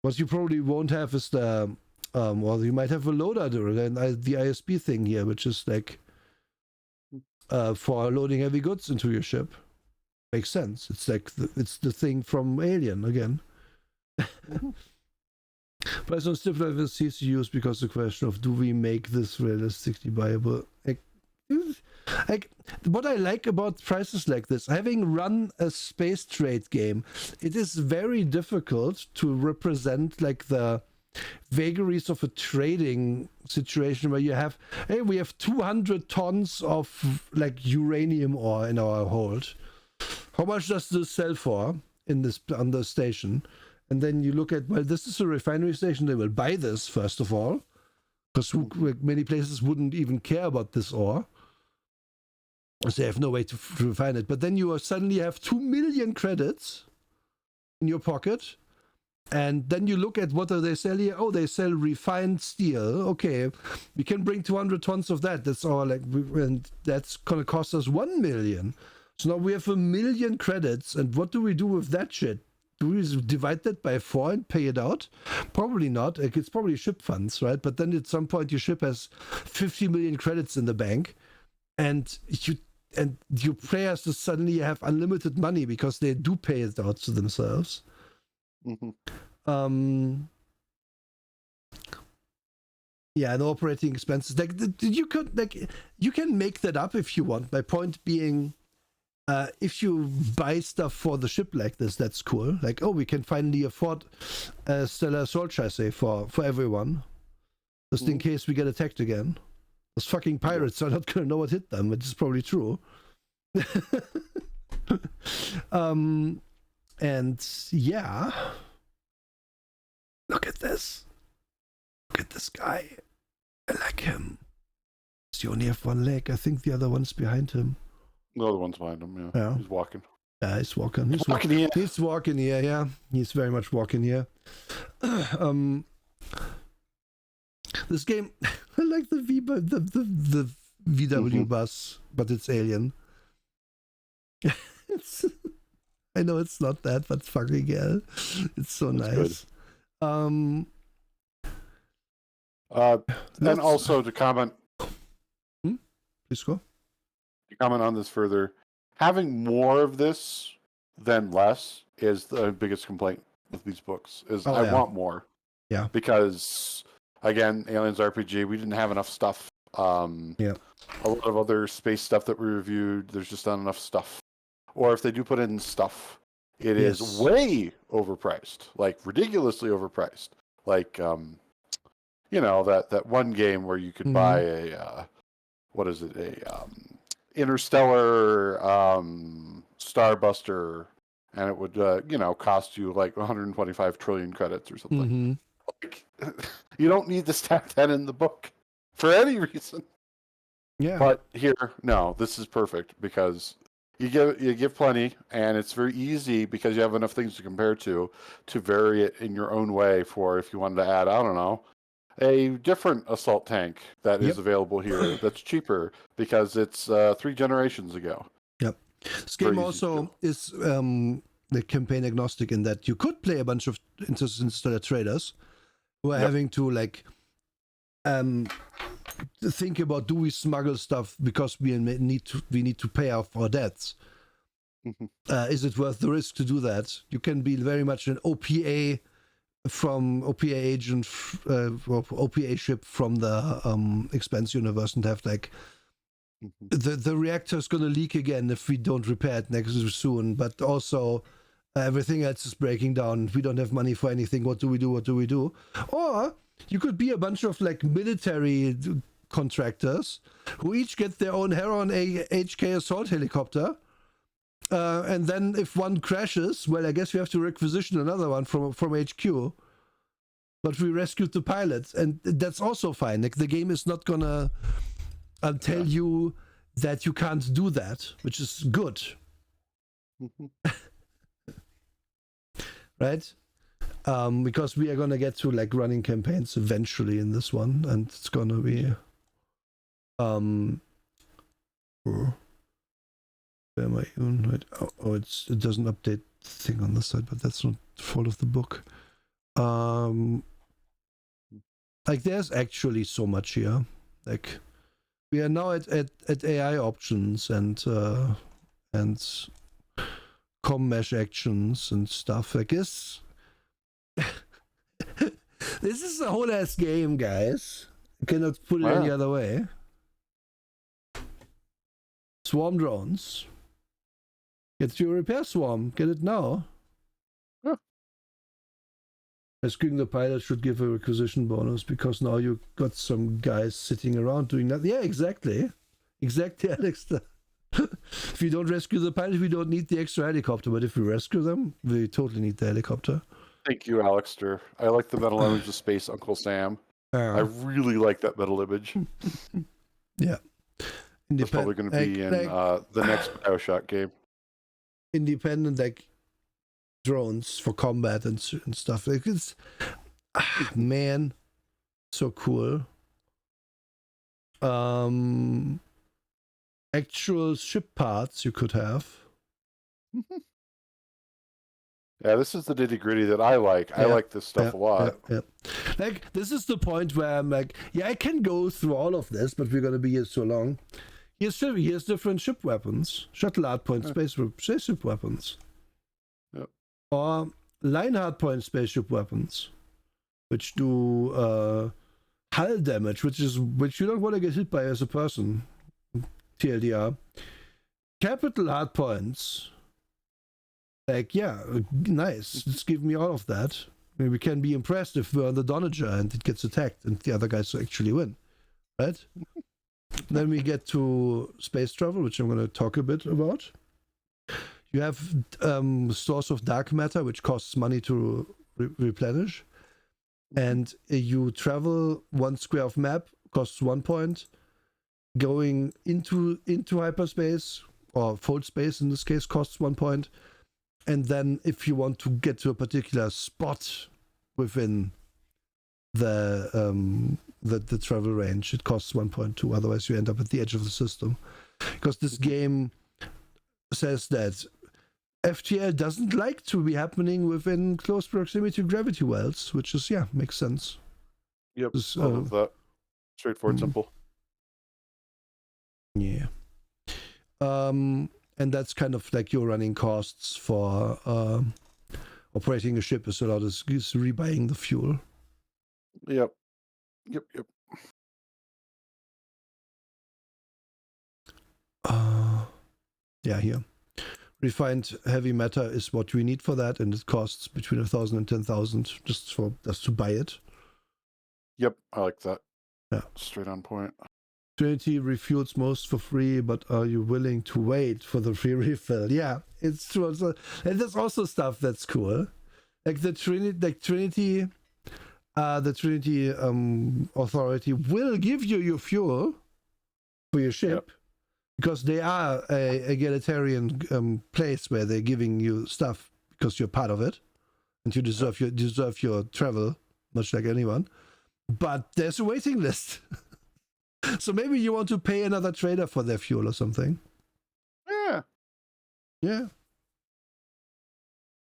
What you probably won't have is the well, you might have a loader and the ISB thing here, which is like for loading heavy goods into your ship. Makes sense. It's like it's the thing from Alien again. But some stiff level seems to use because the question of do we make this realistically viable? Like what I like about prices like this, having run a space trade game, it is very difficult to represent like the vagaries of a trading situation where you have, hey, we have 200 tons of like uranium ore in our hold. How much does this sell for in this on the station? And then you look at, well, this is a refinery station. They will buy this first of all, because many places wouldn't even care about this ore. They have no way to refine it. But then you suddenly have 2 million credits in your pocket. And then you look at what do they sell here? Oh, they sell refined steel. Okay, we can bring 200 tons of that. That's all, and that's going to cost us 1 million. So now we have 1 million credits. And what do we do with that shit? Do we divide that by 4 and pay it out? Probably not. It's probably ship funds, right? But then at some point your ship has 50 million credits in the bank. And your players just suddenly have unlimited money because they do pay it out to themselves. Mm-hmm. Yeah, and operating expenses. Like you can make that up if you want. My point being, if you buy stuff for the ship like this, that's cool. Like, oh, we can finally afford a stellar assault chassis for everyone, just in case we get attacked again. Those fucking pirates are not gonna know what hit them, which is probably true. And yeah, look at this. Look at this guy. I like him. Does he only have one leg? I think the other one's behind him. The other one's behind him, yeah. He's walking. Yeah, he's walking. He's walking here. He's walking here, yeah. He's very much walking here. This game, I like the VW bus, but it's alien. I know it's not that, but fucking hell, it's so nice. Good. And also to comment. Please go. To comment on this further, having more of this than less is the biggest complaint with these books. I want more. Yeah. Because again, Aliens RPG, we didn't have enough stuff. A lot of other space stuff that we reviewed, there's just not enough stuff. Or if they do put in stuff, it is way overpriced, like ridiculously overpriced. Like, that one game where you could buy a, Interstellar Starbuster, and it would, cost you like 125 trillion credits or something. Like, you don't need to stack that in the book for any reason. Yeah. But here, no, this is perfect because you give plenty, and it's very easy because you have enough things to compare to vary it in your own way. For if you wanted to add, I don't know, a different assault tank that is available here that's cheaper because it's 3 generations ago. Yep. This game also is the campaign agnostic in that you could play a bunch of interstellar traders who are having to think about, do we smuggle stuff because we need to pay off our debts? Is it worth the risk to do that? You can be very much an OPA agent, OPA ship from the Expanse universe, and have like the reactor's gonna leak again if we don't repair it next soon. But also everything else is breaking down. We don't have money for anything. What do we do? Or you could be a bunch of like military contractors who each get their own Heron HK assault helicopter, And then if one crashes, well, I guess we have to requisition another one from HQ. But we rescued the pilot, and that's also fine. Like the game is not gonna tell you that you can't do that, which is good, right? Because we are gonna get to like running campaigns eventually in this one, and it's gonna be where am I even? It doesn't update the thing on the side, but that's not the fault of the book. Like there's actually so much here. Like we are now at AI options and com mesh actions and stuff. Like this. This is a whole ass game, guys. I cannot put it any other way. Swarm drones. Get your repair swarm. Get it now. Rescuing the pilot should give a requisition bonus because now you got some guys sitting around doing that. Yeah, exactly. Exactly, Alex. If you don't rescue the pilot, we don't need the extra helicopter. But if we rescue them, we totally need the helicopter. Thank you, Alexter. I like the metal image of Space Uncle Sam. I really like that metal image. Yeah. It's probably going to be in the next BioShock game. Independent, like, drones for combat and stuff. Like it's man, so cool. Actual ship parts you could have. Yeah, this is the nitty-gritty that I like. I like this stuff a lot. Yeah. Like this is the point where I'm like, yeah, I can go through all of this, but we're gonna be here so long. Here's different ship weapons, shuttle hardpoint spaceship weapons. Yep. Or line hardpoint spaceship weapons, which do hull damage, which you don't want to get hit by as a person. TLDR. Capital hardpoints. Like, yeah, nice. Just give me all of that. I mean, we can be impressed if we're on the Donager and it gets attacked and the other guys actually win. Right? Then we get to space travel, which I'm going to talk a bit about. You have stores of dark matter, which costs money to replenish. And you travel 1 square of map, costs 1 point. Going into hyperspace, or fold space in this case, costs 1 point. And then if you want to get to a particular spot within the travel range, it costs 1.2. Otherwise, you end up at the edge of the system. Because this game says that FTL doesn't like to be happening within close proximity to gravity wells, which is, makes sense. Yep, I love that. Straightforward, simple. Yeah. And that's kind of like your running costs for operating a ship is a lot is rebuying the fuel. Yep. Here. Refined heavy matter is what we need for that, and it costs between 1,000 and 10,000 just to buy it. Yep, I like that. Yeah. Straight on point. Trinity refuels most for free, but are you willing to wait for the free refill? Yeah, it's true. Also, and there's also stuff that's cool, like the Trinity Authority will give you your fuel for your ship, because they are a egalitarian place where they're giving you stuff because you're part of it, and you deserve your travel much like anyone. But there's a waiting list. So maybe you want to pay another trader for their fuel or something. Yeah.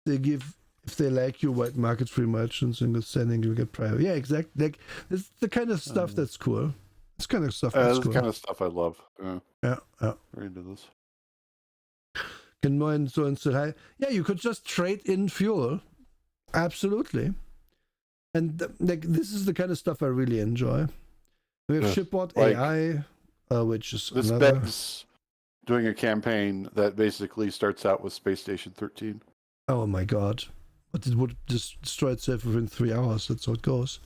They give, if they like you, white market free merchants and good standing, you get prior. Yeah, exactly. Like it's the kind of stuff that's cool. It's kind of stuff that's cool. The kind of stuff I love. Yeah. Very into this. Can more influence it high? Yeah, you could just trade in fuel. Absolutely. And like this is the kind of stuff I really enjoy. We have shipboard AI, which is this begs doing a campaign that basically starts out with Space Station 13. Oh my god. But it would just destroy itself within 3 hours. That's how it goes.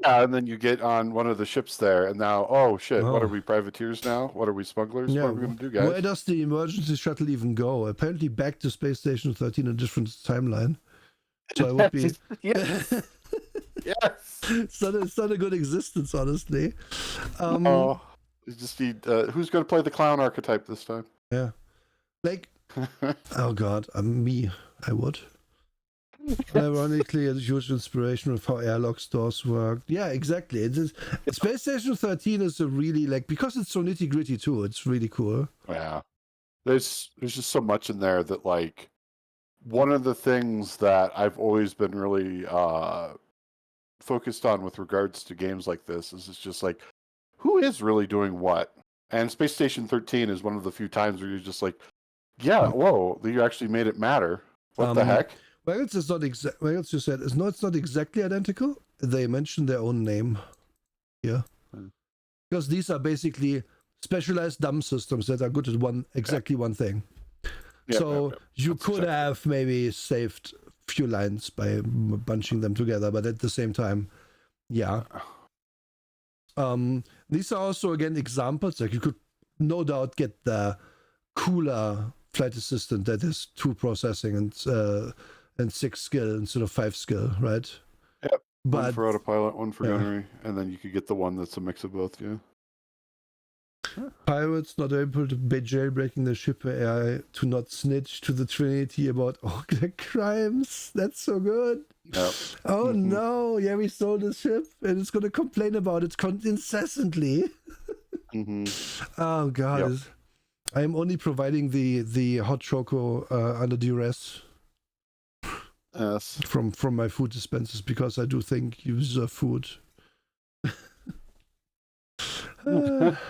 Yeah, and then you get on one of the ships there, and now, oh shit, what are Oh. we, privateers now? What are we, smugglers? Yeah, What are we going to do, where guys? does the emergency shuttle even go? Apparently back to Space Station 13, a different timeline. So I would be. Yes. Yes. It's not a good existence, honestly. Oh, you just need, who's going to play the clown archetype this time? Yeah. Like, oh god, me, I would. Ironically, a huge inspiration of how airlock stores work. Yeah, exactly. It is. Space Station 13 is a really, like, because it's so nitty gritty too, it's really cool. Yeah. There's just so much in there that, like, one of the things that I've always been really focused on with regards to games like this is it's just like, who is really doing what? And Space Station 13 is one of the few times where you're just like, yeah, whoa, you actually made it matter. What the heck? Well, it's not exactly. Well, you said it's not exactly identical. They mentioned their own name here, because these are basically specialized dumb systems that are good at one thing. So you could have maybe saved a few lines by bunching them together, but at the same time, yeah. These are also again examples. Like you could no doubt get the cooler flight assistant that is 2 processing and 6 skill instead of 5 skill, right? Yep. But one for autopilot, one for gunnery, and then you could get the one that's a mix of both. Yeah. Pirates not able to be jailbreaking the ship AI to not snitch to the Trinity about all their crimes. That's so good. Yep. Oh no, yeah, we stole the ship and it's gonna complain about it incessantly. Oh god. Yep. I am only providing the hot choco under duress. Yes. From my food dispensers, because I do think you deserve food.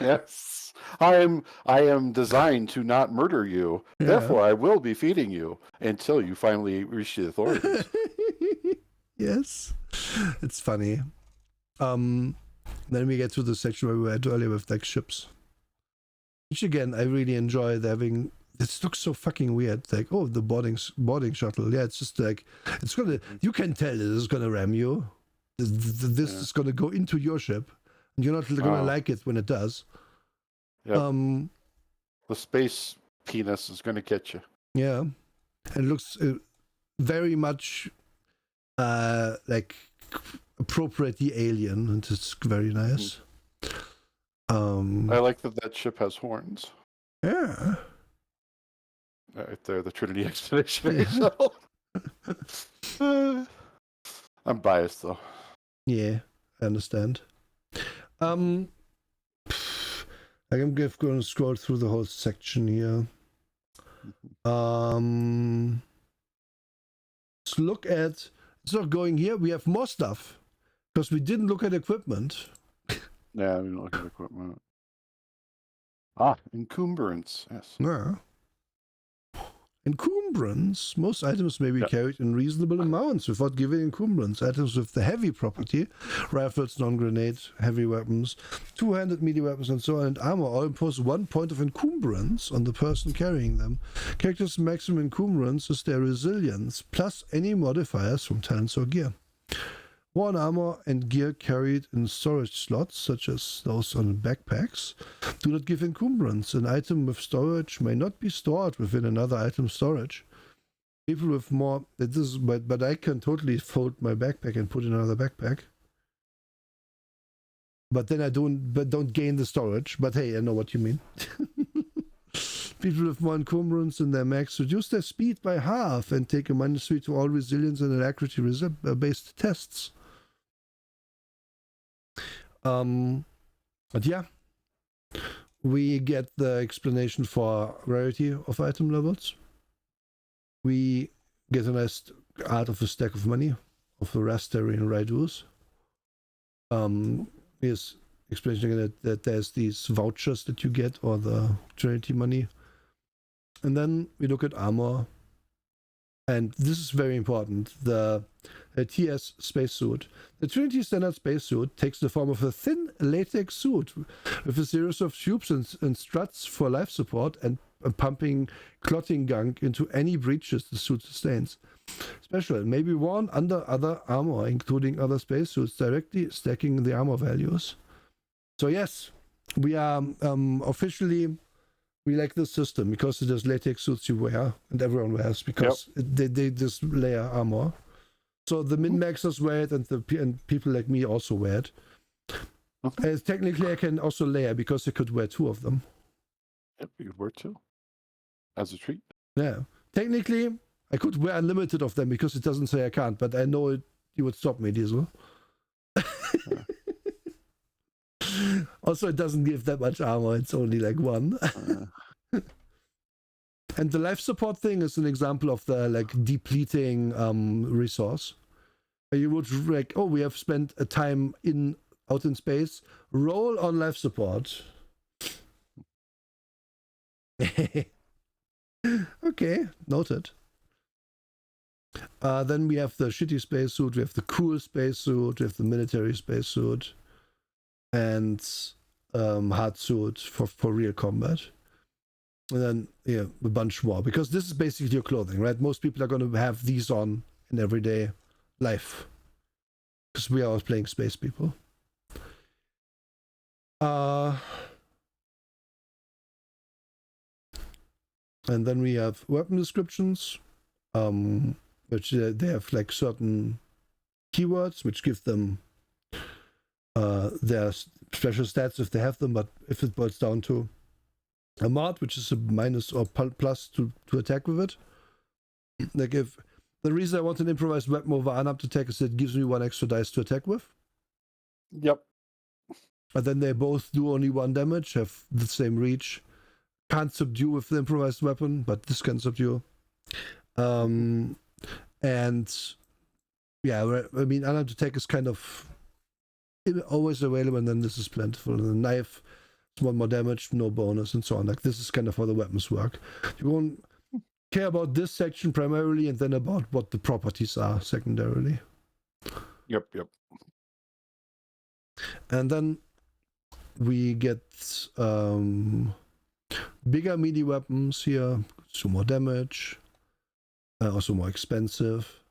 Yes. I am designed to not murder you. Yeah. Therefore, I will be feeding you until you finally reach the authorities. Yes. It's funny. Then we get to the section where we were at earlier with like ships. Which again, I really enjoyed having. This looks so fucking weird. Like, oh, the boarding shuttle. Yeah, it's just like, it's gonna, you can tell this is gonna ram you. This is gonna go into your ship. And you're not gonna like it when it does. Yep. The space penis is gonna get you. Yeah. It looks very much like appropriately alien, and it's very nice. I like that ship has horns. Yeah. Right there, the Trinity Expedition. I'm biased though. Yeah, I understand. I'm going to scroll through the whole section here. Let's look at. So going here, we have more stuff because we didn't look at equipment. Yeah, we didn't look at equipment. Encumbrance. Yes. Yeah. Encumbrance. Most items may be carried in reasonable amounts without giving encumbrance. Items with the heavy property, rifles, non-grenade, heavy weapons, two-handed melee weapons, and so on, and armor all impose 1 point of encumbrance on the person carrying them. Characters' maximum encumbrance is their resilience, plus any modifiers from talents or gear. Worn armor and gear carried in storage slots, such as those on backpacks, do not give encumbrance. An item with storage may not be stored within another item's storage. People with more... But I can totally fold my backpack and put in another backpack. But then I don't gain the storage. But hey, I know what you mean. People with more encumbrance in their max reduce their speed by half and take a -3 to all resilience and alacrity based tests. But yeah, we get the explanation for rarity of item levels. We get a nice art of a stack of money of the raspberry and Raidus. Here's explanation again that there's these vouchers that you get, or the Trinity money. And then we look at armor. And this is very important. The TS spacesuit. The Trinity standard spacesuit takes the form of a thin latex suit with a series of tubes and struts for life support and pumping clotting gunk into any breaches the suit sustains. Special may be worn under other armor, including other spacesuits, directly stacking the armor values. So yes, we are officially, we like this system because it is latex suits you wear and everyone wears because they just layer armor. So the min-maxers wear it and people like me also wear it. Technically I can also layer because I could wear 2 of them. Yep, you could wear 2 as a treat. Yeah. Technically, I could wear unlimited of them because it doesn't say I can't, but I know you would stop me, Diesel. Also, it doesn't give that much armor. It's only like 1. And the life support thing is an example of the like depleting resource. You would like, oh, we have spent a time out in space. Roll on life support. Okay, noted. Then we have the shitty spacesuit, we have the cool spacesuit, we have the military spacesuit, and hard suit for real combat. And then a bunch more, because this is basically your clothing, right? Most people are going to have these on in everyday life, because we are all playing space people. And then we have weapon descriptions, which they have like certain keywords which give them their special stats if they have them, but if it boils down to a mod, which is a minus or plus to attack with it. Like if the reason I want an improvised weapon over unarmed attack is that it gives me 1 extra dice to attack with. Yep. But then they both do only 1 damage, have the same reach. Can't subdue with the improvised weapon, but this can subdue. And yeah, I mean, unarmed attack is kind of always available, and then this is plentiful. And the knife is 1 more damage, no bonus, and so on. Like this is kind of how the weapons work. You won't care about this section primarily, and then about what the properties are secondarily. Yep. And then we get bigger melee weapons here, so more damage, also more expensive.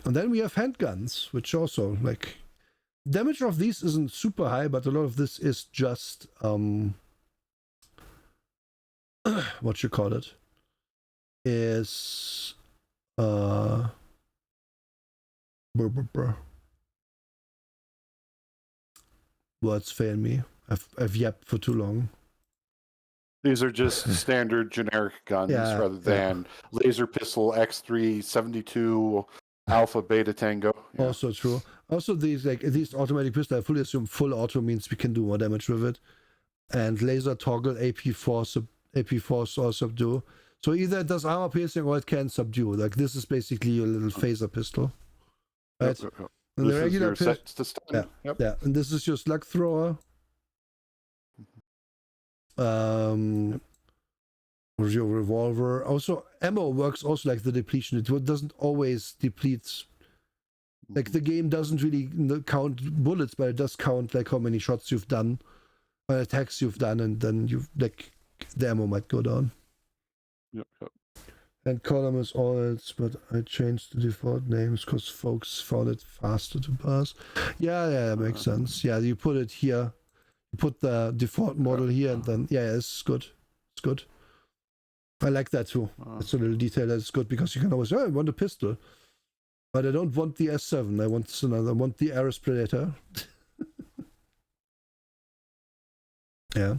And then we have handguns, which also, like, damage of these isn't super high, but a lot of this is just, what you call it, is, words fail me. I've yapped for too long. These are just standard generic guns rather than laser pistol X3 72 Alpha Beta Tango. Yeah. Also true. Also these automatic pistol, I fully assume full auto means we can do more damage with it. And laser toggle AP4 or subdue. So either it does armor piercing or it can subdue. Like this is basically your little phaser pistol. Right? Yep. And this the regular is your set to stun. Yeah. And this is your slug thrower. Your revolver. Also, ammo works also like the depletion. It doesn't always deplete. Like the game doesn't really count bullets, but it does count like how many shots you've done, or attacks you've done, and then the ammo might go down. Yep. And column is alts, but I changed the default names because folks found it faster to pass. Yeah, that makes sense. Yeah, you put it here. You put the default model here, and then it's good. It's good. I like that too. It's a little detail that's good because you can always I want a pistol, but I don't want the S7. I want the Ares Predator. Yeah.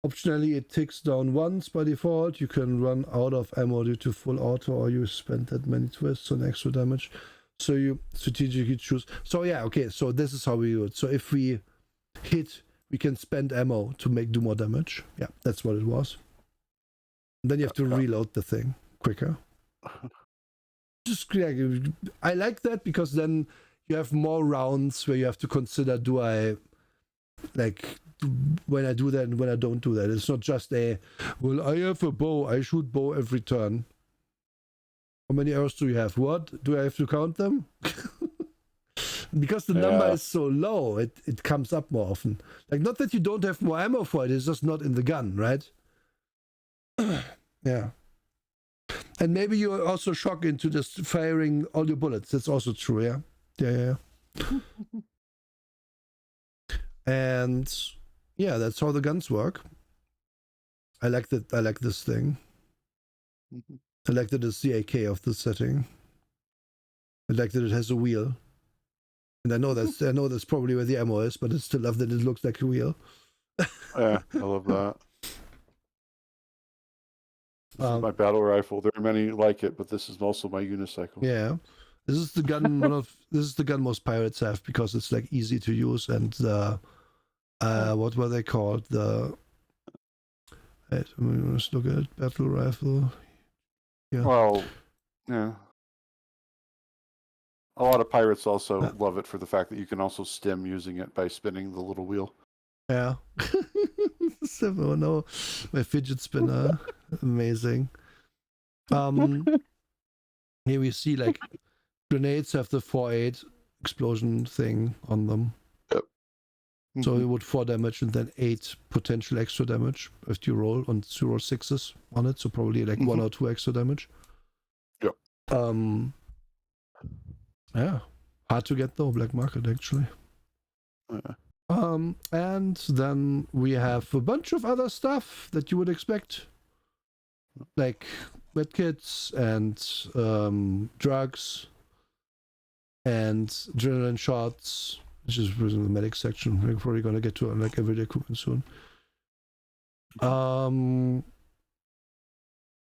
Optionally, it ticks down once by default. You can run out of ammo due to full auto, or you spend that many twists on extra damage. So you strategically choose. So so this is how we do it. So if we hit, we can spend ammo to do more damage. Yeah, that's what it was. And then you have to reload the thing quicker. I like that because then you have more rounds where you have to consider, do I when I do that and when I don't do that. It's not just I have a bow, I shoot bow every turn. How many arrows do you have? What? Do I have to count them? Because the number is so low, it comes up more often. Like, not that you don't have more ammo for it, it's just not in the gun, right? Yeah. And maybe you're also shocked into just firing all your bullets. That's also true, yeah. Yeah. And yeah, that's how the guns work. I like that. I like this thing. I like that it's the AK of the setting. I like that it has a wheel. And I know that's probably where the ammo is, but I still love that it looks like a wheel. Yeah, I love that. This is my battle rifle. There are many like it, but this is also my unicycle. Yeah, this is the gun. This is the gun most pirates have because it's like easy to use and what were they called? Let's look at battle rifle. Yeah. Well, yeah. A lot of pirates also love it for the fact that you can also stim using it by spinning the little wheel. Yeah. Oh no, my fidget spinner. Amazing. Here we see like grenades have the 4-8 explosion thing on them. Yep. So you would 4 damage and then 8 potential extra damage if you roll on 0 6s on it. So probably like 1 or 2 extra damage. Yep. Yeah. Hard to get though, black market actually. And then we have a bunch of other stuff that you would expect. Like medkits and drugs and adrenaline shots, which is in the medic section. We're probably gonna get to like everyday equipment soon.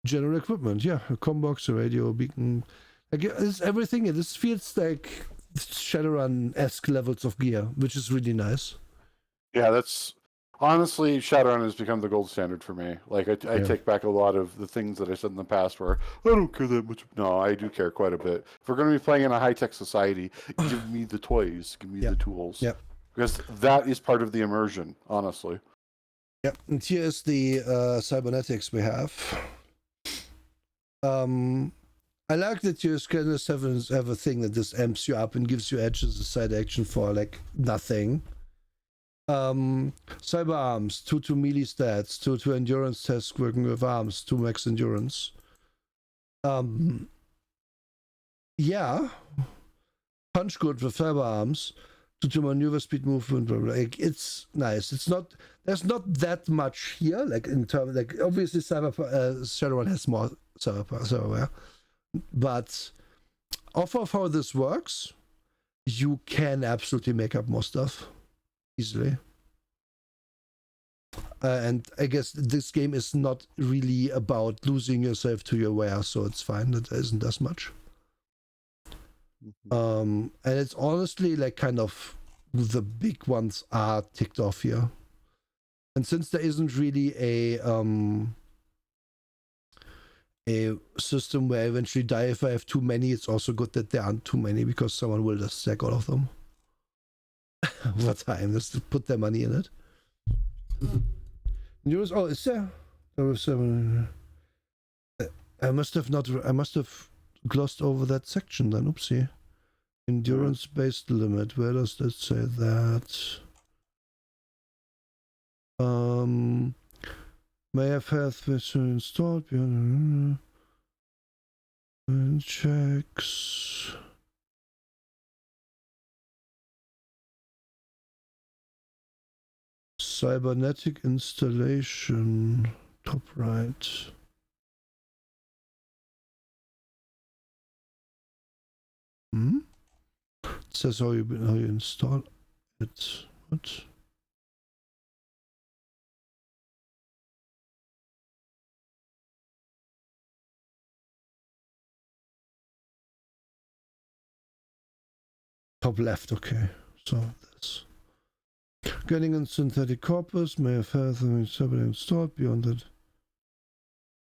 General equipment, yeah, a combox, a radio, a beacon. Like it's everything. This feels like Shadowrun-esque levels of gear, which is really nice. Yeah, that's honestly, Shadowrun has become the gold standard for me. Like I take back a lot of the things that I said in the past where I don't care that much. No, I do care quite a bit. If we're going to be playing in a high-tech society, give me the toys, give me the tools. Yeah. Because that is part of the immersion, honestly. Yep, and here is the cybernetics we have. I like that you kind of have a thing that just amps you up and gives you edges as side action for like nothing. Cyber arms, 2 melee stats, 2 endurance tests working with arms, 2 max endurance. Yeah. Punch good with cyber arms, 2 maneuver speed movement, blah, blah. Like, it's nice. There's not that much here, like in terms, like obviously Shadowrun has more cyberware, but off of how this works, you can absolutely make up more stuff easily. And I guess this game is not really about losing yourself to your wear, so it's fine. It isn't as much. And it's honestly like kind of the big ones are ticked off here. And since there isn't really a system where I eventually die if I have too many, it's also good that there aren't too many because someone will just stack all of them over time. Just to put their money in it. Oh, is there? There was I must have glossed over that section then. Oopsie. Endurance based limit. Where does that say that? May have this installed beyond checks. Cybernetic installation, top right. It says how you install it. What? Top left, okay. So this. Getting in synthetic corpus may have health installed beyond that.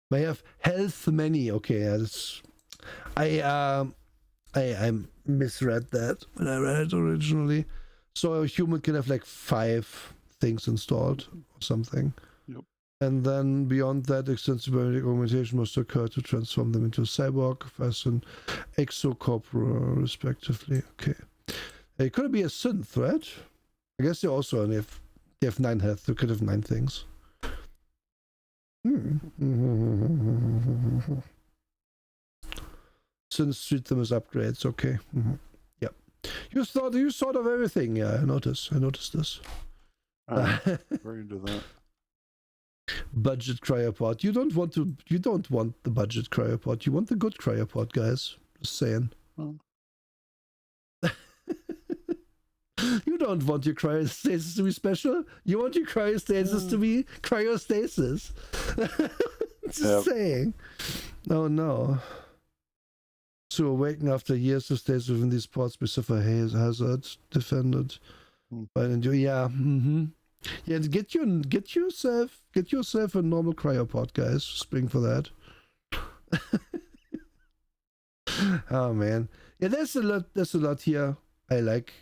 May have health many. Okay, yeah, that's. I misread that when I read it originally. So a human can have like 5 things installed or something. Yep. And then beyond that, extensive genetic augmentation must occur to transform them into a cyborg, as an exocorporeal, respectively. Okay. It could be a synth, right? I guess they also only have 9 health. They could have 9 things. Since treat them as upgrades, okay. Mm-hmm. Yep. You thought of everything. Yeah, I noticed this. Very into that. Budget cryopod. You don't want the budget cryopod. You want the good cryopod, guys. Just saying. Hmm. You don't want your cryostasis to be special. You want your cryostasis to be cryostasis. Just saying. Oh no. To awaken after years of stays within these pods be suffer hazard defended by yeah. Mm-hmm. Yeah, get yourself a normal cryopod, guys. Spring for that. Oh man, yeah. There's a lot here. I like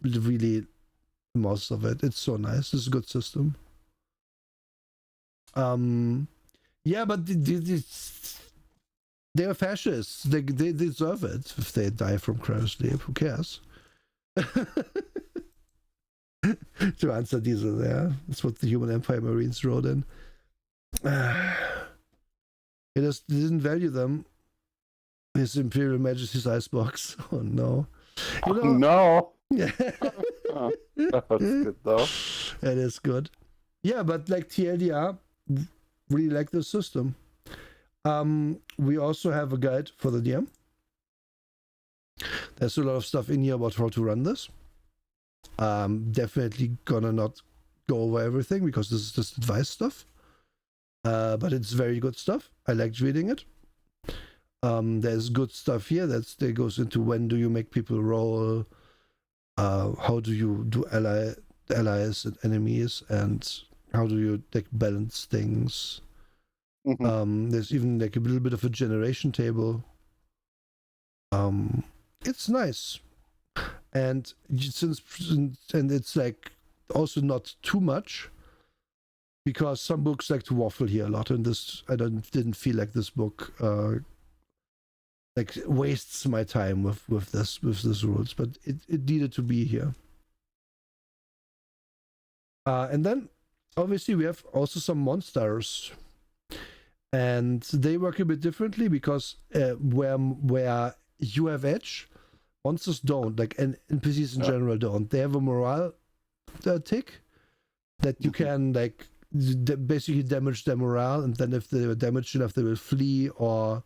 really most of it. It's so nice. It's a good system. Yeah, but they're fascists. They deserve it if they die from cryosleep. Who cares? To answer Diesel there. That's what the Human Empire Marines wrote in. They didn't value them. His Imperial Majesty's icebox. Oh no. You know, no. Yeah. That's good though. That is good. Yeah, but like TLDR, really like the system. We also have a guide for the DM. There's a lot of stuff in here about how to run this. Definitely gonna not go over everything because this is just advice stuff. But it's very good stuff. I liked reading it. There's good stuff here that goes into when do you make people roll, how do you do allies and enemies, and how do you like balance things. Mm-hmm. There's even like a little bit of a generation table. It's nice, and it's like also not too much, because some books like to waffle here a lot, and this didn't feel like this book like wastes my time with this rules, but it needed to be here. And then obviously we have also some monsters, and they work a bit differently because where you have edge, monsters don't, like, and NPCs in general don't. They have a morale tick that you can like basically damage their morale, and then if they were damaged enough, they will flee or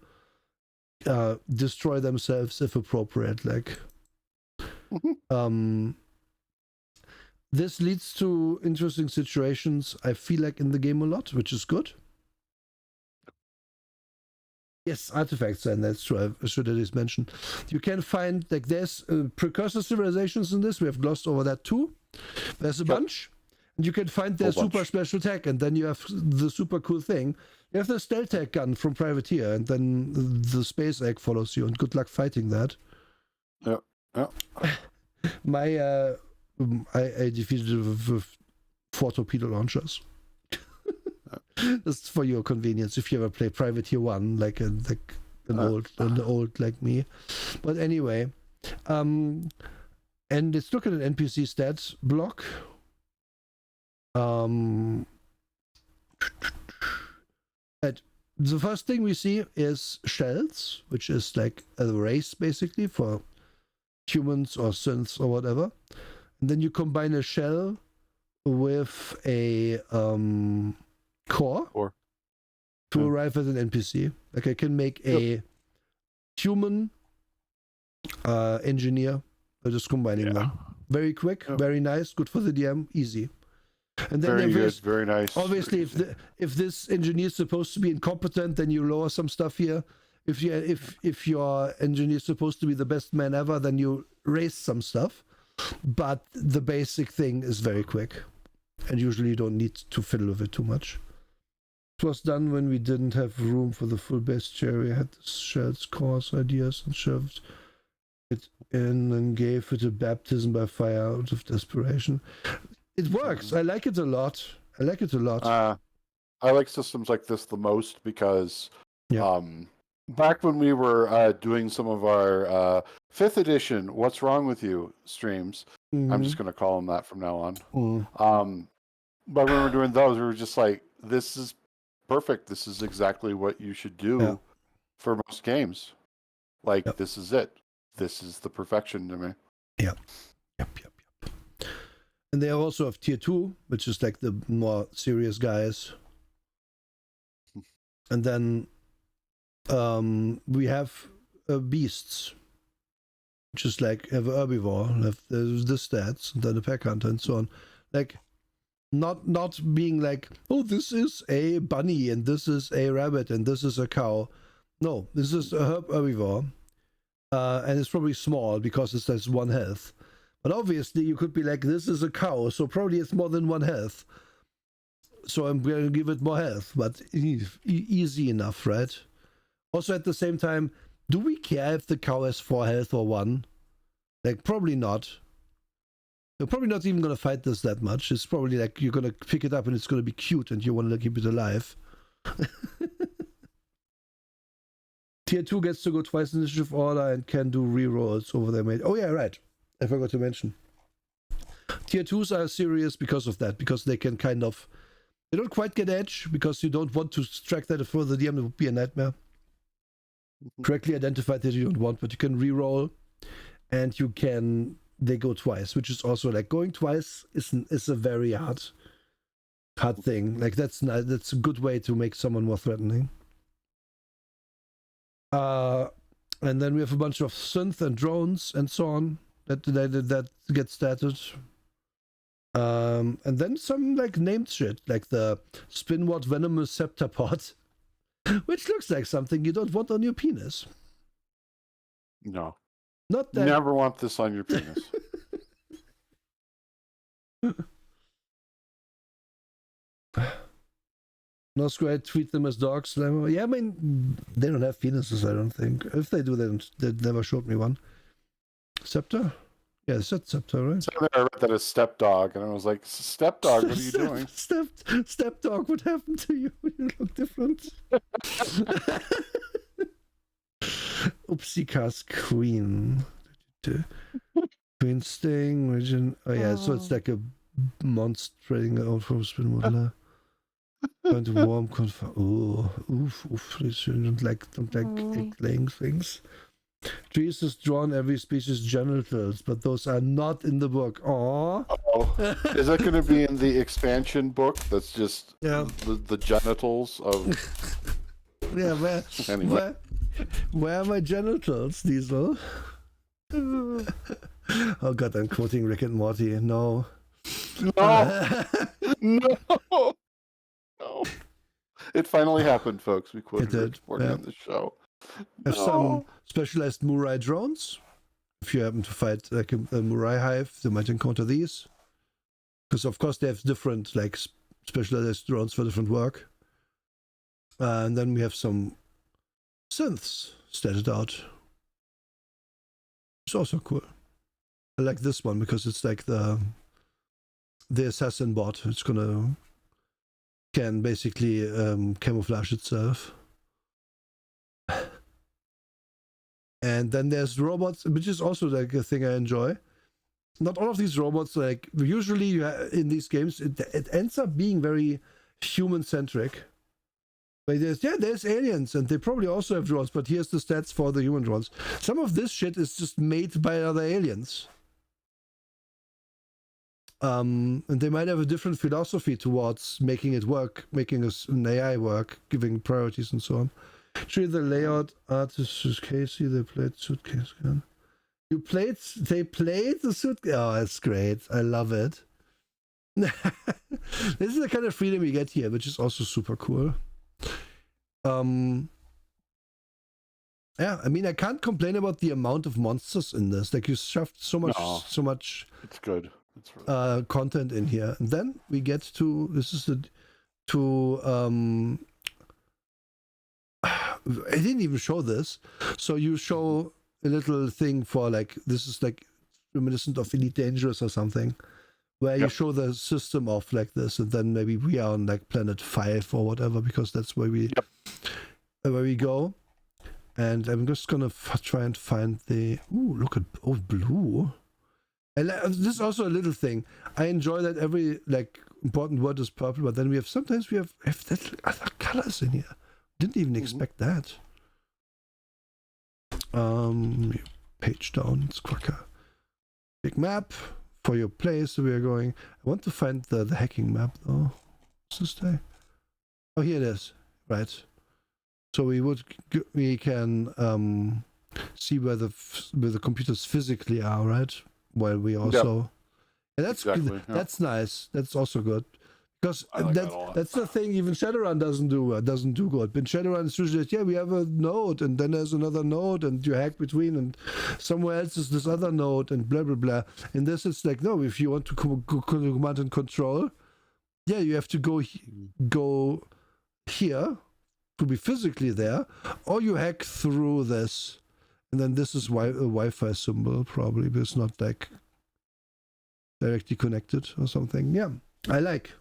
destroy themselves if appropriate. Like, this leads to interesting situations, I feel like, in the game a lot, which is good. Yes, artifacts, and that's true. I should at least mention. You can find, like, there's precursor civilizations in this. We have glossed over that too. There's a bunch. And you can find their super special tech, and then you have the super cool thing. You have the stealth tech gun from Privateer, and then the space egg follows you, and good luck fighting that. Yeah. I defeated it with 4 torpedo launchers. That's for your convenience if you ever play Privateer 1, like an old like me. But anyway, and let's look at an NPC stats block. The first thing we see is shells, which is like a race basically for humans or synths or whatever. And then you combine a shell with a core to arrive at an NPC. Like, I can make a human engineer by just combining them. Very quick, very nice, good for the DM, easy. And then very good, very nice. Obviously, if this engineer is supposed to be incompetent, then you lower some stuff here. If your engineer is supposed to be the best man ever, then you raise some stuff. But the basic thing is very quick, and usually you don't need to fiddle with it too much. It was done when we didn't have room for the full base chair. We had Shell's course ideas and shoved it in and gave it a baptism by fire out of desperation. It works. I like it a lot. I like systems like this the most because back when we were doing some of our 5th edition What's Wrong With You streams, I'm just going to call them that from now on. But when we were doing those, we were just like, this is perfect. This is exactly what you should do. for most games. Like, Yep. this is it. This is the perfection to me. Yep. And they also have tier 2, which is like the more serious guys. And then we have beasts, which is like have herbivore, have the stats, and then the pack hunter, and so on. Like, not being like, oh, this is a bunny, and this is a rabbit, and this is a cow. No, this is a herbivore. And it's probably small because it has 1 health. But obviously, you could be like, this is a cow, so probably it's more than 1 health. So I'm going to give it more health, but easy enough, right? Also, at the same time, do we care if the cow has 4 health or 1? Like, probably not. You're probably not even going to fight this that much. It's probably like you're going to pick it up and it's going to be cute and you want to keep it alive. Tier 2 gets to go twice in initiative order and can do rerolls over their mate. Oh yeah, right. I forgot to mention. Tier 2s are serious because of that, because they can kind of... They don't quite get edge, because you don't want to track that further. The DM would be a nightmare. Correctly identified that you don't want, but you can reroll, and you can... They go twice, which is also like going twice is a very hard thing. Like that's a good way to make someone more threatening. And then we have a bunch of synth and drones and so on that get started. And then some like named shit, like the Spinward Venomous Septapod, which looks like something you don't want on your penis. No. Not that. Never want this on your penis. No square, treat them as dogs. Yeah, I mean, they don't have penises, I don't think. If they do, they never showed me one. Scepter? Yeah, it's Scepter, right? So I read that as stepdog, and I was like, stepdog, what are you doing? Stepdog, what happened to you? You look different. Oopsie cast Queen. Queen Sting, Region. Oh, yeah, so it's like a monster trading out from Spin Modeler. Going to warm confirm. Oh, oof. They don't like egg-laying things. Trees has drawn every species' genitals, but those are not in the book. Aww. Oh, is that going to be in the expansion book? That's just the genitals of. Yeah, Anyway. where are my genitals, Diesel? Oh god, I'm quoting Rick and Morty. No. No. It finally happened, folks. We quoted Rick and Morty on the show. Have some specialized Murai drones. If you happen to fight like a Murai hive, you might encounter these. Because of course they have different like specialized drones for different work. And then we have some synths statted out. It's also cool. I like this one because it's like the assassin bot. It's can basically camouflage itself. And then there's robots, which is also like a thing I enjoy. Not all of these robots, like usually in these games, it ends up being very human-centric. Like there's aliens, and they probably also have drones, but here's the stats for the human drones. Some of this shit is just made by other aliens. And they might have a different philosophy towards making it work, making an AI work, giving priorities and so on. Actually, the layout artist is Casey. They played Suitcase Gun. They played the Suitcase. Oh, that's great. I love it. This is the kind of freedom you get here, which is also super cool. Yeah, I mean, I can't complain about the amount of monsters in this. Like, you shoved so much. It's good. It's really content in here, and then we get to I didn't even show this. So you show a little thing for like, this is like reminiscent of Elite Dangerous or something, where you show the system of like this, and then maybe we are on like planet 5 or whatever, because that's where we go. And I'm just gonna try and find the look at blue. And this is also a little thing. I enjoy that every like important word is purple, but then sometimes we have other colors in here. Didn't even expect that. Page down. It's quicker. Big map for your place. We are going. I want to find the hacking map though. What's this day? Oh, here it is. Right. So we can see where the computers physically are, right? While we also, and that's Exactly, yeah. that's nice. That's also good because I like that a lot. that's the thing. Even Shadowrun doesn't do good. But Shadowrun is usually we have a node and then there's another node and you hack between and somewhere else is this other node and blah blah blah. And this is like no. If you want to command and control, yeah, you have to go here to be physically there, or you hack through this, and then this is a Wi-Fi symbol probably, but it's not like directly connected or something. Yeah, I like.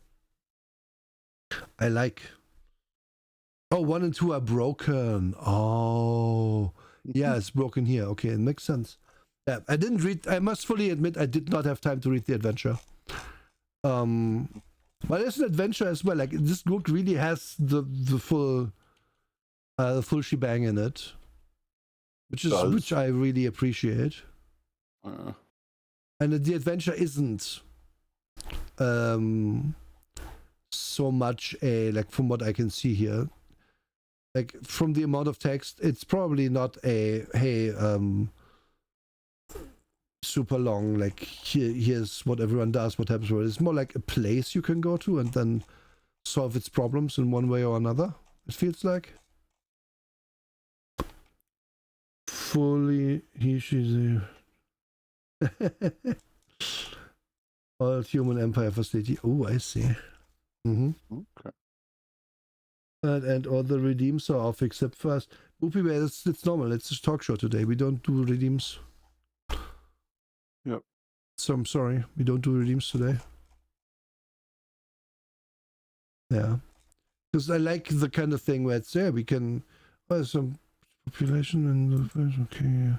Oh, 1 and 2 are broken. Oh, yeah, it's broken here. Okay, it makes sense. Yeah, I didn't read. I must fully admit, I did not have time to read the adventure. But it's an adventure as well. Like this book really has the full shebang in it, which I really appreciate. And the adventure isn't so much like from what I can see here, like from the amount of text, it's probably not super long, like here's what everyone does, what happens. It's more like a place you can go to and then solve its problems in one way or another, it feels like. Fully she all human empire facility. Oh, I see. Okay. And all the redeems are off except for us. Whoopie, it's normal. It's a talk show today. We don't do redeems. Yep. So I'm sorry, we don't do redeems today. Yeah, because I like the kind of thing where it's we can some population and okay. Yeah.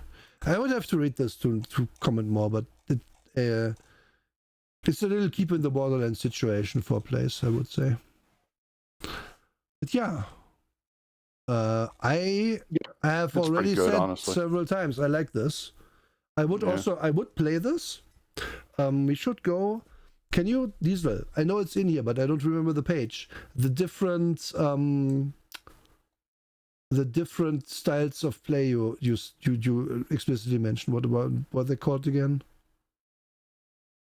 I would have to read this to comment more, but it's a little keep in the Borderlands situation for a place, I would say. But yeah, I have already good, said honestly. several times I like this. I would play this. We should go. Can you, Diesel? I know it's in here, but I don't remember the page. The different styles of play you explicitly mentioned. What they called again?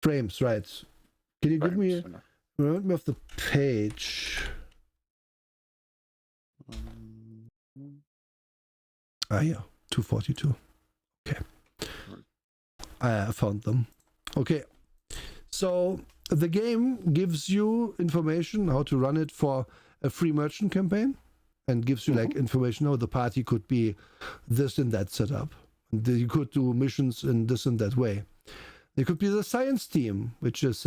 Frames, right? Can you give me remind me of the page? Yeah, 242. Okay. I found them. Okay. So the game gives you information how to run it for a free merchant campaign and gives you like information how the party could be this and that setup. And you could do missions in this and that way. There could be the science team, which is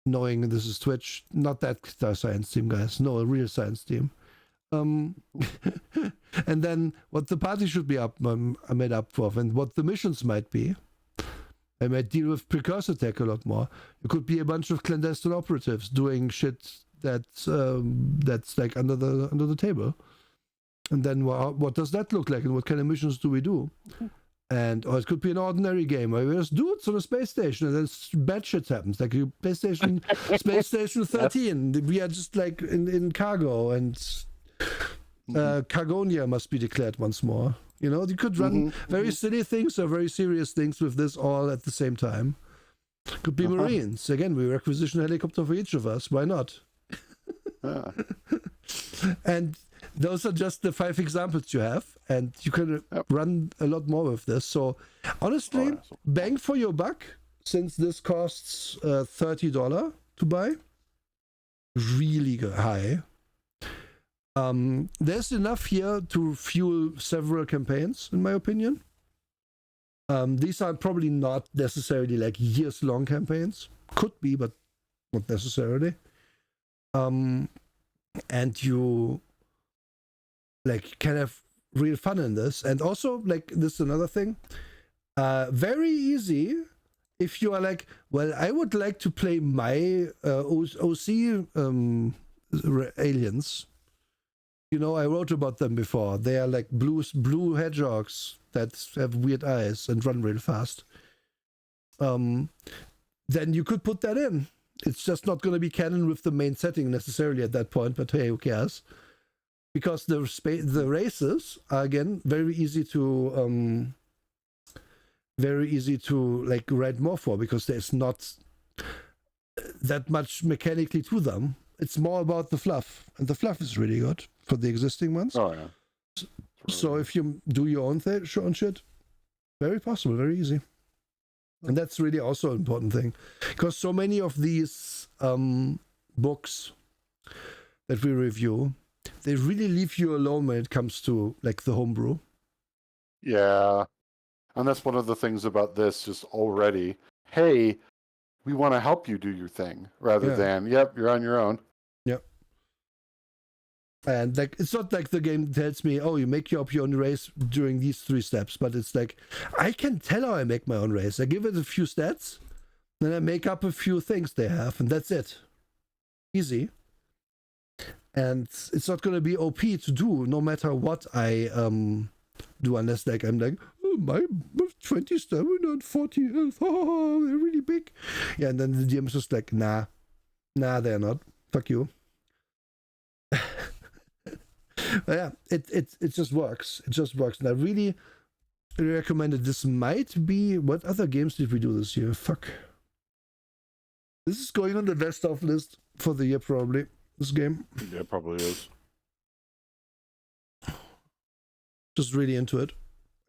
knowing this is Twitch, not that science team, guys. No, a real science team. And then what the party should be made up of, and what the missions might be. I might deal with precursor tech a lot more. It could be a bunch of clandestine operatives doing shit that's like under the table. And then what does that look like, and what kind of missions do we do? Or it could be an ordinary game where there's dudes on a space station and then bad shit happens, like Space Station 13. Yep. We are just like in cargo, and Cargonia must be declared once more. You know, you could run very silly things or very serious things with this all at the same time. Could be Marines. Again, we requisition a helicopter for each of us. Why not? And those are just the 5 examples you have, and you can run a lot more with this. So honestly, bang for your buck, since this costs $30 to buy. Really high. There's enough here to fuel several campaigns, in my opinion. These are probably not necessarily like years-long campaigns. Could be, but not necessarily. And you like can have real fun in this. And also, like, this is another thing. Very easy if you are like, well, I would like to play my OC aliens. I wrote about them before. They are like blue hedgehogs that have weird eyes and run real fast. Then you could put that in. It's just not going to be canon with the main setting necessarily at that point, but hey, who cares? Because the races are again very easy to like write more for, because there's not that much mechanically to them. It's more about the fluff, and the fluff is really good for the existing ones. Oh yeah. So if you do your own shit, very possible, very easy. And that's really also an important thing, because so many of these books that we review, they really leave you alone when it comes to like the homebrew. Yeah. And that's one of the things about this, just already, hey, we want to help you do your thing, rather than, yep, you're on your own. Yep. And like, it's not like the game tells me, oh, you make up your own race during these 3 steps, but it's like, I can tell how I make my own race. I give it a few stats, then I make up a few things they have, and that's it. Easy. And it's not going to be OP to do, no matter what I do, unless like I'm like, oh, my 27 and 40 health, oh, they're really big. Yeah, and then the DM is just like, nah, they're not. Fuck you. Yeah, it just works. It just works. And I really recommend it. This might be, what other games did we do this year? Fuck. This is going on the best of list for the year, probably. This game. Yeah, it probably is. Just really into it.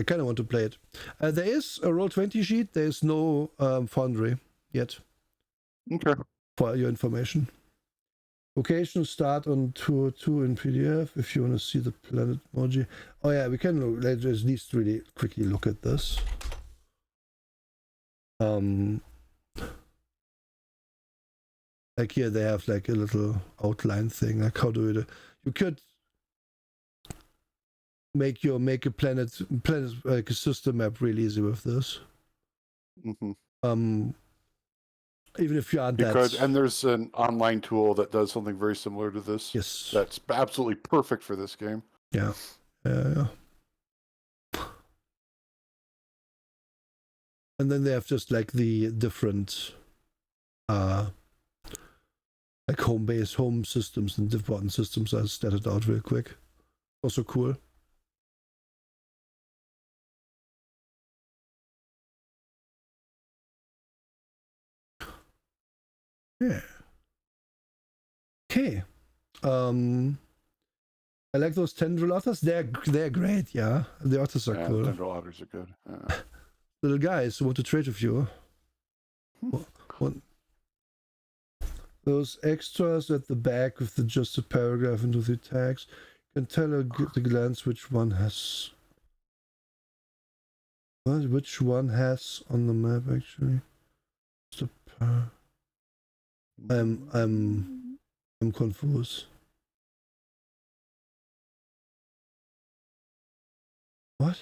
I kind of want to play it. There is a Roll20 sheet. There is no Foundry yet. Okay. For your information. Location start on tour 2 in PDF if you want to see the planet emoji. Oh yeah, we can look. Let's at least really quickly look at this. Like here they have like a little outline thing. Like how do you could make a planet like a system map really easy with this. Mm-hmm. Even if you aren't and there's an online tool that does something very similar to this. Yes. That's absolutely perfect for this game. Yeah. Yeah. And then they have just like the different like home systems and important systems are statted out real quick. Also cool. Yeah. Okay. I like those tendril otters. They're great, yeah. The otters are cool. Tendril otters are good. Little guys who want to trade with you. Those extras at the back with just a paragraph into the tags can tell at a glance which one has on the map actually. I'm confused. What?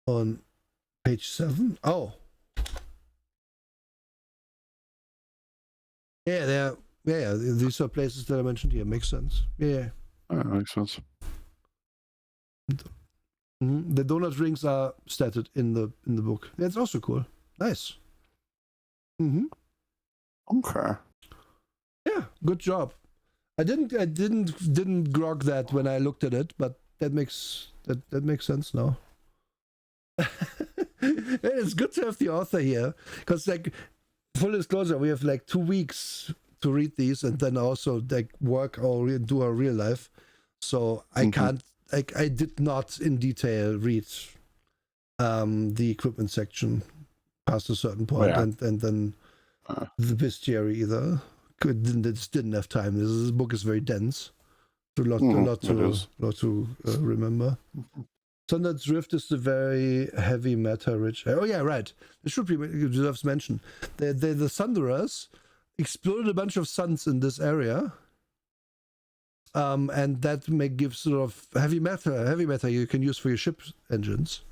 On page 7? Oh. Yeah, these are places that I mentioned here. Makes sense. Yeah. That makes sense. Mm-hmm. The donut rings are statted in the book. That's also cool. Nice. Mm-hmm. Okay. Yeah, good job. I didn't grok that when I looked at it, but that makes sense now. It's good to have the author here, because like, full disclosure, we have like 2 weeks to read these and then also like work or do our real life. So I can't, like, I did not in detail read the equipment section past a certain point, and then the bestiary either. Just didn't have time. This book is very dense. A lot to remember. Thunder's Drift is the very heavy meta rich. Oh yeah, right. It should be deserves mention. The Thunderers exploded a bunch of suns in this area, and that may give sort of heavy matter you can use for your ship engines.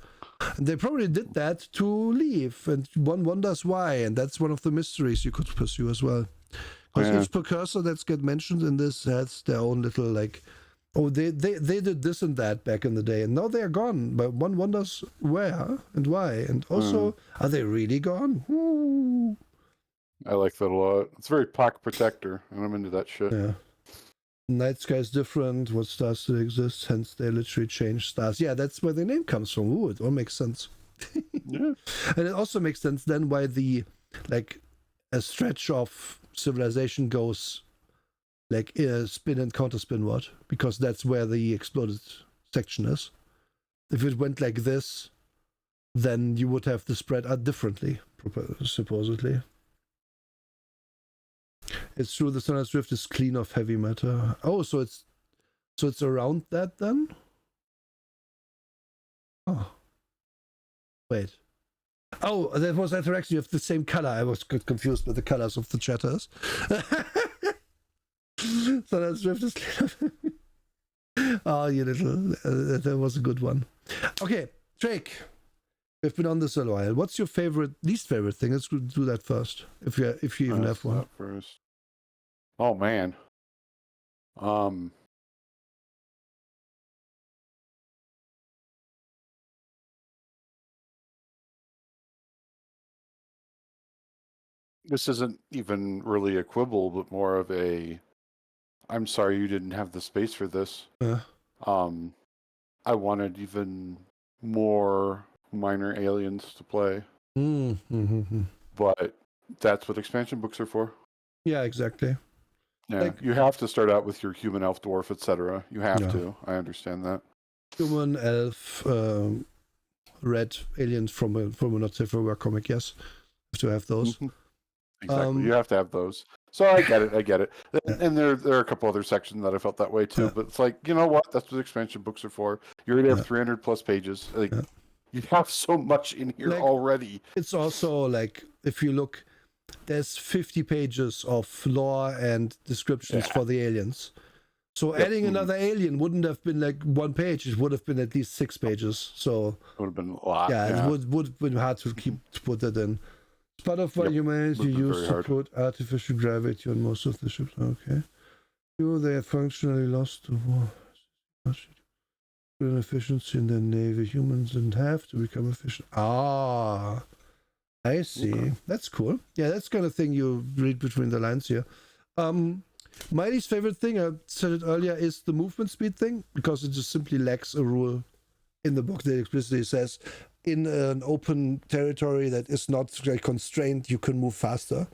And they probably did that to leave, and one wonders why. And that's one of the mysteries you could pursue as well, Because Yeah. each precursor that's get mentioned in this has their own little like, oh, they did this and that back in the day, and now they're gone. But one wonders where and why, and also are they really gone? Ooh. I like that a lot. It's very pocket protector, and I'm into that shit. Yeah. Night sky is different. What stars still exist? Hence, they literally change stars. Yeah, that's where the name comes from. Ooh, it all makes sense. Yeah. And it also makes sense then why the like a stretch of civilization goes like spin and counter spinward, because that's where the exploded section is. If it went like this, then you would have the spread out differently, supposedly. It's true the Sunrise Rift is clean of heavy matter. Oh, so it's around that then? Oh. Wait. Oh, that was interaction. You have the same color. I was confused with the colors of the chatters. Sunrise Rift is clean of... Oh, you little... that was a good one. Okay, Drake. We've been on this a while. What's your least favorite thing? Let's do that first. If you even have one. First. Oh man. This isn't even really a quibble, but more of a, I'm sorry you didn't have the space for this. I wanted even more minor aliens to play. But that's what expansion books are for. Yeah, exactly. Yeah, Like, you have to start out with your human, elf, dwarf, etc. You have to. I understand that. Human, elf, red aliens from a Not Safe for Work comic. Yes, have to have those. Exactly, you have to have those. So I get it. And there are a couple other sections that I felt that way too. But it's like, you know what? That's what expansion books are for. You're gonna have 300 plus pages. Like, you have so much in here already. It's also like, if you look, there's 50 pages of lore and descriptions for the aliens. So adding another alien wouldn't have been like one page. It would have been at least 6 pages. So it would have been a lot. Yeah, it would have been hard to put that in. It's part of what humanity used to put artificial gravity on most of the ships. Okay. They have functionally lost the war. Efficiency in their navy. Humans didn't have to become efficient. Ah, I see. Okay. That's cool. Yeah, that's the kind of thing you read between the lines here. My least favorite thing, I said it earlier, is the movement speed thing, because it just simply lacks a rule in the book that explicitly says in an open territory that is not very constrained, you can move faster.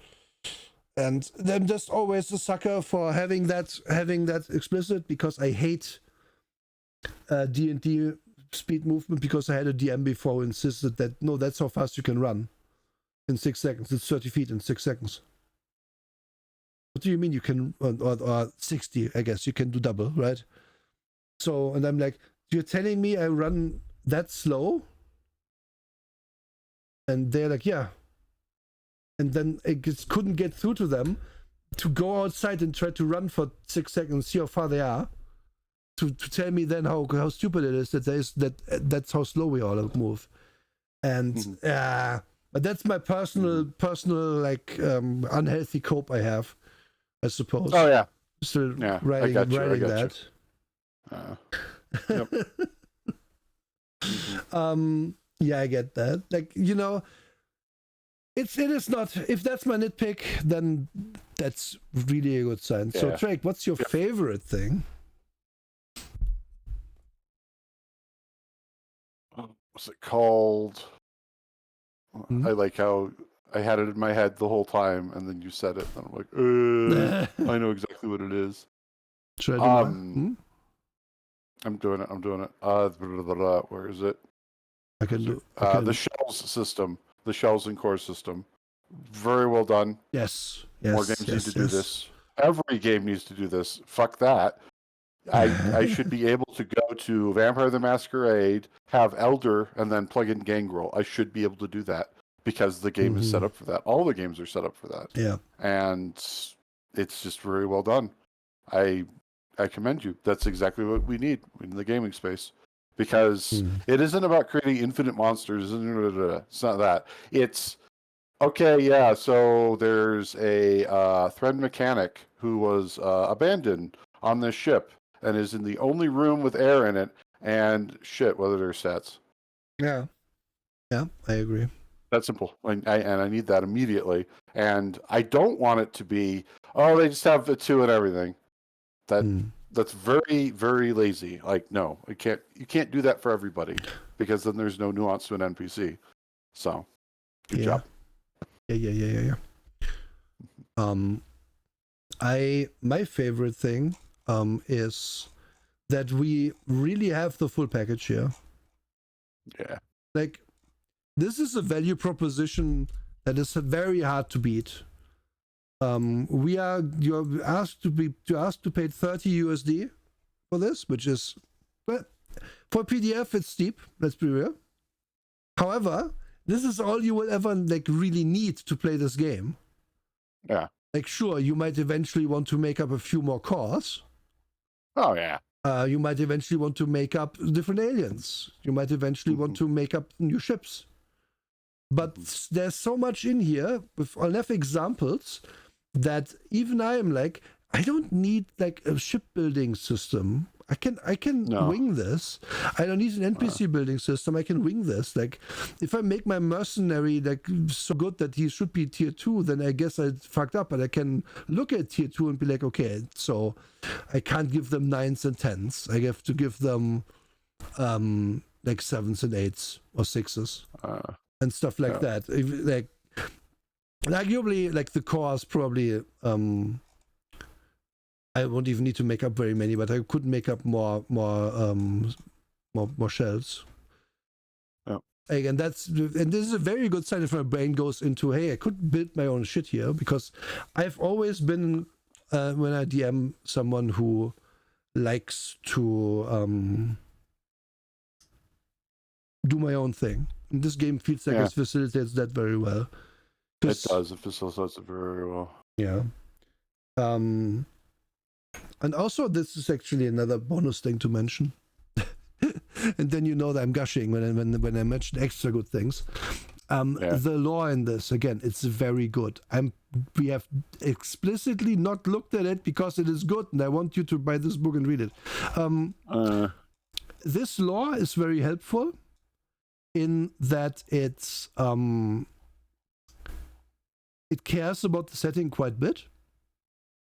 And I'm just always a sucker for having that explicit, because I hate D&D speed movement, because I had a DM before who insisted that, no, that's how fast you can run in 6 seconds. It's 30 feet in 6 seconds. What do you mean you can, or 60, I guess, you can do double, right? So, and I'm like, you're telling me I run that slow? And they're like, yeah. And then I just couldn't get through to them to go outside and try to run for 6 seconds, see how far they are, to tell me then how stupid it is that's how slow we all move. And but that's my personal like unhealthy cope I have, I suppose. Oh yeah. Still writing that. Yep. Yeah, I get that. Like, you know, it is not, if that's my nitpick, then that's really a good sign. So Drake, what's your favorite thing? What's it called? I like how I had it in my head the whole time, and then you said it, and I'm like, I know exactly what it is. I'm doing it. Where is it? The shells system, the shells and core system. Very well done. Yes. More games need to do this. Every game needs to do this. Fuck that. I should be able to go to Vampire the Masquerade, have Elder, and then plug in Gangrel. I should be able to do that because the game is set up for that. All the games are set up for that. Yeah. And it's just very well done. I commend you. That's exactly what we need in the gaming space. Because it isn't about creating infinite monsters. It's not that. It's Okay, yeah. So there's a thread mechanic who was abandoned on this ship and is in the only room with air in it. And shit, what are their stats? Yeah. Yeah, I agree. That's simple. And I need that immediately. And I don't want it to be, oh, they just have a 2 and everything. That's very, very lazy. Like, no, you can't do that for everybody because then there's no nuance to an NPC. So, good job. Yeah. My favorite thing is that we really have the full package here. Yeah. Like, this is a value proposition that is very hard to beat. You're asked to pay 30 USD for this, which is, well, for PDF it's steep, let's be real. However, this is all you will ever like really need to play this game. Yeah. Like, sure, you might eventually want to make up a few more cores. Oh yeah. You might eventually want to make up different aliens. You might eventually want to make up new ships. But there's so much in here with enough examples that even I am like, I don't need like a shipbuilding system. I can wing this. I don't need an NPC building system. I can wing this. Like, if I make my mercenary like so good that he should be tier 2, then I guess I fucked up. But I can look at tier 2 and be like, okay, so I can't give them 9s and 10s. I have to give them like 7s and 8s or 6s and stuff like that. Like, arguably, like the cores probably. I won't even need to make up very many, but I could make up more shells. Yeah. And this is a very good sign if my brain goes into, hey, I could build my own shit here, because I've always been when I DM someone who likes to do my own thing. And this game feels like it facilitates that very well. It does. It facilitates it very well. Yeah. And also, this is actually another bonus thing to mention. And then you know that I'm gushing when I mention extra good things. The lore in this, again, it's very good. We have explicitly not looked at it because it is good, and I want you to buy this book and read it. This lore is very helpful in that it cares about the setting quite a bit.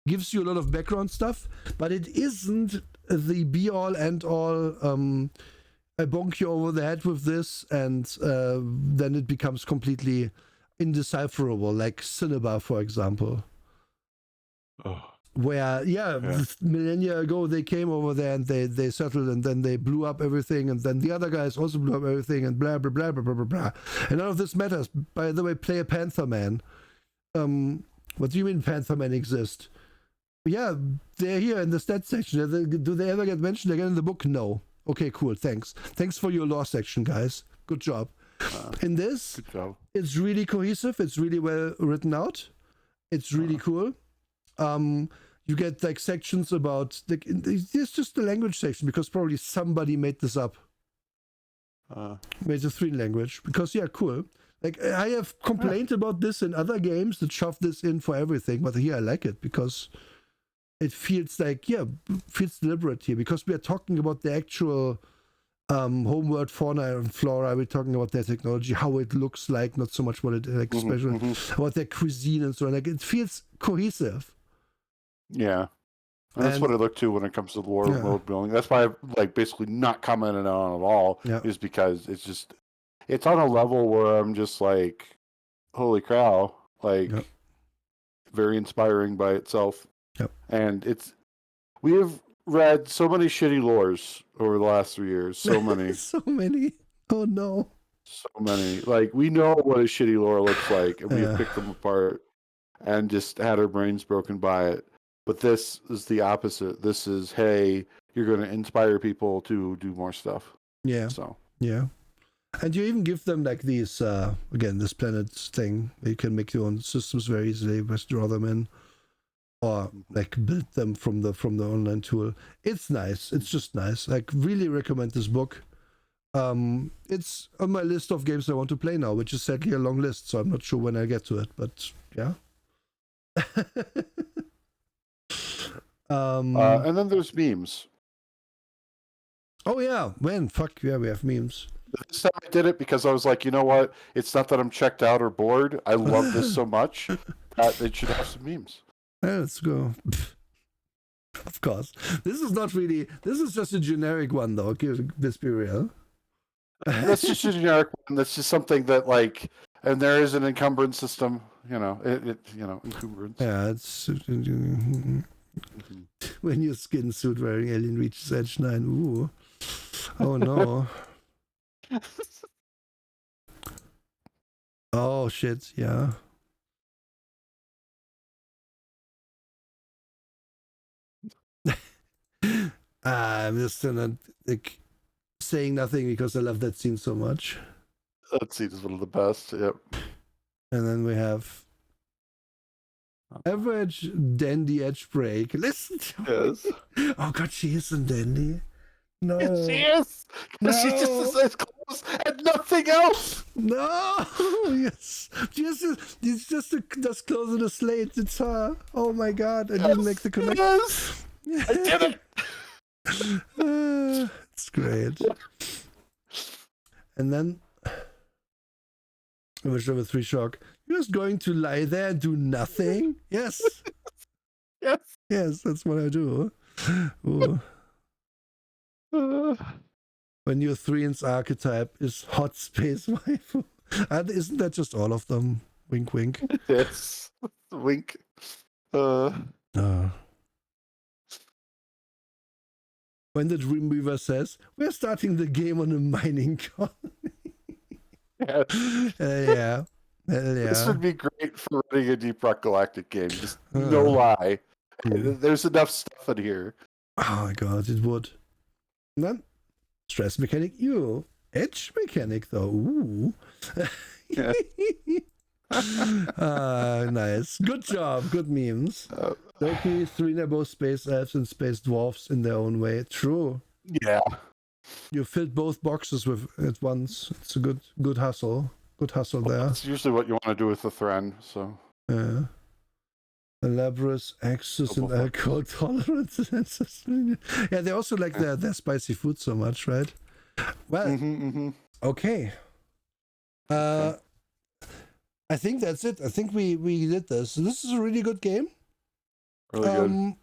Gives you a lot of background stuff, but it isn't the be-all, end-all, I bonk you over the head with this, and then it becomes completely indecipherable, like Cinnabar, for example. Where, millennia ago, they came over there and they settled, and then they blew up everything, and then the other guys also blew up everything, and blah, blah, blah, blah, blah, blah, blah. And none of this matters. By the way, play a Panther Man. What do you mean Panther Men exist? Yeah, they're here in the stats section. Do they ever get mentioned again in the book? No. Okay, cool. Thanks for your lore section, guys. Good job. In this, it's really cohesive. It's really well written out. It's really cool. You get like sections about it's just the language section, because probably somebody made this up. Made a 3 language, because cool. Like, I have complained about this in other games that shove this in for everything, but here I like it because it feels like, feels deliberate here, because we are talking about the actual homeworld fauna and flora. We're talking about their technology, how it looks like, not so much what it like special about their cuisine and so on. Like, it feels cohesive. Yeah. And that's what I look to when it comes to the world building. That's why I've like basically not commented on it at all, is because it's on a level where I'm just like, holy cow, like very inspiring by itself. And we have read so many shitty lores over the last 3 years. So many. So many. Oh no. So many. Like, we know what a shitty lore looks like, and we have picked them apart and just had our brains broken by it. But this is the opposite. This is, hey, you're going to inspire people to do more stuff. Yeah. So. Yeah. And you even give them like these, again, this planets thing. You can make your own systems very easily, just draw them in, or like build them from the online tool. It's nice. It's just nice. Like, really recommend this book. It's on my list of games I want to play now, which is sadly a long list, so I'm not sure when I get to it, but yeah. And then there's memes. Oh yeah, when? Fuck yeah, we have memes. This time I did it because I was like, you know what? It's not that I'm checked out or bored. I love this so much that it should have some memes. Yeah, let's go. Of course. This is not really. This is just a generic one, though. Let's be real. That's just a generic one. That's just something that, like, and there is an encumbrance system. Encumbrance. Yeah, it's when your skin suit wearing alien reaches edge 9. Ooh. Oh no. Oh shit. Yeah. I'm just not like saying nothing because I love that scene so much. That scene is one of the best. Yep. And then we have average dandy edge break. Listen to Yes. me. Oh god, she isn't dandy. No. Yes, she is. No. She just says clothes and nothing else. No. Yes. It's just close in a slate. It's her. Oh my god. I didn't make the connection. Yes. I did it. It's great. And then Wish Number 3 shock. You're just going to lie there and do nothing? Yes. Yes. Yes, that's what I do. Ooh. When your 3's archetype is hot space waifu. Isn't that just all of them? Wink, wink. Yes. Wink. When the Dreamweaver says, we're starting the game on a mining colony. Yes. Yeah. This would be great for running a Deep Rock Galactic game. Just no lie. There's enough stuff in here. Oh my god, it would. And then stress mechanic, edge mechanic though. Ooh. Yeah. Nice. Good job. Good memes. Loki, 3 are both space elves and space dwarfs in their own way. True. Yeah. You filled both boxes with at once. It's a good hustle. Good hustle there. That's usually what you want to do with the Thren, so. Yeah. Elaborate access and alcohol tolerance. Yeah, they also like their spicy food so much, right? Well, okay. I think that's it. I think we did this. This is a really good game. Really good.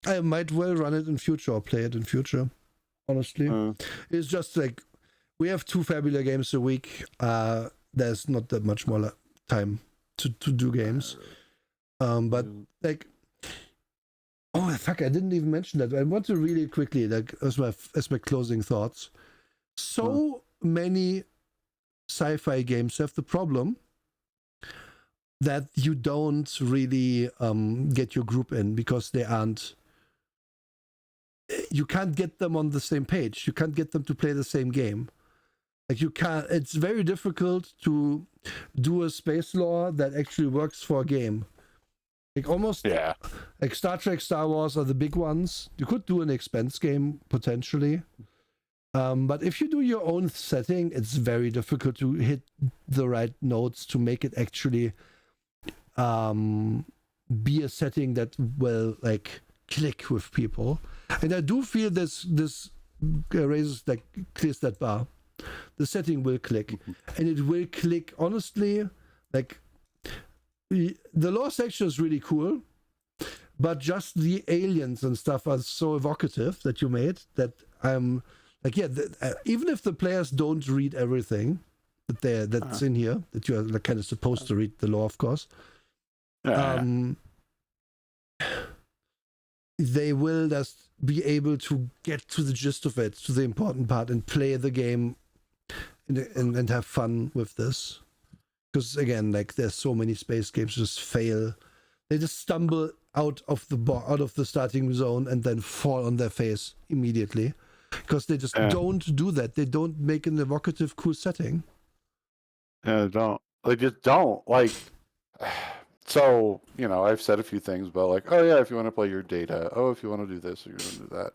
I might well run it in future or play it in future. Honestly, it's just like we have 2 Fabula games a week. There's not that much more time to do games. But like, oh fuck! I didn't even mention that. I want to really quickly, like, as my closing thoughts. So many sci-fi games have the problem that you don't really get your group in because they aren't. You can't get them on the same page. You can't get them to play the same game. Like you can't. It's very difficult to do a space lore that actually works for a game. Like almost, like Star Trek, Star Wars are the big ones. You could do an expense game potentially, but if you do your own setting, it's very difficult to hit the right notes to make it actually be a setting that will like click with people. And I do feel this raises like clears that bar. The setting will click, and it will click honestly. Like the lore section is really cool, but just the aliens and stuff are so evocative that you made that I'm like, even if the players don't read everything that's in here, that you are like kind of supposed to read the lore, of course. They will just be able to get to the gist of it, to the important part, and play the game and have fun with this. Because again, like there's so many space games just fail. They just stumble out of the starting zone and then fall on their face immediately. Because they just don't do that. They don't make an evocative, cool setting. Yeah, they don't. They just don't. Like, so, I've said a few things about like, oh yeah, if you want to play your data, oh, if you want to do this, or you want to do that.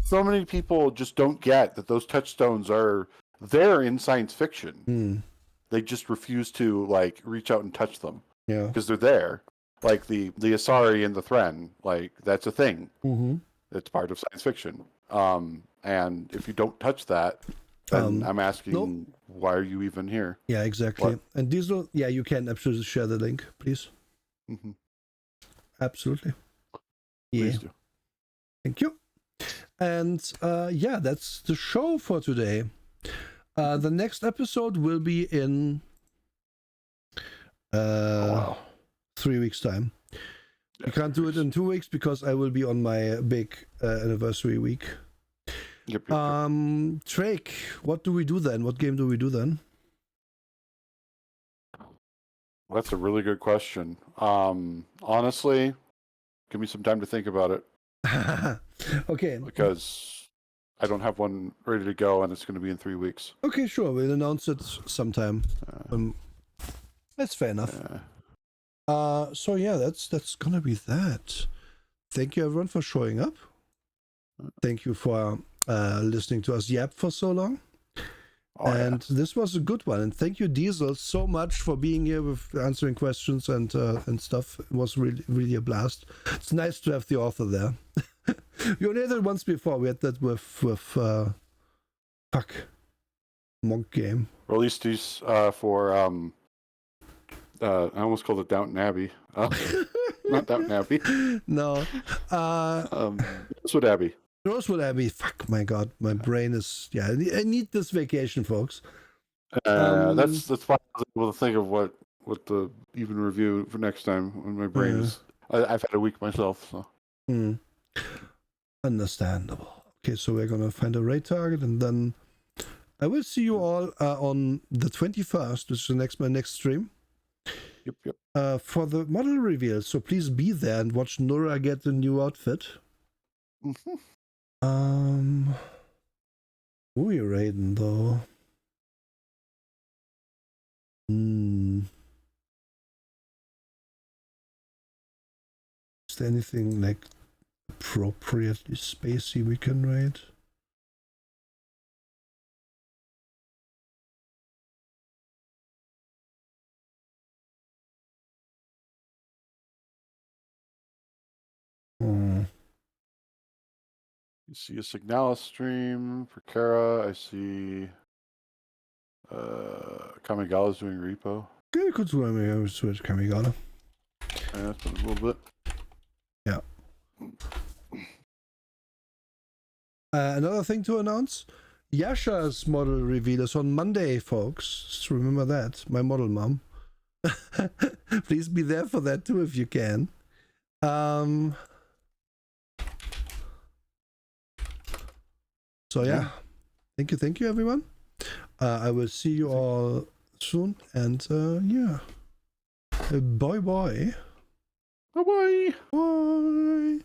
So many people just don't get that those touchstones are they're in science fiction. Mm. They just refuse to like reach out and touch them. Yeah. Because they're there. Like the Asari and the Thren, like that's a thing. Mm-hmm. It's part of science fiction. And if you don't touch that, then I'm asking, nope. why are you even here? Yeah, exactly. What? And Diesel, yeah, you can absolutely share the link, please. Mm-hmm. Absolutely. Yeah. Please do. Thank you. And yeah, that's the show for today. The next episode will be in 3 weeks' time. Yeah, we can't do it in 2 weeks because I will be on my big anniversary week. Yep. Drake, what do we do then? What game do we do then? Well, that's a really good question. Honestly, give me some time to think about it. Okay. Because I don't have one ready to go, and it's going to be in 3 weeks. Okay, sure. We'll announce it sometime. That's fair enough. So yeah, that's gonna be that. Thank you everyone for showing up. Thank you for listening to us yap for so long. This was a good one. And thank you, Diesel, so much for being here with answering questions and stuff. It was really a blast. It's nice to have the author there. We only had it once before. We had that with Monk Game. Or at least he's for I almost called it Downton Abbey. Not Downton Abbey. No. Rosewood Abbey. Rosewood Abbey. Fuck, my God. My brain is... Yeah, I need this vacation, folks. That's why I was able to think of what the even review for next time when my brain is... I've had a week myself, so... Understandable. Okay, so we're going to find a raid target, and then I will see you all on the 21st, which is my next stream. Yep. For the model reveal, so please be there and watch Nora get the new outfit. Mm-hmm. Who are you raiding though? Is there anything like appropriately spacey we can raid? You see a Signalis stream for Kara. I see Kamigala's doing repo. Yeah, we could switch Kamigala. Yeah, that's been a little bit. Yeah. Another thing to announce. Yasha's model reveal is on Monday, folks. Just remember that. My model mom. Please be there for that too if you can. So yeah, thank you everyone. I will see you all soon, and yeah, bye. Bye. Bye.